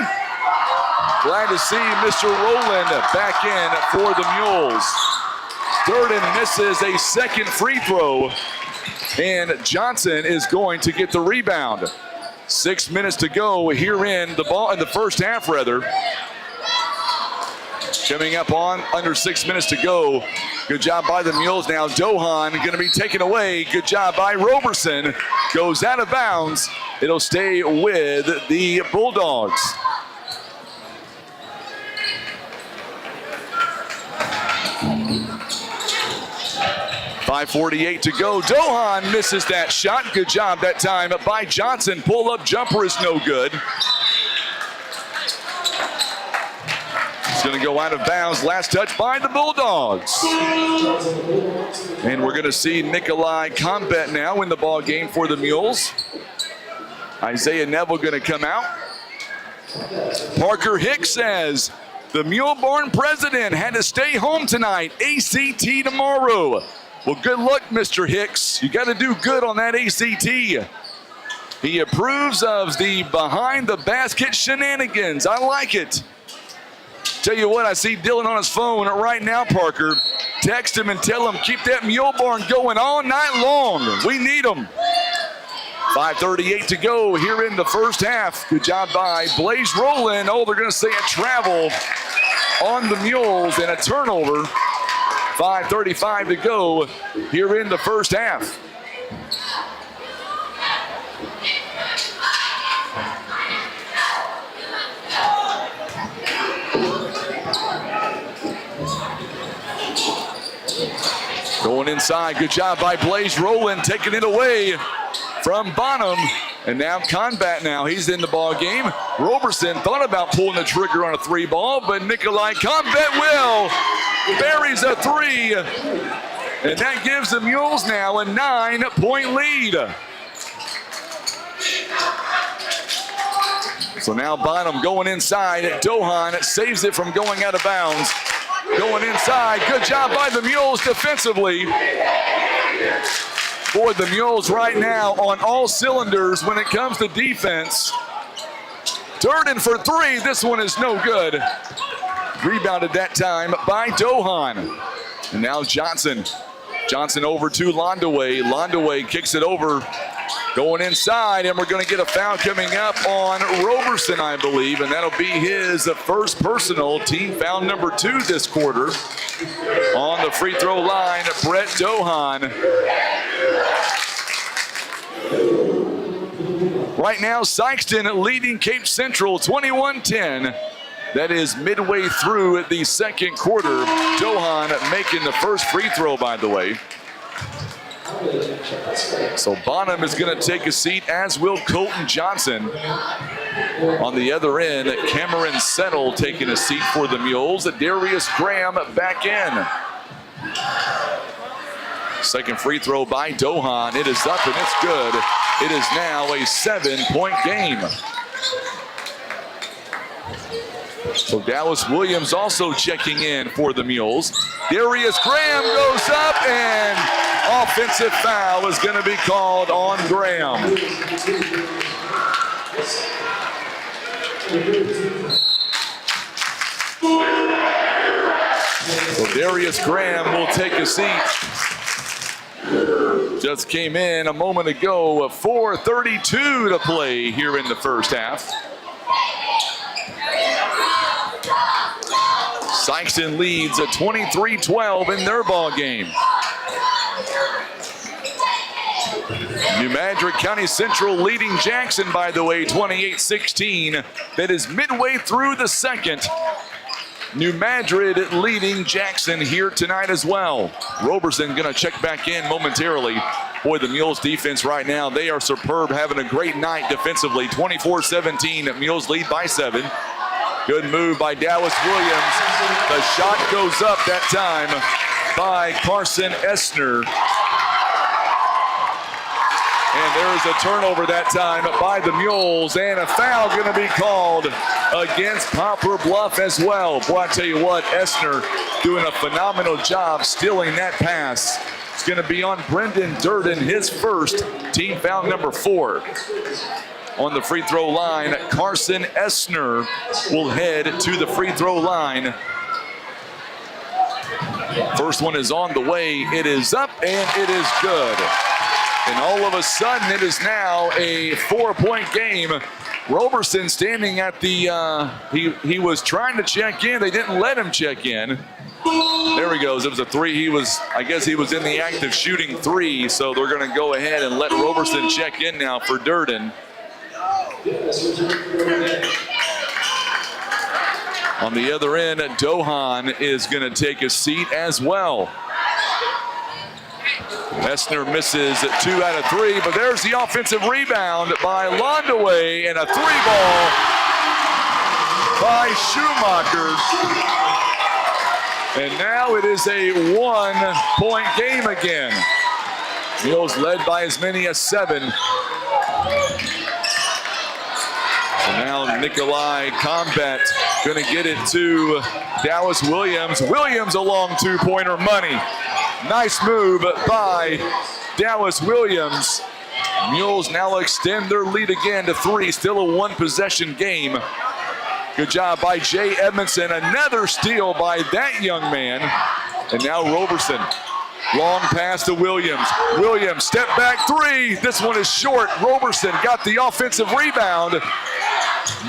Glad to see Mr. Rowland back in for the Mules. Durden misses a second free throw, and Johnson is going to get the rebound. 6 minutes to go here in the first half, rather. Coming up on under 6 minutes to go. Good job by the Mules now. Dohan going to be taken away. Good job by Roberson. Goes out of bounds. It'll stay with the Bulldogs. 5:48 to go. Dohan misses that shot. Good job that time by Johnson. Pull-up jumper is no good. It's going to go out of bounds. Last touch by the Bulldogs. And we're going to see Nikolai Combat now in the ball game for the Mules. Isaiah Neville going to come out. Parker Hicks says the Mule-born president had to stay home tonight. ACT tomorrow. Well, good luck, Mr. Hicks. You got to do good on that ACT. He approves of the behind-the-basket shenanigans. I like it. Tell you what, I see Dylan on his phone right now, Parker. Text him and tell him, keep that Mule-born going all night long. We need him. 5:38 to go here in the first half. Good job by Blaze Rowland. Oh, they're going to say a travel on the Mules and a turnover. 5:35 to go here in the first half. Going inside, good job by Blaze Rowland, taking it away from Bonham. And now Combat now, he's in the ball game. Roberson thought about pulling the trigger on a 3-ball, but Nikolai Combat will. Buries a 3. And that gives the Mules now a 9-point lead. So now Bonham going inside. Dohan saves it from going out of bounds. Going inside, good job by the Mules defensively. Boy, the Mules right now on all cylinders when it comes to defense. Durden for 3, this one is no good. Rebounded that time by Dohan. And now Johnson. Johnson over to Londaway. Londaway kicks it over. Going inside, and we're going to get a foul coming up on Roberson, I believe, and that'll be his first personal, team foul number 2 this quarter. On the free throw line, Brett Dohan. Right now, Sykeston leading Cape Central 21-10. That is midway through the second quarter. Dohan making the first free throw, by the way. So Bonham is going to take a seat, as will Colton Johnson. On the other end, Cameron Settle taking a seat for the Mules. Darius Graham back in. Second free throw by Dohan. It is up and it's good. It is now a 7-point game. So Dallas Williams also checking in for the Mules. Darius Graham goes up, and offensive foul is going to be called on Graham. So Darius Graham will take a seat. Just came in a moment ago. 4:32 to play here in the first half. Sykeston leads a 23-12 in their ball game. New Madrid County Central leading Jackson, by the way, 28-16. That is midway through the second. New Madrid leading Jackson here tonight as well. Roberson going to check back in momentarily. Boy, the Mules defense right now, they are superb, having a great night defensively. 24-17, Mules lead by 7. Good move by Dallas Williams. The shot goes up that time by Carson Essner. And there's a turnover that time by the Mules, and a foul going to be called against Poplar Bluff as well. Boy, I tell you what, Essner doing a phenomenal job stealing that pass. It's going to be on Brendan Durden, his first, team foul number 4. On the free throw line, Carson Essner will head to the free throw line. First one is on the way. It is up, and it is good. And all of a sudden, it is now a 4-point game. Roberson standing at the, he was trying to check in. They didn't let him check in. There he goes. It was a 3. I guess he was in the act of shooting 3, so they're going to go ahead and let Roberson check in now for Durden. On the other end, Dohan is going to take a seat as well. Essner misses 2 out of 3, but there's the offensive rebound by Londaway and a 3-ball by Schumacher. And now it is a 1-point game again. Mules led by as many as 7. So now Nikolai Combat going to get it to Dallas Williams. Williams a long 2-pointer, money. Nice move by Dallas Williams. Mules now extend their lead again to 3. Still a 1-possession game. Good job by Jay Edmondson. Another steal by that young man. And now Roberson. Long pass to Williams. Williams, step back 3. This one is short. Roberson got the offensive rebound.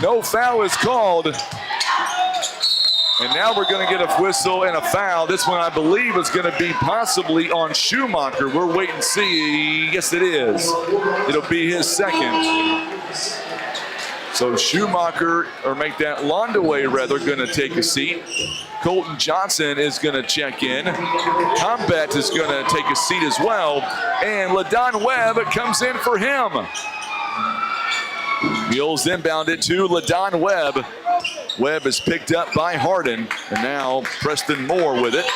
No foul is called. And now we're going to get a whistle and a foul. This one, I believe, is going to be possibly on Schumacher. We're waiting to see. Yes, it is. It'll be his second. So Schumacher, or make that Londaway rather, going to take a seat. Colton Johnson is going to check in. Combat is going to take a seat as well. And LaDon Webb comes in for him. Mules inbound it to LaDon Webb. Webb is picked up by Harden. And now Preston Moore with it.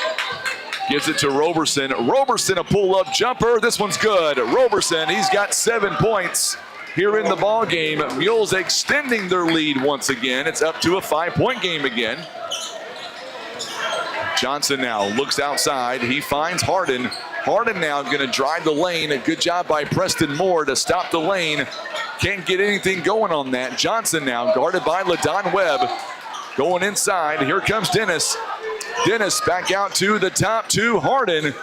Gives it to Roberson. Roberson, a pull-up jumper. This one's good. Roberson, he's got 7 points here in the ball game. Mules extending their lead once again. It's up to a 5-point game again. Johnson now looks outside. He finds Harden. Harden now going to drive the lane. A good job by Preston Moore to stop the lane. Can't get anything going on that. Johnson now guarded by LaDon Webb. Going inside. Here comes Dennis. Dennis back out to the top to Harden.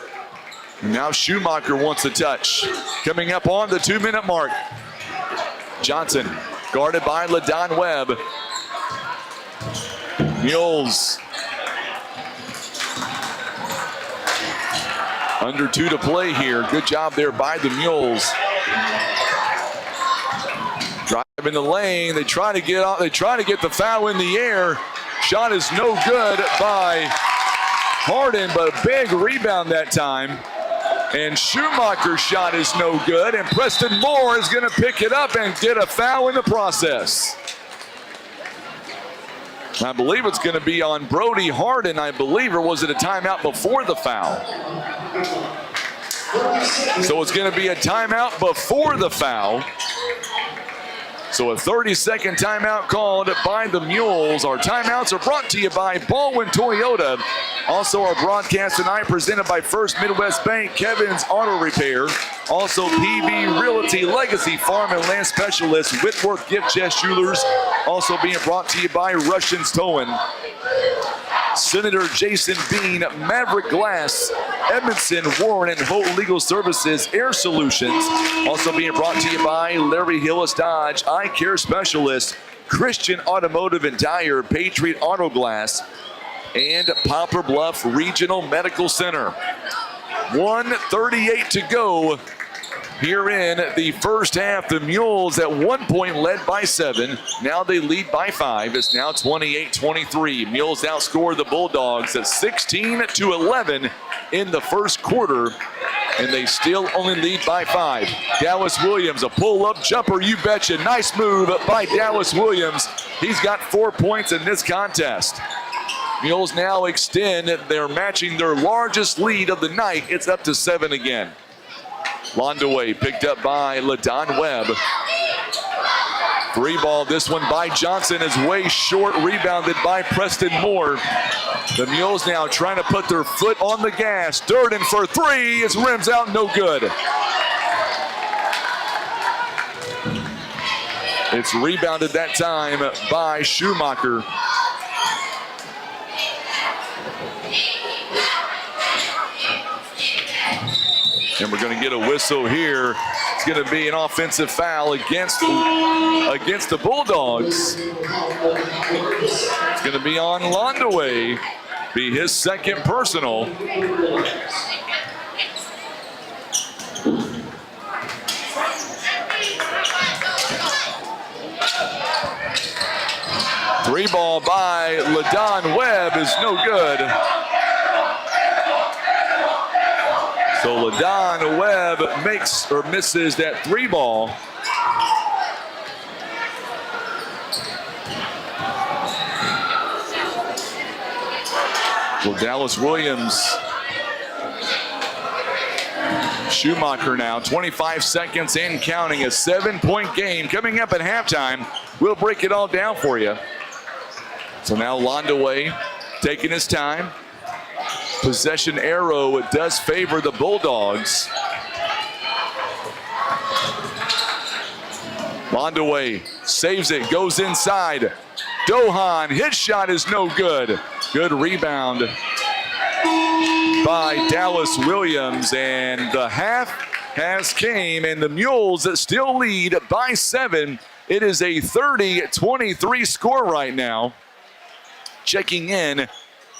Now Schumacher wants a touch. Coming up on the 2-minute mark. Johnson guarded by LaDon Webb. Mules under 2 to play here. Good job there by the Mules. Driving the lane. They try to get out. They try to get the foul in the air. Shot is no good by Harden, but a big rebound that time. And Schumacher's shot is no good. And Preston Moore is going to pick it up and get a foul in the process. I believe it's going to be on Brody Harden, I believe, or was it a timeout before the foul? So it's going to be a timeout before the foul. So a 30-second timeout called by the Mules. Our timeouts are brought to you by Baldwin Toyota. Also our broadcast tonight presented by First Midwest Bank, Kevin's Auto Repair. Also PB Realty, Legacy Farm and Land Specialist, Whitworth Gift Chest Jewelers. Also being brought to you by Russians Towing. Senator Jason Bean, Maverick Glass, Edmondson, Warren, and Holt Legal Services, Air Solutions. Also being brought to you by Larry Hillis Dodge, Eye Care Specialist, Christian Automotive and Tire, Patriot Auto Glass, and Poplar Bluff Regional Medical Center. 1:38 to go here in the first half. The Mules at 1 point led by 7. Now they lead by 5. It's now 28-23. Mules outscore the Bulldogs at 16-11 in the first quarter, and they still only lead by 5. Dallas Williams, a pull-up jumper, you betcha. Nice move by Dallas Williams. He's got 4 points in this contest. Mules now extend. They're matching their largest lead of the night. It's up to 7 again. Londaway picked up by LaDon Webb. 3-ball, this one by Johnson is way short, rebounded by Preston Moore. The Mules now trying to put their foot on the gas. Durden for 3, it's rims out, no good. It's rebounded that time by Schumacher. And we're going to get a whistle here. It's going to be an offensive foul against the Bulldogs. It's going to be on Londaway. Be his second personal. Three ball by by LaDon Webb is no good. So LaDon Webb makes or misses that 3 ball. Well, Dallas Williams, Schumacher now, 25 seconds and counting, a 7-point game coming up at halftime. We'll break it all down for you. So now Londaway taking his time. Possession arrow, it does favor the Bulldogs. Londaway saves it, goes inside. Dohan, his shot is no good. Good rebound by Dallas Williams, and the half has came, and the Mules still lead by 7. It is a 30-23 score right now. Checking in,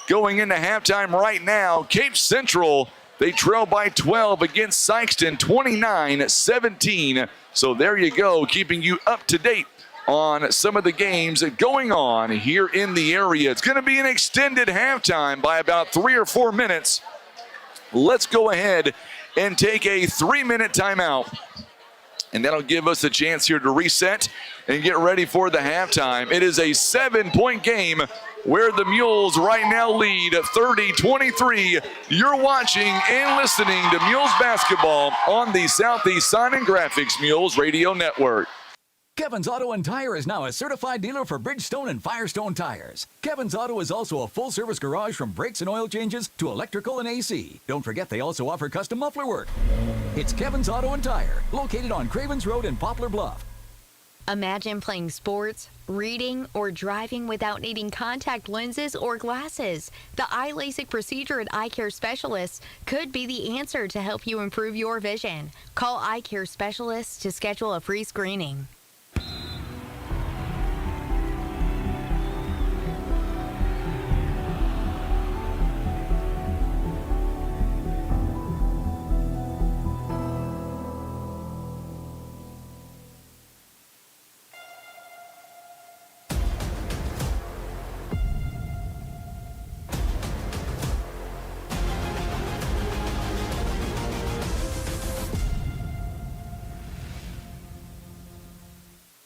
going into halftime right now, Cape Central, they trail by 12 against Sykeston, 29-17. So there you go, keeping you up to date on some of the games going on here in the area. It's going to be an extended halftime by about 3 or 4 minutes. Let's go ahead and take a 3-minute timeout, and that'll give us a chance here to reset and get ready for the halftime. It is a 7-point game where the Mules right now lead 30-23. You're watching and listening to Mules basketball on the Southeast Sign and Graphics Mules Radio Network. Kevin's Auto and Tire is now a certified dealer for Bridgestone and Firestone tires. Kevin's Auto is also a full-service garage from brakes and oil changes to electrical and AC. Don't forget they also offer custom muffler work. It's Kevin's Auto and Tire, located on Cravens Road in Poplar Bluff. Imagine playing sports, reading, or driving without needing contact lenses or glasses. The eye LASIK procedure at Eye Care Specialists could be the answer to help you improve your vision. Call Eye Care Specialists to schedule a free screening.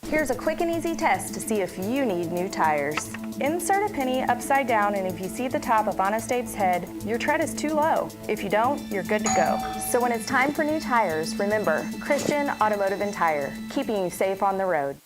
Here's a quick and easy test to see if you need new tires. Insert a penny upside down, and if you see the top of Honest Abe's head, your tread is too low. If you don't, you're good to go. So when it's time for new tires, remember, Christian Automotive and Tire, keeping you safe on the road.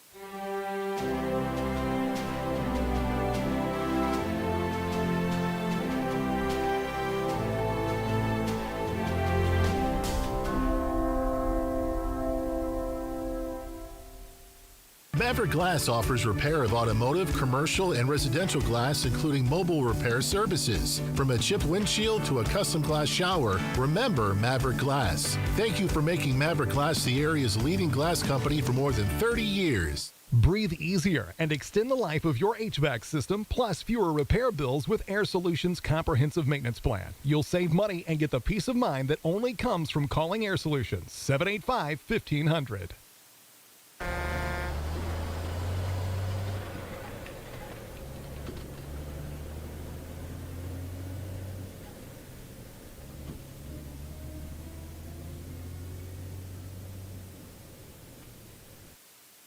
Maverick Glass offers repair of automotive, commercial, and residential glass, including mobile repair services. From a chipped windshield to a custom glass shower, remember Maverick Glass. Thank you for making Maverick Glass the area's leading glass company for more than 30 years. Breathe easier and extend the life of your HVAC system, plus fewer repair bills with Air Solutions Comprehensive Maintenance Plan. You'll save money and get the peace of mind that only comes from calling Air Solutions. 785-1500.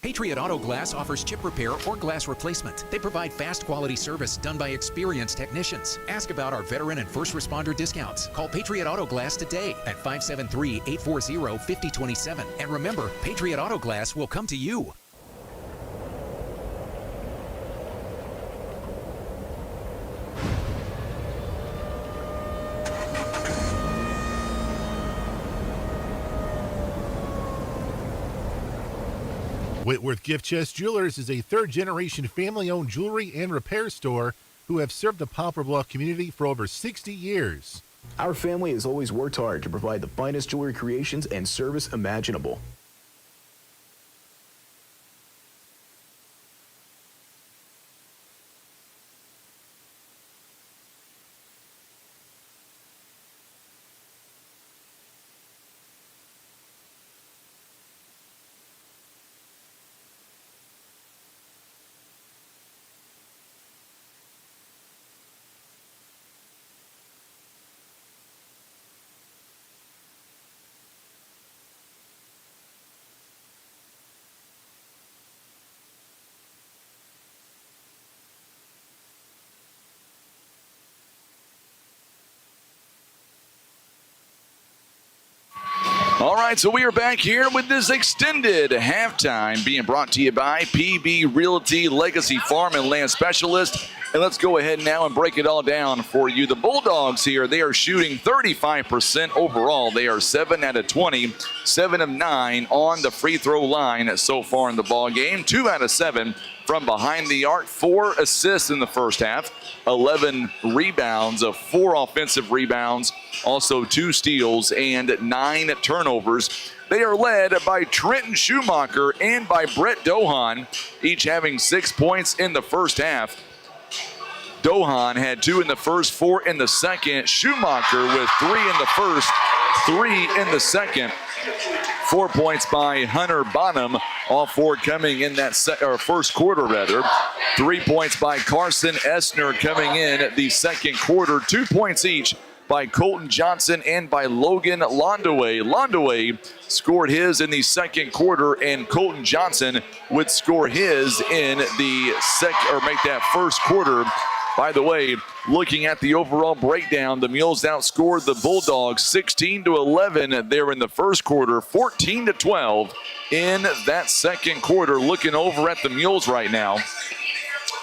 Patriot Auto Glass offers chip repair or glass replacement. They provide fast quality service done by experienced technicians. Ask about our veteran and first responder discounts. Call Patriot Auto Glass today at 573-840-5027. And remember, Patriot Auto Glass will come to you. Whitworth Gift Chest Jewelers is a third-generation family-owned jewelry and repair store who have served the Poplar Bluff community for over 60 years. Our family has always worked hard to provide the finest jewelry creations and service imaginable. All right, so we are back here with this extended halftime being brought to you by PB Realty Legacy Farm and Land Specialist. And let's go ahead now and break it all down for you. The Bulldogs here, they are shooting 35% overall. They are 7 out of 20, 7 of 9 on the free throw line so far in the ball game. 2 out of 7 from behind the arc, 4 assists in the first half, 11 rebounds, 4 offensive rebounds, also 2 steals and 9 turnovers. They are led by Trenton Schumacher and by Brett Dohan, each having 6 points in the first half. Dohan had 2 in the first, 4 in the second. Schumacher with 3 in the first, 3 in the second. 4 points by Hunter Bonham, all 4 coming in that first quarter rather. 3 points by Carson Essner coming in the second quarter. 2 points each by Colton Johnson and by Logan Londaway. Londaway scored his in the second quarter, and Colton Johnson would score his in the make that first quarter. By the way, looking at the overall breakdown, the Mules outscored the Bulldogs 16-11 there in the first quarter, 14-12 in that second quarter. Looking over at the Mules right now,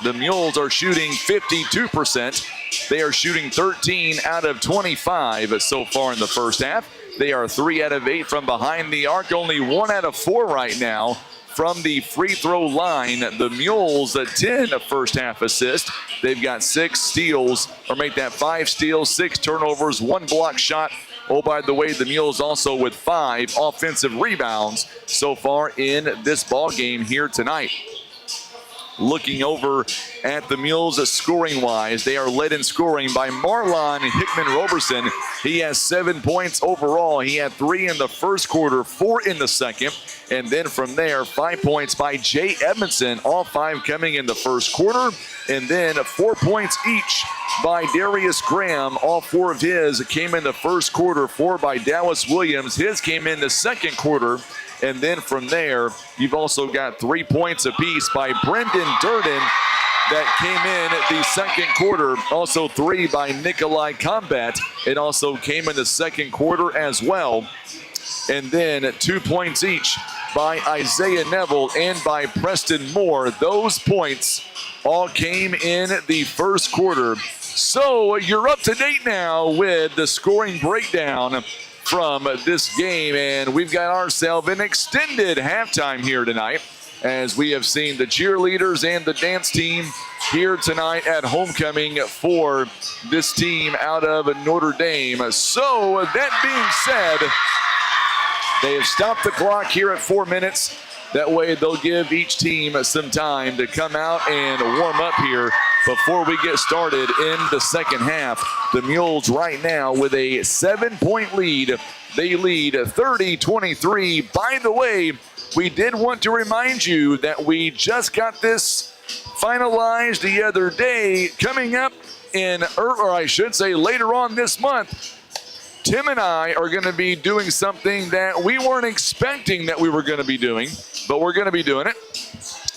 the Mules are shooting 52%. They are shooting 13 out of 25 so far in the first half. They are 3 out of 8 from behind the arc, only 1 out of 4 right now from the free throw line. The Mules, 10 first half assists. They've got 6 steals, or make that 5 steals, 6 turnovers, 1 block shot. Oh, by the way, the Mules also with 5 offensive rebounds so far in this ball game here tonight. Looking over at the Mules scoring-wise, they are led in scoring by Marlon Hickman-Roberson. He has 7 points overall. He had 3 in the first quarter, 4 in the second. And then from there, 5 points by Jay Edmondson, all 5 coming in the first quarter. And then 4 points each by Darius Graham. All 4 of his came in the first quarter. 4 by Dallas Williams. His came in the second quarter. And then from there, you've also got 3 points apiece by Brendan Durden that came in the second quarter. Also 3 by Nikolai Combat. It also came in the second quarter as well. And then 2 points each by Isaiah Neville and by Preston Moore. Those points all came in the first quarter. So you're up to date now with the scoring breakdown from this game, and we've got ourselves an extended halftime here tonight, as we have seen the cheerleaders and the dance team here tonight at homecoming for this team out of Notre Dame. So that being said, they have stopped the clock here at 4 minutes. That way they'll give each team some time to come out and warm up here before we get started in the second half. The Mules right now with a 7-point lead. They lead 30-23. By the way, we did want to remind you that we just got this finalized the other day. Coming up later on this month, Tim and I are going to be doing something that we weren't expecting that we were going to be doing, but we're going to be doing it.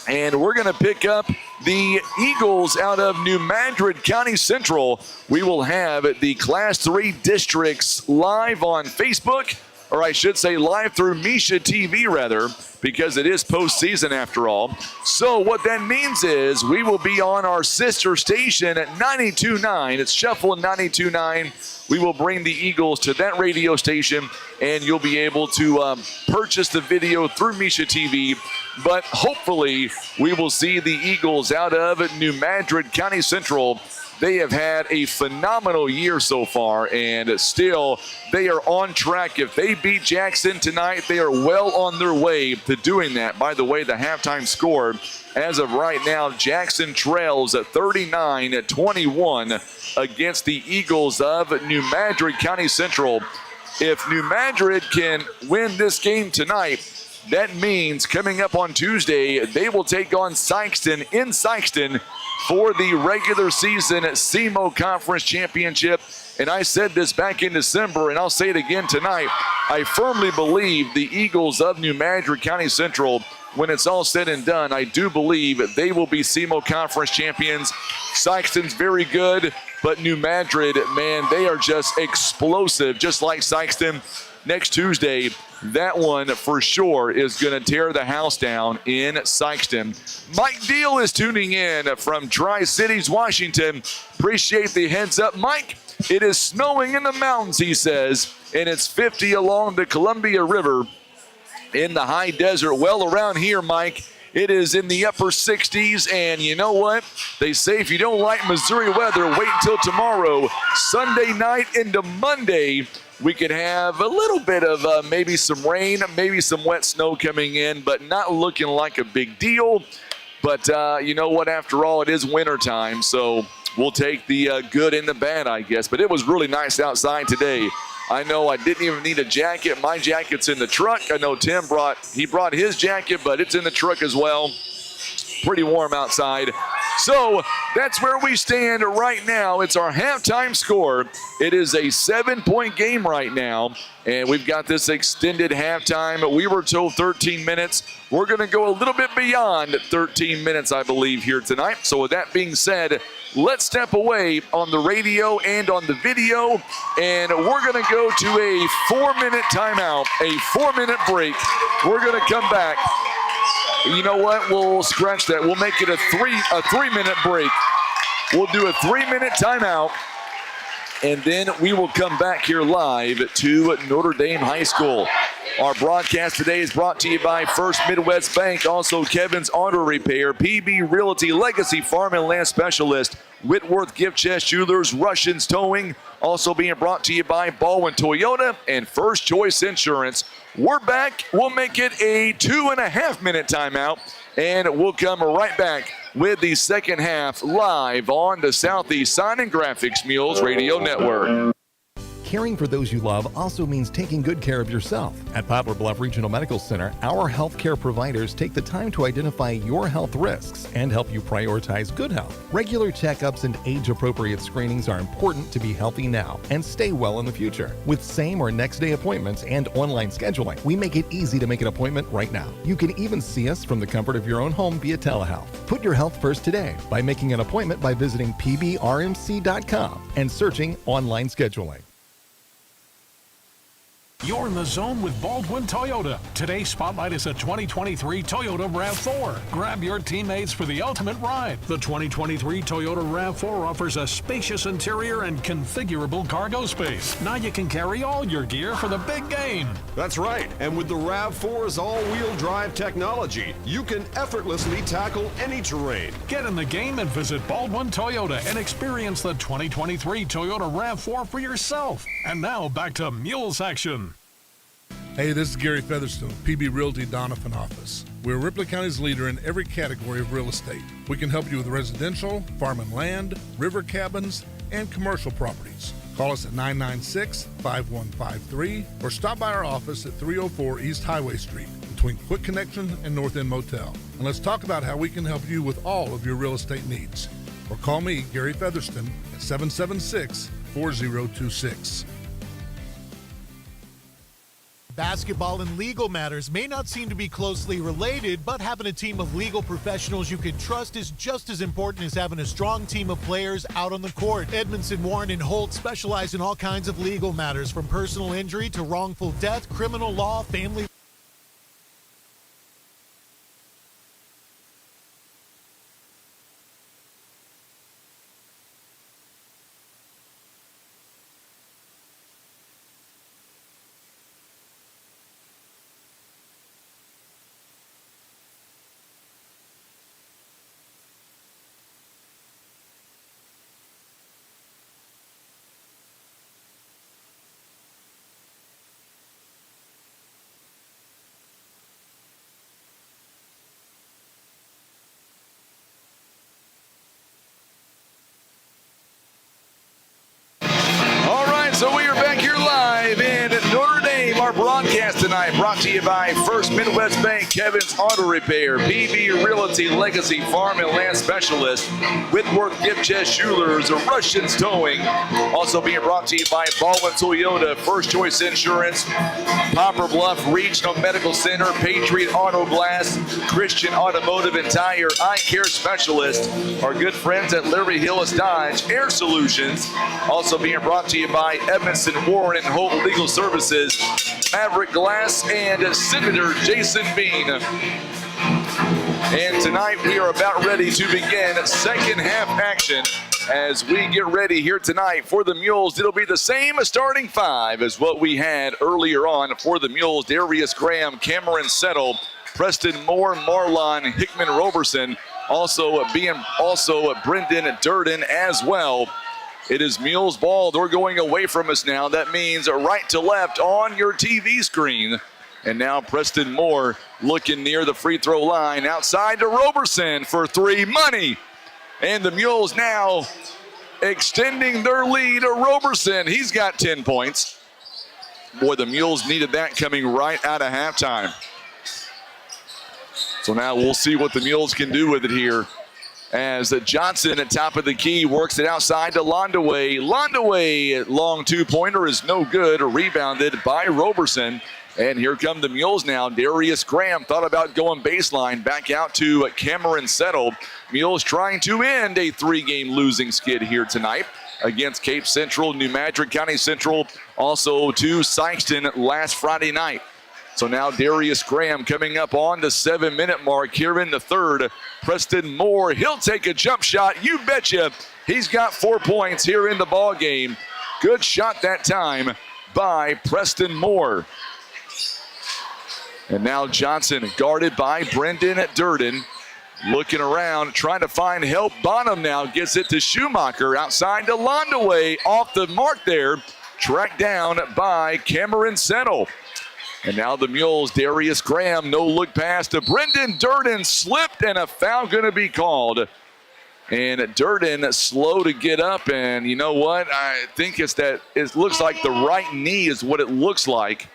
And we're going to pick up the Eagles out of New Madrid County Central. We will have the Class 3 districts live on Facebook, or I should say live through Misha TV rather, because it is postseason after all. So what that means is we will be on our sister station at 92.9. It's Shuffle 92.9. We will bring the Eagles to that radio station, and you'll be able to purchase the video through Misha TV. But hopefully we will see the Eagles out of New Madrid County Central. They have had a phenomenal year so far, and still they are on track. If they beat Jackson tonight, they are well on their way to doing that. By the way, the halftime score as of right now, Jackson trails at 39-21 against the Eagles of New Madrid County Central. If New Madrid can win this game tonight, that means coming up on Tuesday, they will take on Sikeston in Sikeston for the regular season SEMO Conference Championship. And I said this back in December, and I'll say it again tonight. I firmly believe the Eagles of New Madrid County Central, when it's all said and done, I do believe they will be SEMO Conference champions. Sikeston's very good, but New Madrid, man, they are just explosive, just like Sikeston. next Tuesday. That one for sure is going to tear the house down in Sykeston. Mike Deal is tuning in from Tri-Cities, Washington. Appreciate the heads up, Mike. It is snowing in the mountains, he says, and it's 50 along the Columbia River in the high desert. Well, around here, Mike, it is in the upper 60s, and you know what? They say if you don't like Missouri weather, wait until tomorrow, Sunday night into Monday. We could have a little bit of maybe some rain, maybe some wet snow coming in, but not looking like a big deal. But you know what? After all, it is wintertime, so we'll take the good and the bad, I guess. But it was really nice outside today. I know I didn't even need a jacket. My jacket's in the truck. I know Tim brought his jacket, but it's in the truck as well. Pretty warm outside. So that's where we stand right now. It's our halftime score. It is a 7-point game right now, and we've got this extended halftime. We were told 13 minutes. We're going to go a little bit beyond 13 minutes, I believe, here tonight. So with that being said, let's step away on the radio and on the video, and we're going to go to a 4-minute timeout, a 4-minute break. We're going to come back. You know what? We'll scratch that. We'll make it a 3-minute break. We'll do a 3-minute timeout, and then we will come back here live to Notre Dame High School. Our broadcast today is brought to you by First Midwest Bank, also Kevin's Auto Repair, PB Realty, Legacy Farm and Land Specialist, Whitworth Gift Chest Jewelers, Russians Towing, also being brought to you by Baldwin Toyota and First Choice Insurance. We're back. We'll make it a 2.5-minute timeout, and we'll come right back with the second half live on the Southeast Sign and Graphics Mules Radio Network. Caring for those you love also means taking good care of yourself. At Poplar Bluff Regional Medical Center, our healthcare providers take the time to identify your health risks and help you prioritize good health. Regular checkups and age-appropriate screenings are important to be healthy now and stay well in the future. With same or next day appointments and online scheduling, we make it easy to make an appointment right now. You can even see us from the comfort of your own home via telehealth. Put your health first today by making an appointment by visiting pbrmc.com and searching online scheduling. You're in the zone with Baldwin Toyota. Today's spotlight is a 2023 Toyota RAV4. Grab your teammates for the ultimate ride. The 2023 Toyota RAV4 offers a spacious interior and configurable cargo space. Now you can carry all your gear for the big game. That's right. And with the RAV4's all-wheel drive technology, you can effortlessly tackle any terrain. Get in the game and visit Baldwin Toyota and experience the 2023 Toyota RAV4 for yourself. And now back to Mules action. Hey, this is Gary Featherstone, PB Realty Donovan office. We're Ripley County's leader in every category of real estate. We can help you with residential, farm and land, river cabins, and commercial properties. Call us at 996-5153 or stop by our office at 304 East Highway Street between Quick Connection and North End Motel. And let's talk about how we can help you with all of your real estate needs. Or call me, Gary Featherstone, at 776-4026. Basketball and legal matters may not seem to be closely related, but having a team of legal professionals you can trust is just as important as having a strong team of players out on the court. Edmondson, Warren, and Holt specialize in all kinds of legal matters, from personal injury to wrongful death, criminal law, family. So we are back here live in Notre Dame. Our broadcast tonight brought to you by First Midwest Bank, Kevin's Auto Repair, PB Realty, Legacy Farm and Land Specialist, Whitworth Gift Chest Jewelers, Russians Towing. Also being brought to you by Baldwin Toyota, First Choice Insurance, Poplar Bluff Regional Medical Center, Patriot Auto Glass, Christian Automotive and Tire, Eye Care Specialist, our good friends at Liberty Hills Dodge Air Solutions. Also being brought to you by Edmondson, Warren, and Holt Legal Services. Maverick Glass, and Senator Jason Bean. And tonight we are about ready to begin second half action as we get ready here tonight for the Mules. It'll be the same starting five as what we had earlier on for the Mules. Darius Graham, Cameron Settle, Preston Moore, Marlon Hickman Roberson, also Brendan Durden as well. It is Mules ball. They're going away from us now. That means right to left on your TV screen. And now Preston Moore looking near the free throw line. Outside to Roberson for three. Money. And the Mules now extending their lead to Roberson. He's got 10 points. Boy, the Mules needed that coming right out of halftime. So now we'll see what the Mules can do with it here. As Johnson at top of the key works it outside to Londaway. Londaway, long two-pointer is no good. Rebounded by Roberson. And here come the Mules now. Darius Graham thought about going baseline. Back out to Cameron Settle. Mules trying to end a three-game losing skid here tonight against Cape Central, New Madrid County Central, also to Sykeston last Friday night. So now Darius Graham coming up on the 7-minute mark here in the third. Preston Moore, he'll take a jump shot. You betcha. He's got 4 points here in the ball game. Good shot that time by Preston Moore. And now Johnson guarded by Brendan Durden. Looking around, trying to find help. Bonham now gets it to Schumacher. Outside to Londaway. Off the mark there. Tracked down by Cameron Settle. And now the Mules, Darius Graham, no look pass to Brendan Durden. Slipped and a foul going to be called. And Durden slow to get up. And you know what? I think it looks like the right knee is what it looks like.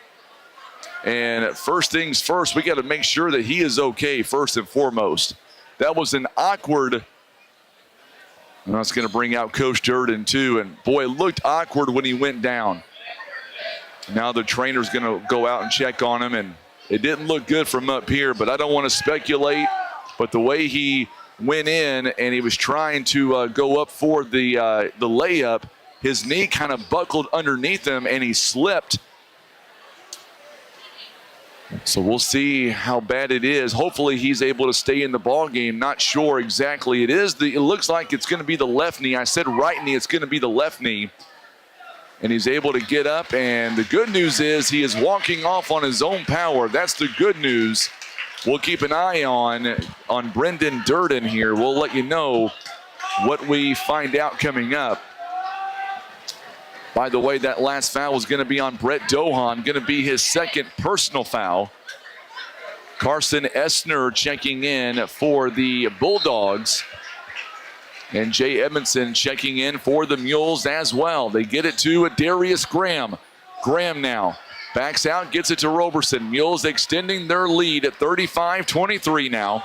And first things first, we got to make sure that he is okay first and foremost. That was an awkward, and that's going to bring out Coach Durden too. And boy, it looked awkward when he went down. Now the trainer's going to go out and check on him, and it didn't look good from up here, but I don't want to speculate. But the way he went in and he was trying to go up for the layup, his knee kind of buckled underneath him and he slipped. So we'll see how bad it is. Hopefully he's able to stay in the ball game. Not sure exactly. It looks like it's going to be the left knee. I said right knee. It's going to be the left knee. And he's able to get up. And the good news is he is walking off on his own power. That's the good news. We'll keep an eye on Brendan Durden here. We'll let you know what we find out coming up. By the way, that last foul was going to be on Brett Dohan, going to be his second personal foul. Carson Essner checking in for the Bulldogs. And Jay Edmondson checking in for the Mules as well. They get it to Darius Graham. Graham now backs out, gets it to Roberson. Mules extending their lead at 35-23 now.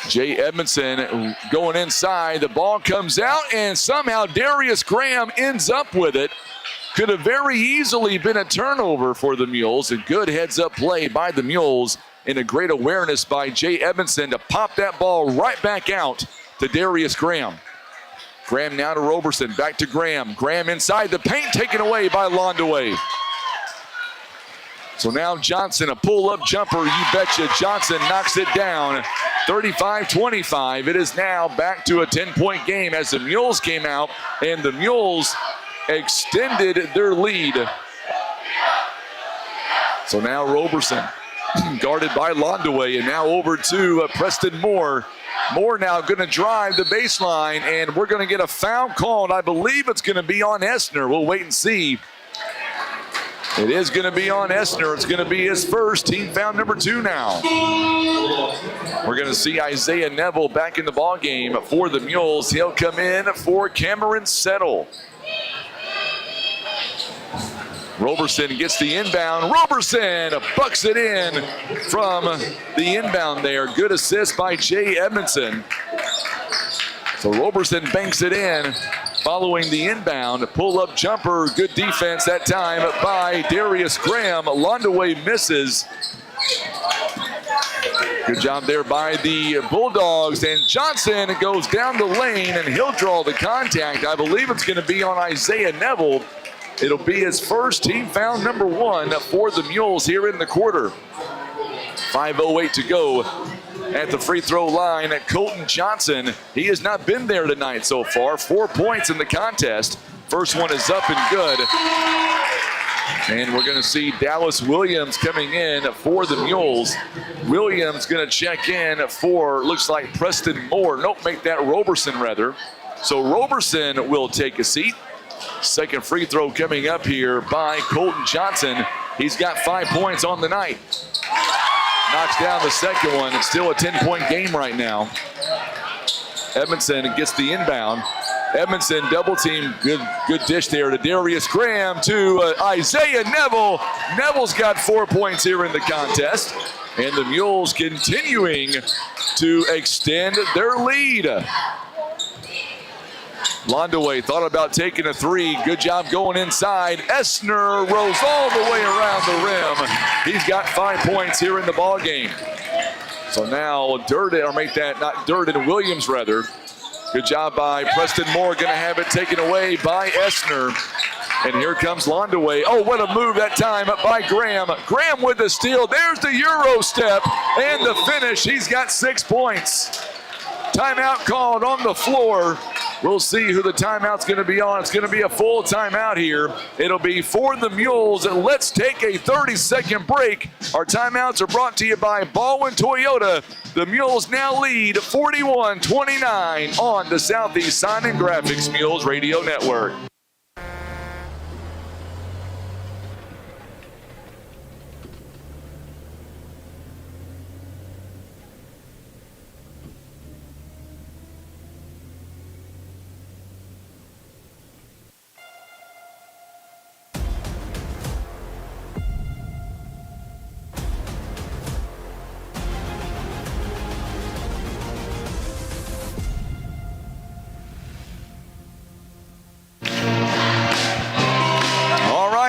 Jay Edmondson going inside. The ball comes out, and somehow Darius Graham ends up with it. Could have very easily been a turnover for the Mules. A good heads-up play by the Mules and a great awareness by Jay Edmondson to pop that ball right back out to Darius Graham. Graham now to Roberson. Back to Graham. Graham inside the paint, taken away by Londaway. So now Johnson, a pull-up jumper. You betcha Johnson knocks it down. 35-25. It is now back to a 10-point game as the Mules came out and the Mules extended their lead. So now Roberson guarded by Londaway, and now over to Preston Moore. Moore now going to drive the baseline, and we're going to get a foul called. I believe it's going to be on Essner. We'll wait and see. It is going to be on Essner. It's going to be his first, team foul number 2 now. We're going to see Isaiah Neville back in the ball game for the Mules. He'll come in for Cameron Settle. Roberson gets the inbound. Roberson bucks it in from the inbound there. Good assist by Jay Edmondson. So Roberson banks it in following the inbound. Pull-up jumper. Good defense that time by Darius Graham. Londaway misses. Good job there by the Bulldogs, and Johnson goes down the lane, and he'll draw the contact. I believe it's going to be on Isaiah Neville. It'll be his first team foul, number 1 for the Mules here in the quarter. 5:08 to go at the free throw line at Colton Johnson. He has not been there tonight so far. 4 points in the contest. First one is up and good. And we're going to see Dallas Williams coming in for the Mules. Williams going to check in for, looks like Preston Moore. Nope, make that Roberson rather. So Roberson will take a seat. Second free throw coming up here by Colton Johnson. He's got 5 points on the night. Knocks down the second one. It's still a 10-point game right now. Edmondson gets the inbound. Edmondson double team. Good dish there to Darius Graham to Isaiah Neville. Neville's got 4 points here in the contest. And the Mules continuing to extend their lead. Londaway thought about taking a three. Good job going inside. Essner rolls all the way around the rim. He's got 5 points here in the ball game. So now Durden, or make that not Durden, Williams rather. Good job by Preston Moore. Going to have it taken away by Essner. And here comes Londaway. Oh, what a move that time by Graham. Graham with the steal. There's the Euro step and the finish. He's got 6 points. Timeout called on the floor. We'll see who the timeout's going to be on. It's going to be a full timeout here. It'll be for the Mules. And let's take a 30-second break. Our timeouts are brought to you by Baldwin Toyota. The Mules now lead 41-29 on the Southeast Sign and Graphics Mules Radio Network.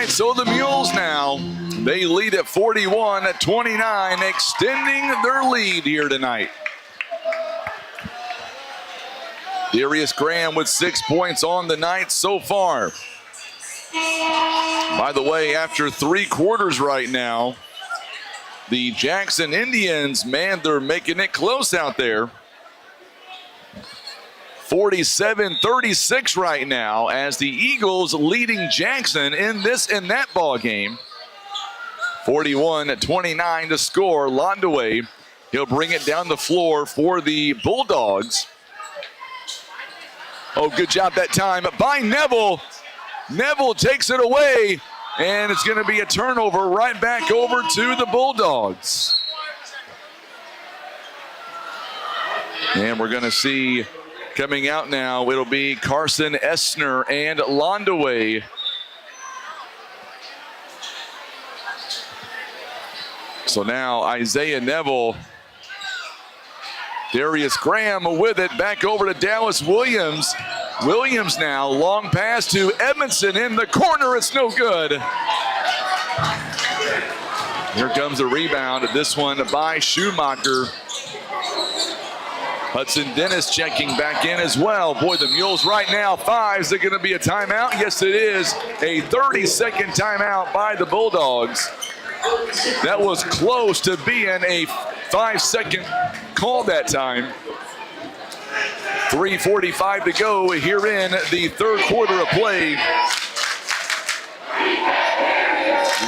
So the Mules now, they lead at 41-29, extending their lead here tonight. Darius Graham with 6 points on the night so far. By the way, after 3 quarters right now, the Jackson Indians, man, they're making it close out there. 47-36 right now as the Eagles leading Jackson in that ball game. 41-29 to score. Londaway, he'll bring it down the floor for the Bulldogs. Oh, good job that time by Neville. Neville takes it away, and it's going to be a turnover right back over to the Bulldogs. And we're going to see coming out now, it'll be Carson Essner and Londaway. So now Isaiah Neville, Darius Graham with it, back over to Dallas Williams. Williams now, long pass to Edmondson in the corner, it's no good. Here comes the rebound, this one by Schumacher. Hudson Dennis checking back in as well. Boy, the Mules right now, 5. Is it going to be a timeout? Yes, it is. A 30-second timeout by the Bulldogs. That was close to being a 5-second call that time. 3:45 to go here in the third quarter of play.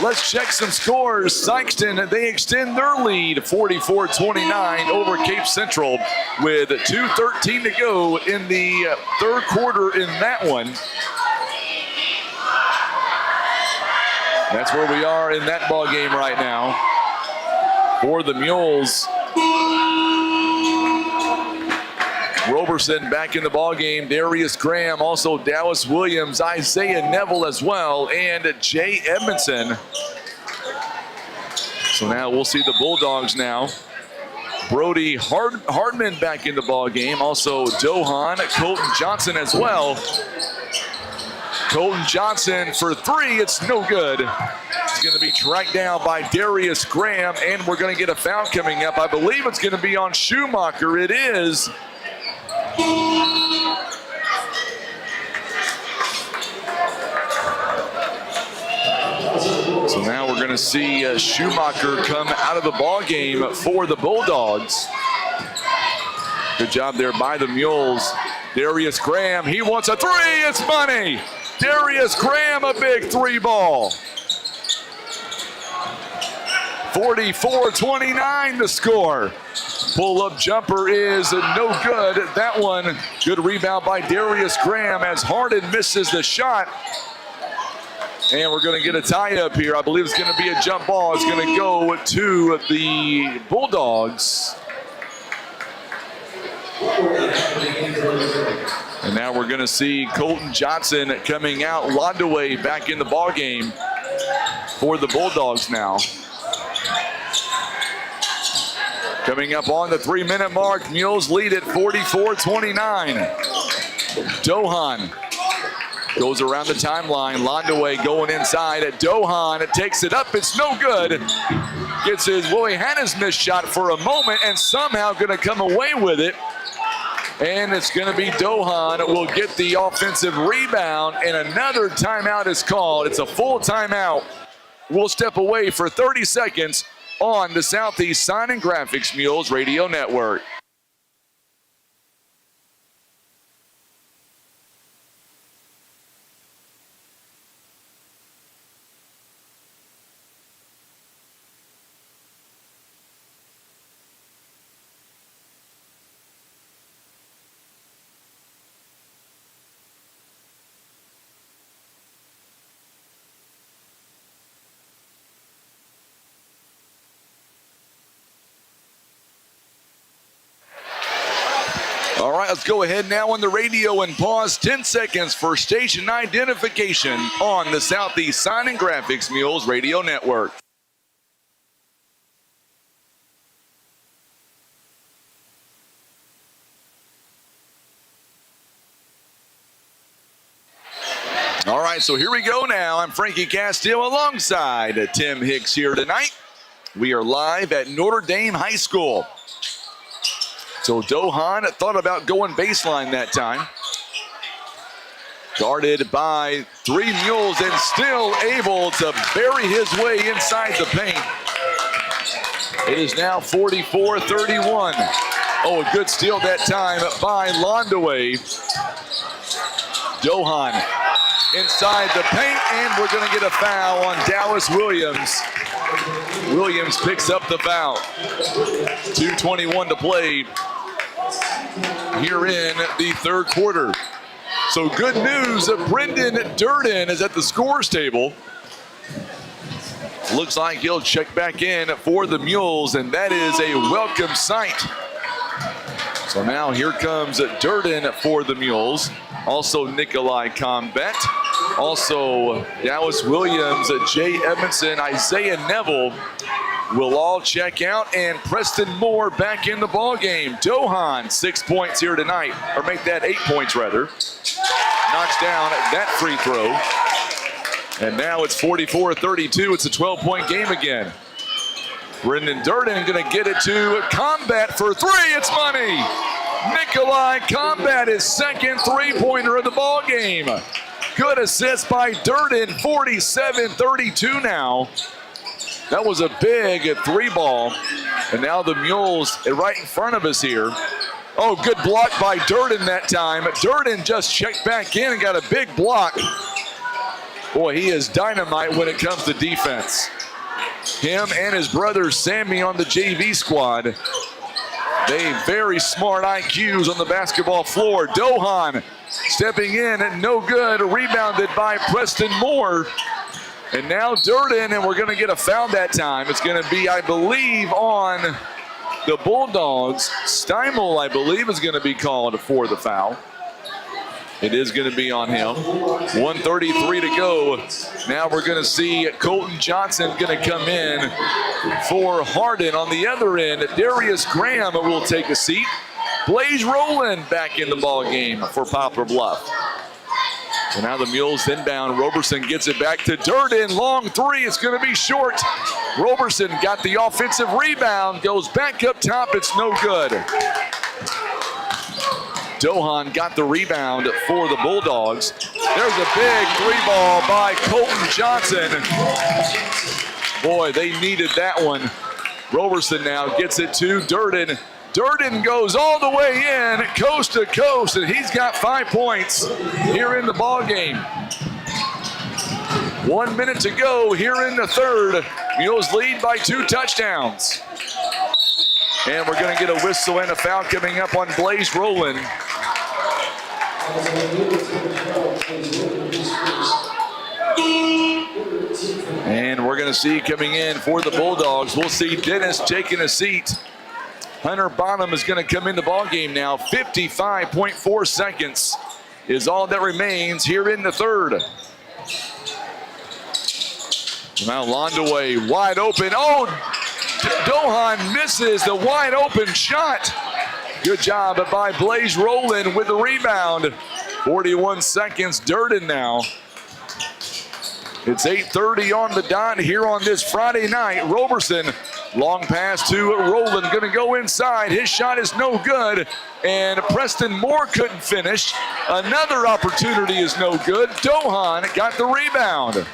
Let's check some scores. Sykeston, they extend their lead 44-29 over Cape Central with 2:13 to go in the third quarter in that one. That's where we are in that ball game right now for the Mules. Roberson back in the ball game. Darius Graham, also Dallas Williams, Isaiah Neville as well, and Jay Edmondson. So now we'll see the Bulldogs now. Brody Hardman back in the ball game. Also Dohan, Colton Johnson as well. Colton Johnson for three. It's no good. It's going to be tracked down by Darius Graham, and we're going to get a foul coming up. I believe it's going to be on Schumacher. It is. So now we're going to see Schumacher come out of the ball game for the Bulldogs. Good job there by the Mules. Darius Graham, he wants a three. It's money. Darius Graham, a big three ball. 44-29 the score. Pull-up jumper is no good. That one, good rebound by Darius Graham as Harden misses the shot. And we're going to get a tie-up here. I believe it's going to be a jump ball. It's going to go to the Bulldogs. And now we're going to see Colton Johnson coming out. Londaway back in the ball game for the Bulldogs now. Coming up on the 3-minute mark, Mules lead at 44-29. Dohan goes around the timeline. Londaway going inside at Dohan. It takes it up. It's no good. Gets his Willie Hanna's missed shot for a moment and somehow going to come away with it. And it's going to be Dohan will get the offensive rebound, and another timeout is called. It's a full timeout. We'll step away for 30 seconds on the Southeast Sign and Graphics Mules Radio Network. All right, let's go ahead now on the radio and pause 10 seconds for station identification on the Southeast Sign and Graphics Mules Radio Network. All right, so here we go now. I'm Frankie Castillo alongside Tim Hicks here tonight. We are live at Notre Dame High School. So Dohan thought about going baseline that time. Guarded by three Mules and still able to bury his way inside the paint. It is now 44-31. Oh, a good steal that time by Londaway. Dohan inside the paint, and we're going to get a foul on Dallas Williams. Williams picks up the foul. 2:21 to play here in the third quarter. So good news, Brendan Durden is at the scores table. Looks like he'll check back in for the Mules, and that is a welcome sight. So now here comes Durden for the Mules. Also Nikolai Combat. Also Dallas Williams, Jay Edmondson, Isaiah Neville will all check out, and Preston Moore back in the ball game. Dohan, 6 points here tonight, or make that 8 points rather. Knocks down that free throw. And now it's 44-32. It's a 12-point game again. Brendan Durden going to get it to Combat for three. It's money. Nikolai Combat, his second three-pointer of the ball game. Good assist by Durden, 47-32 now. That was a big three ball. And now the Mules are right in front of us here. Oh, good block by Durden that time. Durden just checked back in and got a big block. Boy, he is dynamite when it comes to defense. Him and his brother Sammy on the JV squad. They very smart IQs on the basketball floor. Dohan stepping in and no good. Rebounded by Preston Moore. And now Durden, and we're going to get a foul that time. It's going to be, I believe, on the Bulldogs. Steimel, I believe, is going to be called for the foul. It is going to be on him. 1:33 to go. Now we're going to see Colton Johnson going to come in for Harden. On the other end, Darius Graham will take a seat. Blaze Rowland back in the ball game for Poplar Bluff. So now the Mules inbound. Roberson gets it back to Durden. Long three. It's going to be short. Roberson got the offensive rebound. Goes back up top. It's no good. Dohan got the rebound for the Bulldogs. There's a big three ball by Colton Johnson. Boy, they needed that one. Roberson now gets it to Durden. Durden goes all the way in, coast to coast, and he's got 5 points here in the ball game. 1 minute to go here in the third. Mules lead by 2 touchdowns. And we're going to get a whistle and a foul coming up on Blaze Rowland. And we're going to see coming in for the Bulldogs. We'll see Dennis taking a seat. Hunter Bonham is going to come in the ball game now. 55.4 seconds is all that remains here in the third. Now Londaway wide open. Oh, Dohan misses the wide open shot. Good job by Blaze Rowland with the rebound. 41 seconds, Durden now. It's 8:30 on the dot here on this Friday night. Roberson, long pass to Rowland, gonna go inside. His shot is no good, and Preston Moore couldn't finish. Another opportunity is no good. Dohan got the rebound.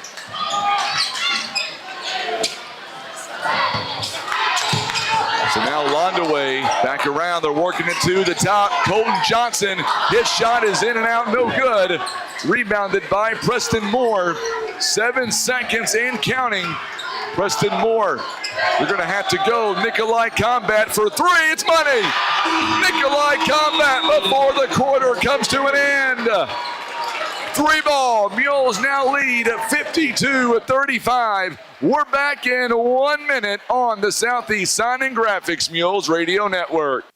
So now Londaway back around. They're working it to the top. Colton Johnson, his shot is in and out, no good. Rebounded by Preston Moore. 7 seconds and counting. Preston Moore, they're going to have to go. Nikolai Combat for three. It's money. Nikolai Combat before the quarter comes to an end. 3 ball. Mules now lead at 52-35. We're back in 1 minute on the Southeast Sign and Graphics Mules Radio Network.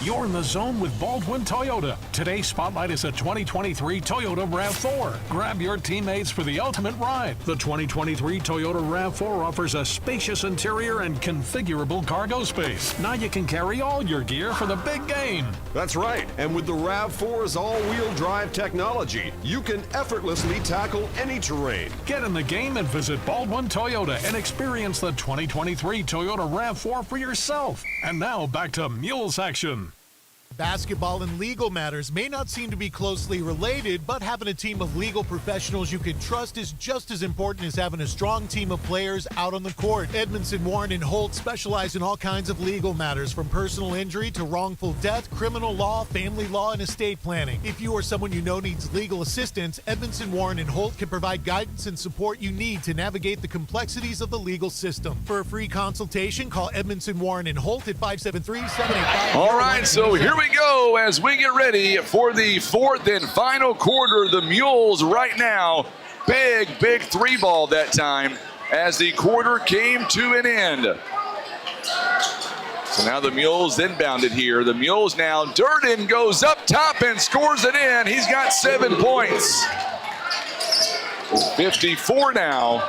You're in the zone with Baldwin Toyota. Today's spotlight is a 2023 Toyota RAV4. Grab your teammates for the ultimate ride. The 2023 Toyota RAV4 offers a spacious interior and configurable cargo space. Now you can carry all your gear for the big game. That's right. And with the RAV4's all-wheel drive technology, you can effortlessly tackle any terrain. Get in the game and visit Baldwin Toyota and experience the 2023 Toyota RAV4 for yourself. And now back to Mules action. Basketball and legal matters may not seem to be closely related, but having a team of legal professionals you can trust is just as important as having a strong team of players out on the court. Edmondson, Warren, and Holt specialize in all kinds of legal matters, from personal injury to wrongful death, criminal law, family law, and estate planning. If you or someone you know needs legal assistance, Edmondson, Warren, and Holt can provide guidance and support you need to navigate the complexities of the legal system. For a free consultation, call Edmondson, Warren, and Holt at 573-785. All right, so here we go as we get ready for the fourth and final quarter. The Mules right now, big 3 ball that time as the quarter came to an end. So now the Mules inbounded here. The Mules now, Durden goes up top and scores it in. He's got 7 points. 54 now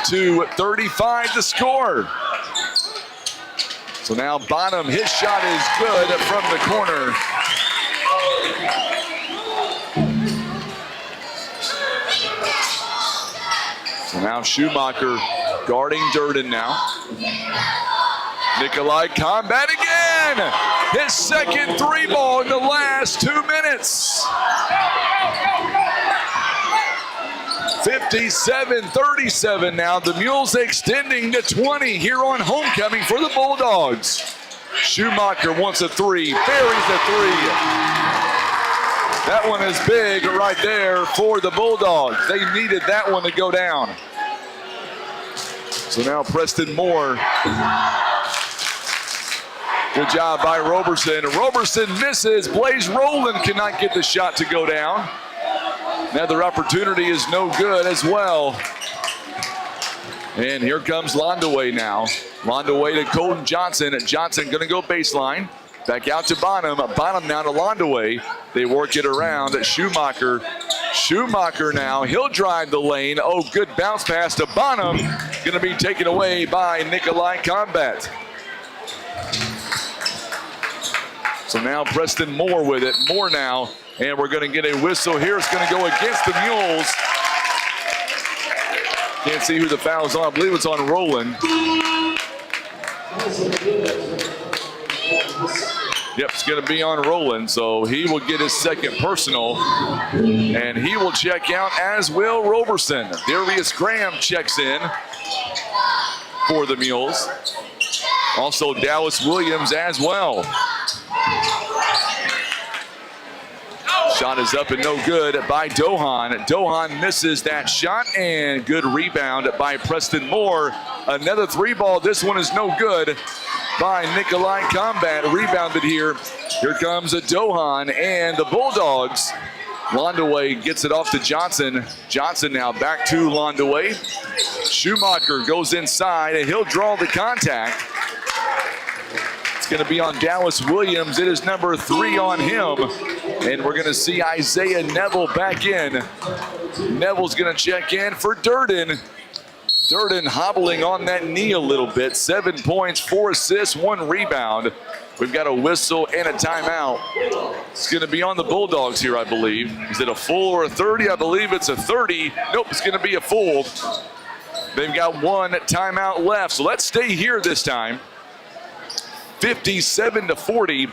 to 35 to score. So now Bonham, his shot is good from the corner. So now Schumacher guarding Durden now. Nikolai Combat again. His second 3 ball in the last 2 minutes. 57-37 now. The Mules extending to 20 here on homecoming for the Bulldogs. Schumacher wants a 3, buries the 3. That one is big right there for the Bulldogs. They needed that one to go down. So now Preston Moore. Good job by Roberson. Roberson misses. Blaze Rowland cannot get the shot to go down. Another opportunity is no good as well. And here comes Londaway now. Londaway to Colton Johnson. Johnson going to go baseline. Back out to Bonham. Bonham now to Londaway. They work it around. Schumacher. Schumacher now. He'll drive the lane. Oh, good bounce pass to Bonham. Going to be taken away by Nikolai Combat. So now Preston Moore with it. Moore now, and we're going to get a whistle here. It's going to go against the Mules. Can't see who the foul's on. I believe it's on Roland. Yep, it's going to be on Roland, so he will get his second personal, and he will check out, as will Roberson. Darius Graham checks in for the Mules. Also Dallas Williams as well. Shot is up and no good by Dohan. Dohan misses that shot, and good rebound by Preston Moore. Another three ball. This one is no good by Nikolai Combat. Rebounded here. Here comes a Dohan, and the Bulldogs. Londaway gets it off to Johnson. Johnson now back to Londaway. Schumacher goes inside, and he'll draw the contact. It's going to be on Dallas Williams. It is number 3 on him. And we're going to see Isaiah Neville back in. Neville's going to check in for Durden. Durden hobbling on that knee a little bit. 7 points, 4 assists, 1 rebound. We've got a whistle and a timeout. It's going to be on the Bulldogs here, I believe. Is it a full or a 30? I believe it's a 30. Nope, it's going to be a full. They've got 1 timeout left, so let's stay here this time. 57-40.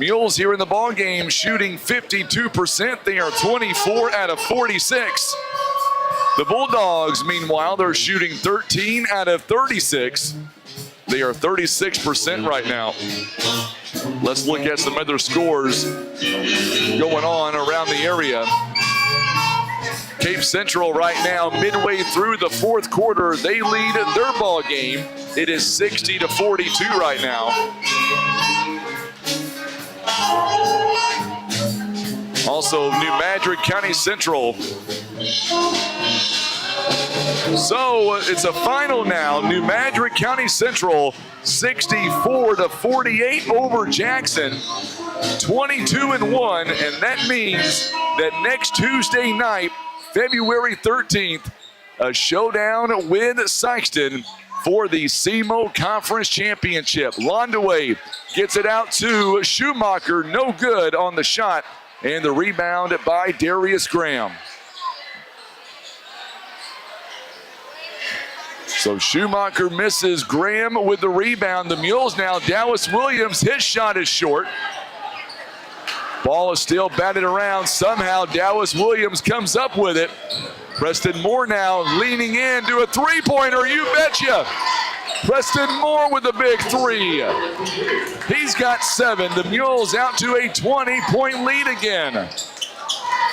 Mules here in the ball game shooting 52%. They are 24 out of 46. The Bulldogs, meanwhile, they're shooting 13 out of 36. They are 36% right now. Let's look at some other scores going on around the area. Cape Central right now, midway through the 4th quarter, they lead their ball game. It is 60-42 right now. Also, New Madrid County Central. So it's a final now. New Madrid County Central 64-48 over Jackson. 22-1, and that means that next Tuesday night, February 13th, a showdown with Sykeston for the SEMO Conference Championship. Londaway gets it out to Schumacher, no good on the shot, and the rebound by Darius Graham. So Schumacher misses, Graham with the rebound. The Mules now, Dallas Williams, his shot is short. Ball is still batted around. Somehow Dallas Williams comes up with it. Preston Moore now leaning in to a three-pointer, you betcha. Preston Moore with a big 3. He's got 7. The Mules out to a 20-point lead again.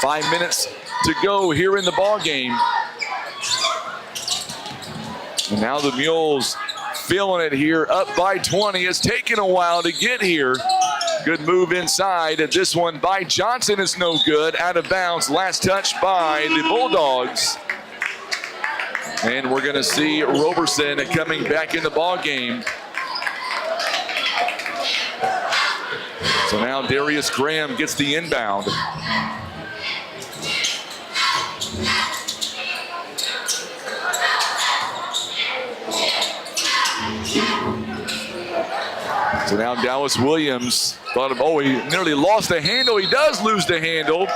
5 minutes to go here in the ball game. And now the Mules feeling it here, up by 20. It's taken a while to get here. Good move inside. This one by Johnson is no good. Out of bounds. Last touch by the Bulldogs. And we're going to see Roberson coming back in the ball game. So now Darius Graham gets the inbound. So now Dallas Williams thought of, he nearly lost the handle. He does lose the handle.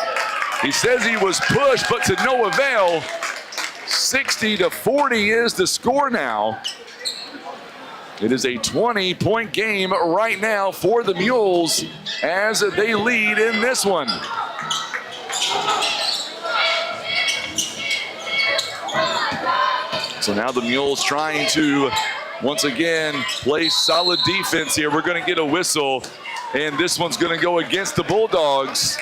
He says he was pushed, but to no avail. 60-40 is the score now. It is a 20-point game right now for the Mules as they lead in this one. So now the Mules trying to once again play solid defense here. We're going to get a whistle, and this one's going to go against the Bulldogs.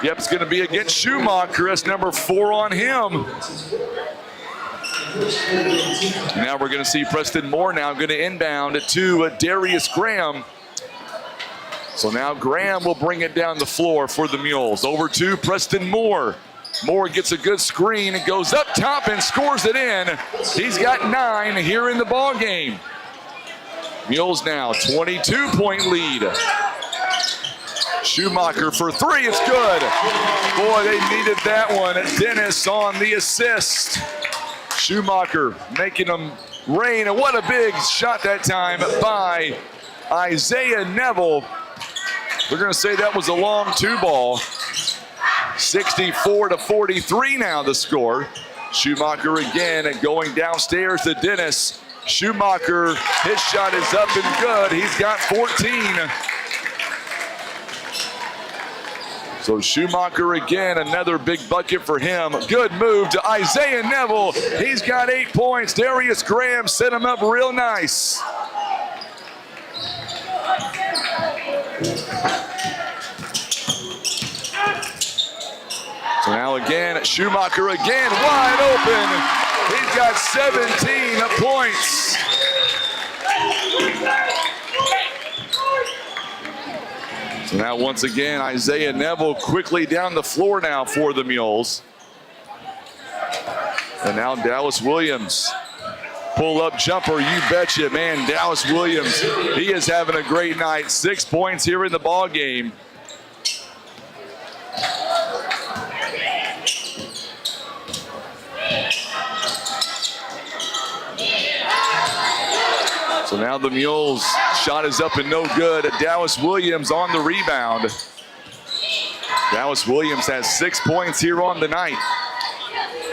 Yep, it's going to be against Schumacher. That's number 4 on him. Now we're going to see Preston Moore now going to inbound to Darius Graham. So now Graham will bring it down the floor for the Mules. Over to Preston Moore. Moore gets a good screen and goes up top and scores it in. He's got 9 here in the ball game. Mules now 22-point lead. Schumacher for 3, it's good. Boy, they needed that one. Dennis on the assist. Schumacher making them rain, and what a big shot that time by Isaiah Neville. We're going to say that was a long 2-ball. 64-43 now the score. Schumacher again going downstairs to Dennis. Schumacher, his shot is up and good. He's got 14. So Schumacher again, another big bucket for him. Good move to Isaiah Neville. He's got 8 points. Darius Graham set him up real nice. So now again, Schumacher again, wide open. He's got 17 points. So now once again, Isaiah Neville quickly down the floor now for the Mules. And now Dallas Williams. Pull-up jumper, you betcha, man. Dallas Williams, he is having a great night. 6 points here in the ball game. So now the Mules shot is up and no good. Dallas Williams on the rebound. Dallas Williams has 6 points here on the night.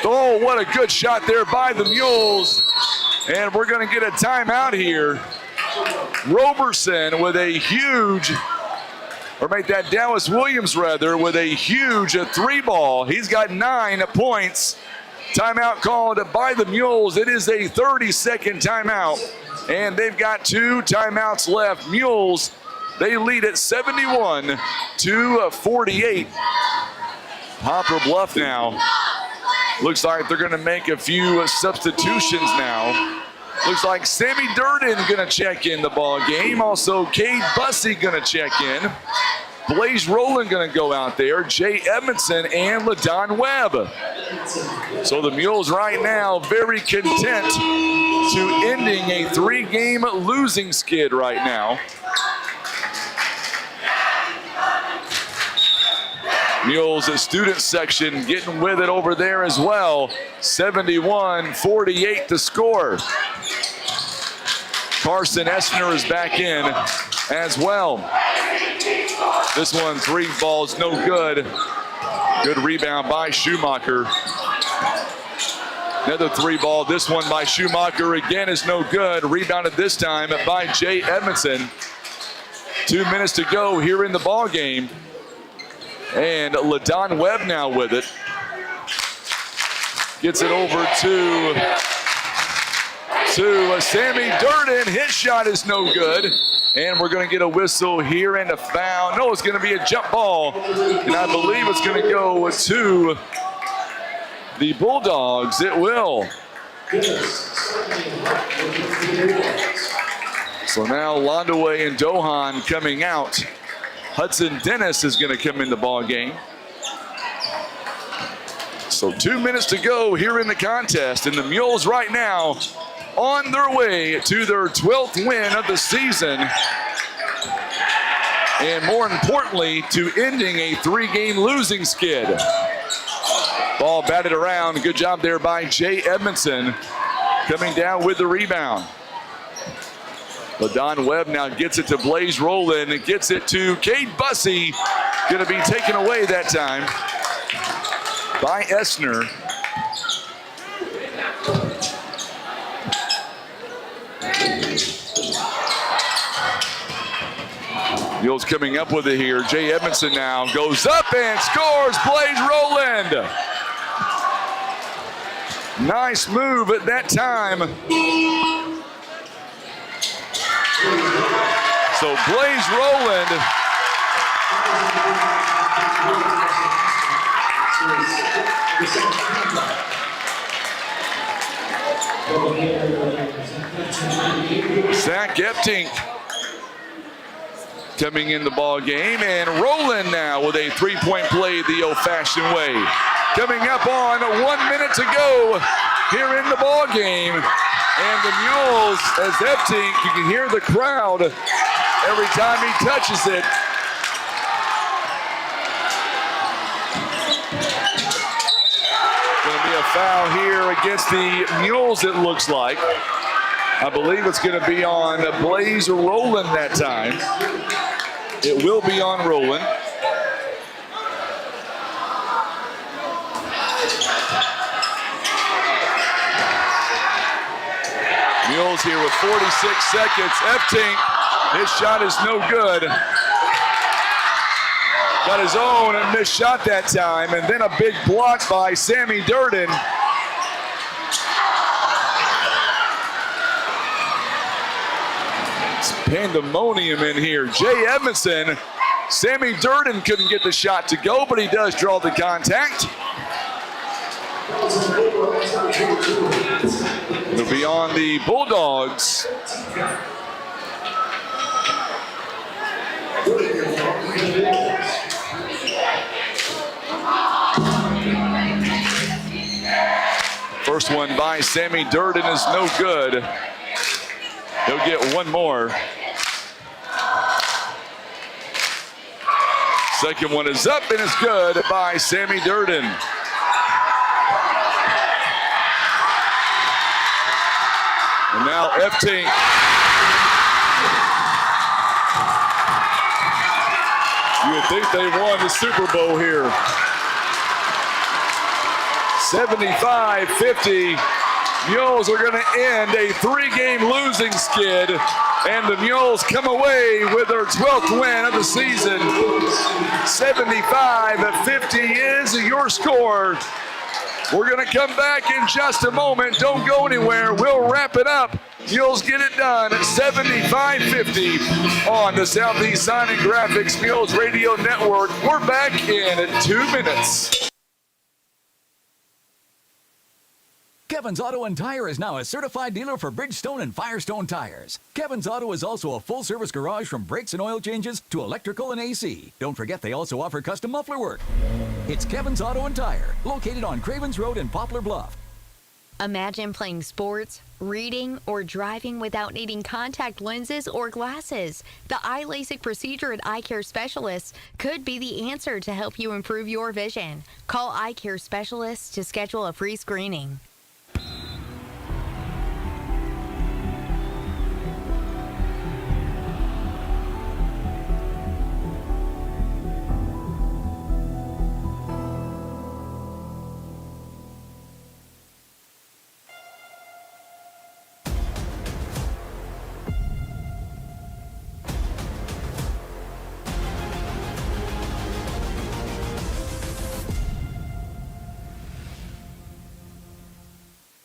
Oh, what a good shot there by the Mules. And we're going to get a timeout here. Roberson with a huge, or make that Dallas Williams rather, with a huge 3-ball. He's got 9 points. Timeout called by the Mules. It is a 30-second timeout. And they've got 2 timeouts left. Mules, they lead at 71-48. Poplar Bluff now. Looks like they're going to make a few substitutions now. Looks like Sammy Durden going to check in the ball game. Also, Cade Bussey going to check in. Blaze Rowland going to go out there. Jay Edmondson and LaDon Webb. So the Mules right now very content to ending a 3-game losing skid right now. Mules student section getting with it over there as well. 71-48 to score. Carson Essner is back in as well. This one, 3 balls, no good. Good rebound by Schumacher. Another 3-ball, this one by Schumacher again is no good. Rebounded this time by Jay Edmondson. 2 minutes to go here in the ball game. And LaDon Webb now with it. Gets it over to Sammy Durden. His shot is no good. And we're going to get a whistle here and a foul. No, it's going to be a jump ball. And I believe it's going to go to the Bulldogs. It will. So now Londaway and Dohan coming out. Hudson Dennis is going to come in the ball game. So 2 minutes to go here in the contest. And the Mules right now on their way to their 12th win of the season. And more importantly, to ending a 3-game losing skid. Ball batted around. Good job there by Jay Edmondson. Coming down with the rebound. LaDon Webb now gets it to Blaze Rowland and gets it to Cade Bussey. Going to be taken away that time by Essner. Mules coming up with it here. Jay Edmondson now goes up and scores. Blaze Rowland. Nice move at that time. So Blaze Rowland Zach Epting coming in the ball game, and Rowland now with a 3-point play the old-fashioned way. Coming up on 1 minute to go here in the ball game. And the Mules, as Epting, you can hear the crowd every time he touches it. Going to be a foul here against the Mules, it looks like. I believe it's going to be on Blaze Rowland that time. It will be on Roland. Mules here with 46 seconds. F-Tink, his shot is no good. Got his own and missed shot that time, and then a big block by Sammy Durden. It's pandemonium in here. Jay Edmondson, Sammy Durden couldn't get the shot to go, but he does draw the contact. It'll be on the Bulldogs. First one by Sammy Durden is no good. He'll get one more. Second one is up and it's good by Sammy Durden. And now F-Tink. You would think they won the Super Bowl here. 75-50. Mules are going to end a 3-game losing skid, and the Mules come away with their 12th win of the season. 75-50 is your score. We're going to come back in just a moment. Don't go anywhere. We'll wrap it up. Mules get it done at 75-50 on the Southeast Sign and Graphics Mules Radio Network. We're back in 2 minutes. Kevin's Auto and Tire is now a certified dealer for Bridgestone and Firestone tires. Kevin's Auto is also a full-service garage from brakes and oil changes to electrical and AC. Don't forget they also offer custom muffler work. It's Kevin's Auto and Tire, located on Cravens Road in Poplar Bluff. Imagine playing sports, reading, or driving without needing contact lenses or glasses. The eye LASIK procedure at Eye Care Specialists could be the answer to help you improve your vision. Call Eye Care Specialists to schedule a free screening.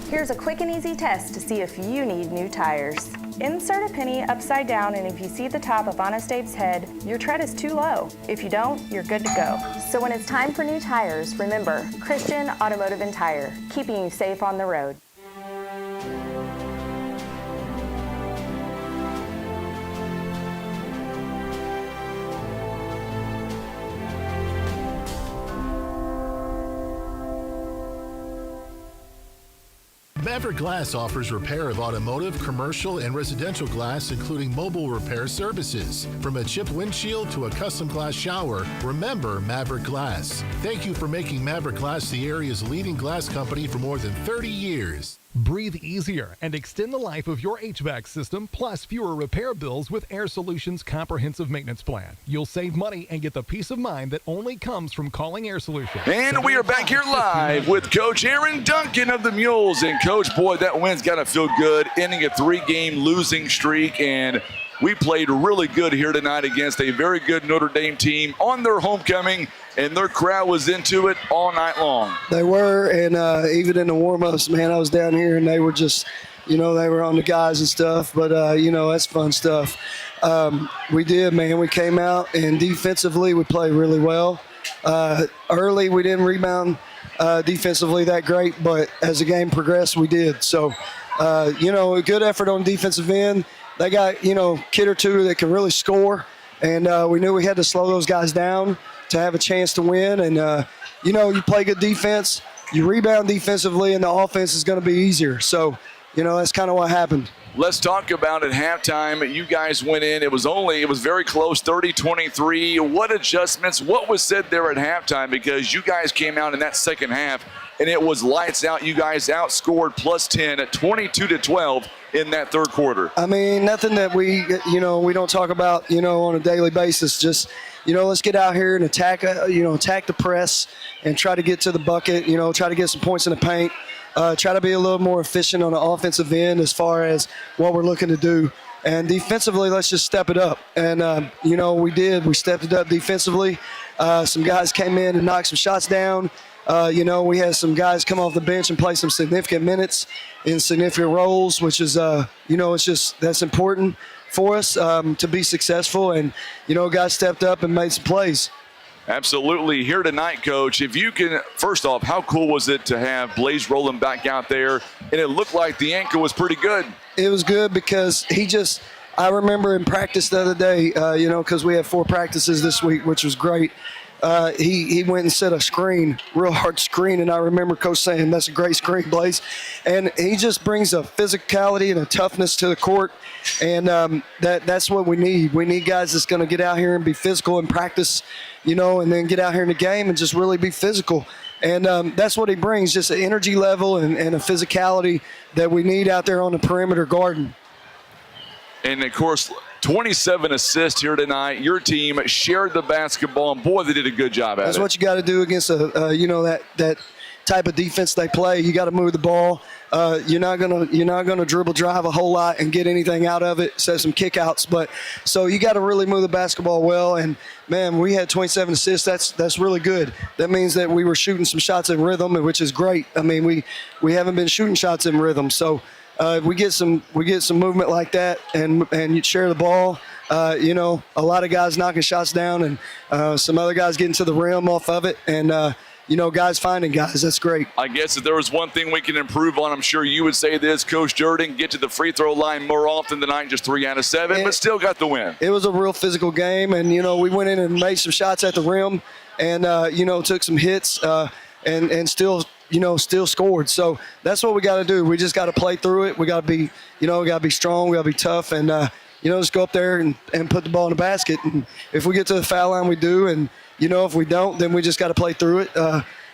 Here's a quick and easy test to see if you need new tires. Insert a penny upside down, and if you see the top of Honest Abe's head, your tread is too low. If you don't, you're good to go. So when it's time for new tires, remember, Christian Automotive and Tire, keeping you safe on the road. Maverick Glass offers repair of automotive, commercial, and residential glass, including mobile repair services. From a chipped windshield to a custom glass shower, remember Maverick Glass. Thank you for making Maverick Glass the area's leading glass company for more than 30 years. Breathe easier and extend the life of your HVAC system, plus fewer repair bills with Air Solutions Comprehensive Maintenance Plan. You'll save money and get the peace of mind that only comes from calling Air Solutions. And we are back here live with Coach Aaron Duncan of the Mules. And Coach, boy, that win's got to feel good, ending a 3-game losing streak. And we played really good here tonight against a very good Notre Dame team on their homecoming, and their crowd was into it all night long. They were, and even in the warm-ups, man, I was down here, and they were just, they were on the guys and stuff, but, that's fun stuff. We did, man. We came out, and defensively, we played really well. Early, we didn't rebound defensively that great, but as the game progressed, we did. So, a good effort on defensive end. They got, kid or two that can really score, and we knew we had to slow those guys down to have a chance to win. And, you play good defense, you rebound defensively, and the offense is going to be easier. So, that's kind of what happened. Let's talk about at halftime. You guys went in. It was very close, 30-23. What adjustments, what was said there at halftime? Because you guys came out in that second half and it was lights out. You guys outscored plus 10 at 22-12 in that third quarter. I mean, nothing that we don't talk about, on a daily basis. Just, let's get out here and attack the press and try to get to the bucket, try to get some points in the paint, try to be a little more efficient on the offensive end as far as what we're looking to do. And defensively, let's just step it up. And, we did. We stepped it up defensively. Some guys came in and knocked some shots down. We had some guys come off the bench and play some significant minutes in significant roles, which is, it's just that's important for us to be successful. And, guys stepped up and made some plays. Absolutely. Here tonight, Coach, if you can, first off, how cool was it to have Blaze Rowland back out there? And it looked like the ankle was pretty good. It was good because I remember in practice the other day, because we had 4 practices this week, which was great. He went and set a screen, real hard screen, and I remember Coach saying, "That's a great screen, Blaze." And he just brings a physicality and a toughness to the court, and that's what we need. We need guys that's going to get out here and be physical in practice, and then get out here in the game and just really be physical. And that's what he brings, just an energy level and a physicality that we need out there on the perimeter guarding. And, of course, 27 assists here tonight. Your team shared the basketball, and boy, they did a good job at it. That's what you got to do against that type of defense they play. You got to move the ball. You're not gonna dribble drive a whole lot and get anything out of it. So some kickouts, but so you got to really move the basketball well. And man, we had 27 assists. That's really good. That means that we were shooting some shots in rhythm, which is great. I mean, we haven't been shooting shots in rhythm, so. We get some movement like that, and you share the ball. A lot of guys knocking shots down, and some other guys getting to the rim off of it, and guys finding guys. That's great. I guess if there was one thing we can improve on, I'm sure you would say this, Coach Durden, get to the free throw line more often tonight, just 3 out of 7, but still got the win. It was a real physical game, and we went in and made some shots at the rim, and took some hits, and still. Still scored. So that's what we got to do. We just got to play through it. We got to be, we got to be strong. We got to be tough, and just go up there and put the ball in the basket. And if we get to the foul line, we do. And if we don't, then we just got to play through it.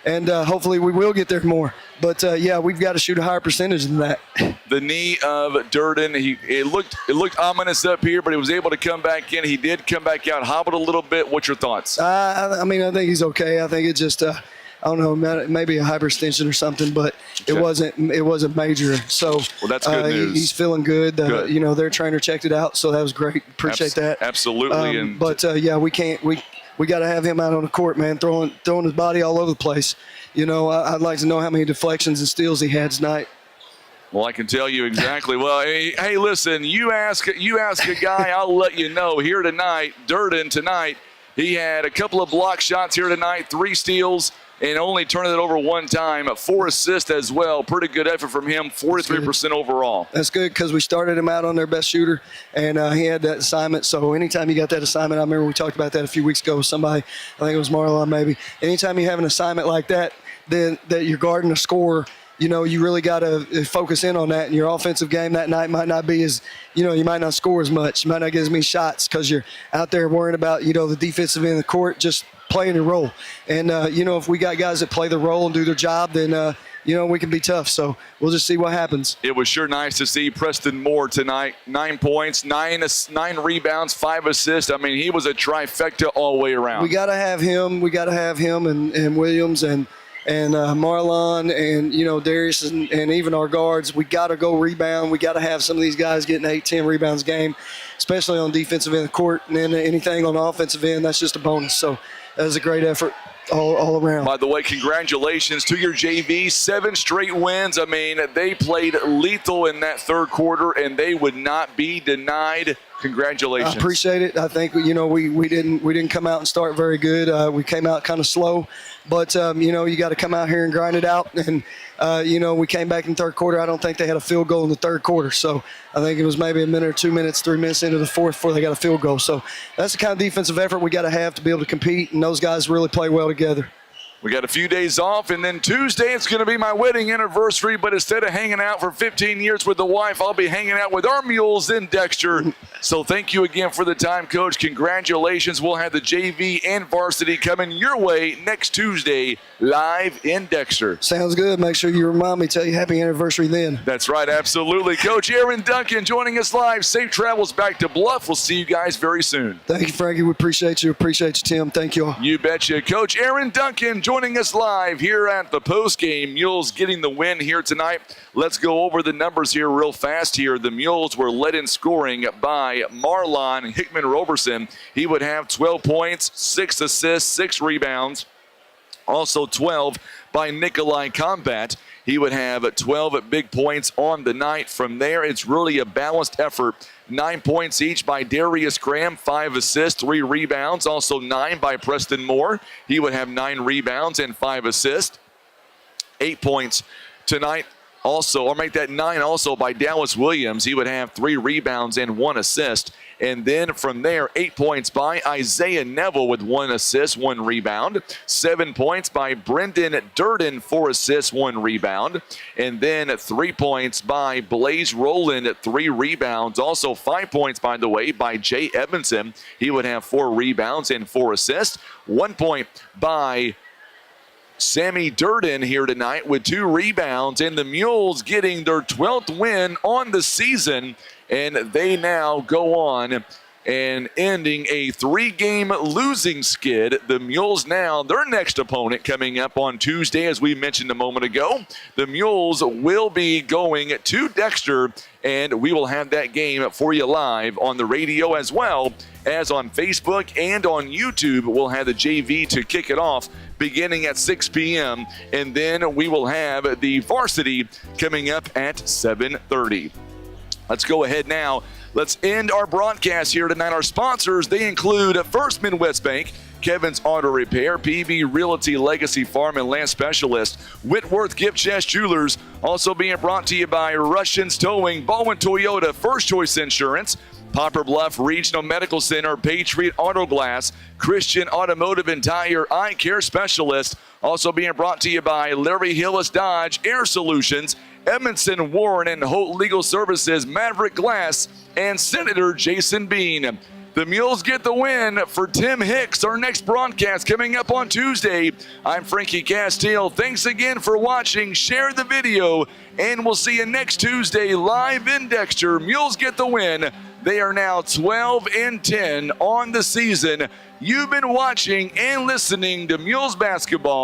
And hopefully we will get there more. But we've got to shoot a higher percentage than that. The knee of Durden, it looked ominous up here, but he was able to come back in. He did come back out, hobbled a little bit. What's your thoughts? I think he's okay. I think it just. I don't know, maybe a hyperextension or something, but it wasn't major. So well, that's good news. He's feeling good. Good. Their trainer checked it out, so that was great. Appreciate that. Absolutely. We got to have him out on the court, man, throwing his body all over the place. I'd like to know how many deflections and steals he had tonight. Well, I can tell you exactly. Well, hey, listen, you ask a guy, I'll let you know. Here tonight, Durden tonight, he had a couple of block shots here tonight, 3 steals. And only turned it over 1 time, 4 assists as well. Pretty good effort from him, 43% overall. That's good because we started him out on their best shooter, and he had that assignment. So anytime you got that assignment, I remember we talked about that a few weeks ago with somebody, I think it was Marlon maybe. Anytime you have an assignment like that, then that you're guarding a scorer, you really got to focus in on that. And your offensive game that night might not be as, you might not score as much. You might not get as many shots because you're out there worrying about, the defensive end of the court, just playing your role. And, if we got guys that play the role and do their job, then, we can be tough. So we'll just see what happens. It was sure nice to see Preston Moore tonight. 9 points, 9 rebounds, 5 assists. I mean, he was a trifecta all the way around. We got to have him. We got to have him and Williams and Marlon and, Darius and even our guards. We got to go rebound. We got to have some of these guys getting 8-10 rebounds a game, especially on defensive end of the court. And then anything on the offensive end, that's just a bonus. So that was a great effort all around. By the way, congratulations to your JV. 7 straight wins. I mean, they played lethal in that third quarter, and they would not be denied. Congratulations. I appreciate it. I think, we didn't come out and start very good. We came out kind of slow. But, you got to come out here and grind it out. And, we came back in the third quarter. I don't think they had a field goal in the third quarter. So I think it was maybe a minute or 2 minutes, 3 minutes into the fourth before they got a field goal. So that's the kind of defensive effort we got to have to be able to compete. And those guys really play well together. We got a few days off, and then Tuesday it's going to be my wedding anniversary, but instead of hanging out for 15 years with the wife, I'll be hanging out with our mules in Dexter. So thank you again for the time, Coach. Congratulations. We'll have the JV and varsity coming your way next Tuesday live in Dexter. Sounds good. Make sure you remind me, tell you happy anniversary then. That's right, absolutely. Coach Aaron Duncan joining us live. Safe travels back to Bluff. We'll see you guys very soon. Thank you, Frankie. We appreciate you. Appreciate you, Tim. Thank you all. You betcha. Coach Aaron Duncan joining us live here at the postgame. Mules getting the win here tonight. Let's go over the numbers here real fast here. The Mules were led in scoring by Marlon Hickman-Roberson. He would have 12 points, 6 assists, 6 rebounds. Also 12 by Nikolai Combat. He would have 12 big points on the night. From there, it's really a balanced effort. 9 points each by Darius Graham, 5 assists, 3 rebounds. Also 9 by Preston Moore. He would have 9 rebounds and 5 assists. 8 points tonight also, or make that 9 also by Dallas Williams. He would have 3 rebounds and 1 assist. And then from there, 8 points by Isaiah Neville with 1 assist, 1 rebound. 7 points by Brendan Durden, 4 assists, 1 rebound. And then 3 points by Blaze Rowland, 3 rebounds. Also 5 points, by the way, by Jay Evanson. He would have 4 rebounds and 4 assists. 1 point by Sammy Durden here tonight with 2 rebounds, and the Mules getting their 12th win on the season, and they now go on and ending a 3-game losing skid. The Mules now, their next opponent coming up on Tuesday, as we mentioned a moment ago. The Mules will be going to Dexter, and we will have that game for you live on the radio as well as on Facebook and on YouTube. We'll have the JV to kick it off beginning at 6 p.m., and then we will have the varsity coming up at 7:30. Let's go ahead now. Let's end our broadcast here tonight. Our sponsors, they include First Midwest Bank, Kevin's Auto Repair, PB Realty Legacy Farm and Land Specialist, Whitworth Gift Chest Jewelers, also being brought to you by Russians Towing, Baldwin Toyota, First Choice Insurance, Poplar Bluff Regional Medical Center, Patriot Auto Glass, Christian Automotive and Tire Eye Care Specialist, also being brought to you by Larry Hillis Dodge Air Solutions, Edmondson Warren and Holt Legal Services, Maverick Glass, and Senator Jason Bean. The Mules get the win for Tim Hicks. Our next broadcast coming up on Tuesday. I'm Frankie Castile. Thanks again for watching. Share the video, and we'll see you next Tuesday live in Dexter. Mules get the win. They are now 12-10 on the season. You've been watching and listening to Mules Basketball.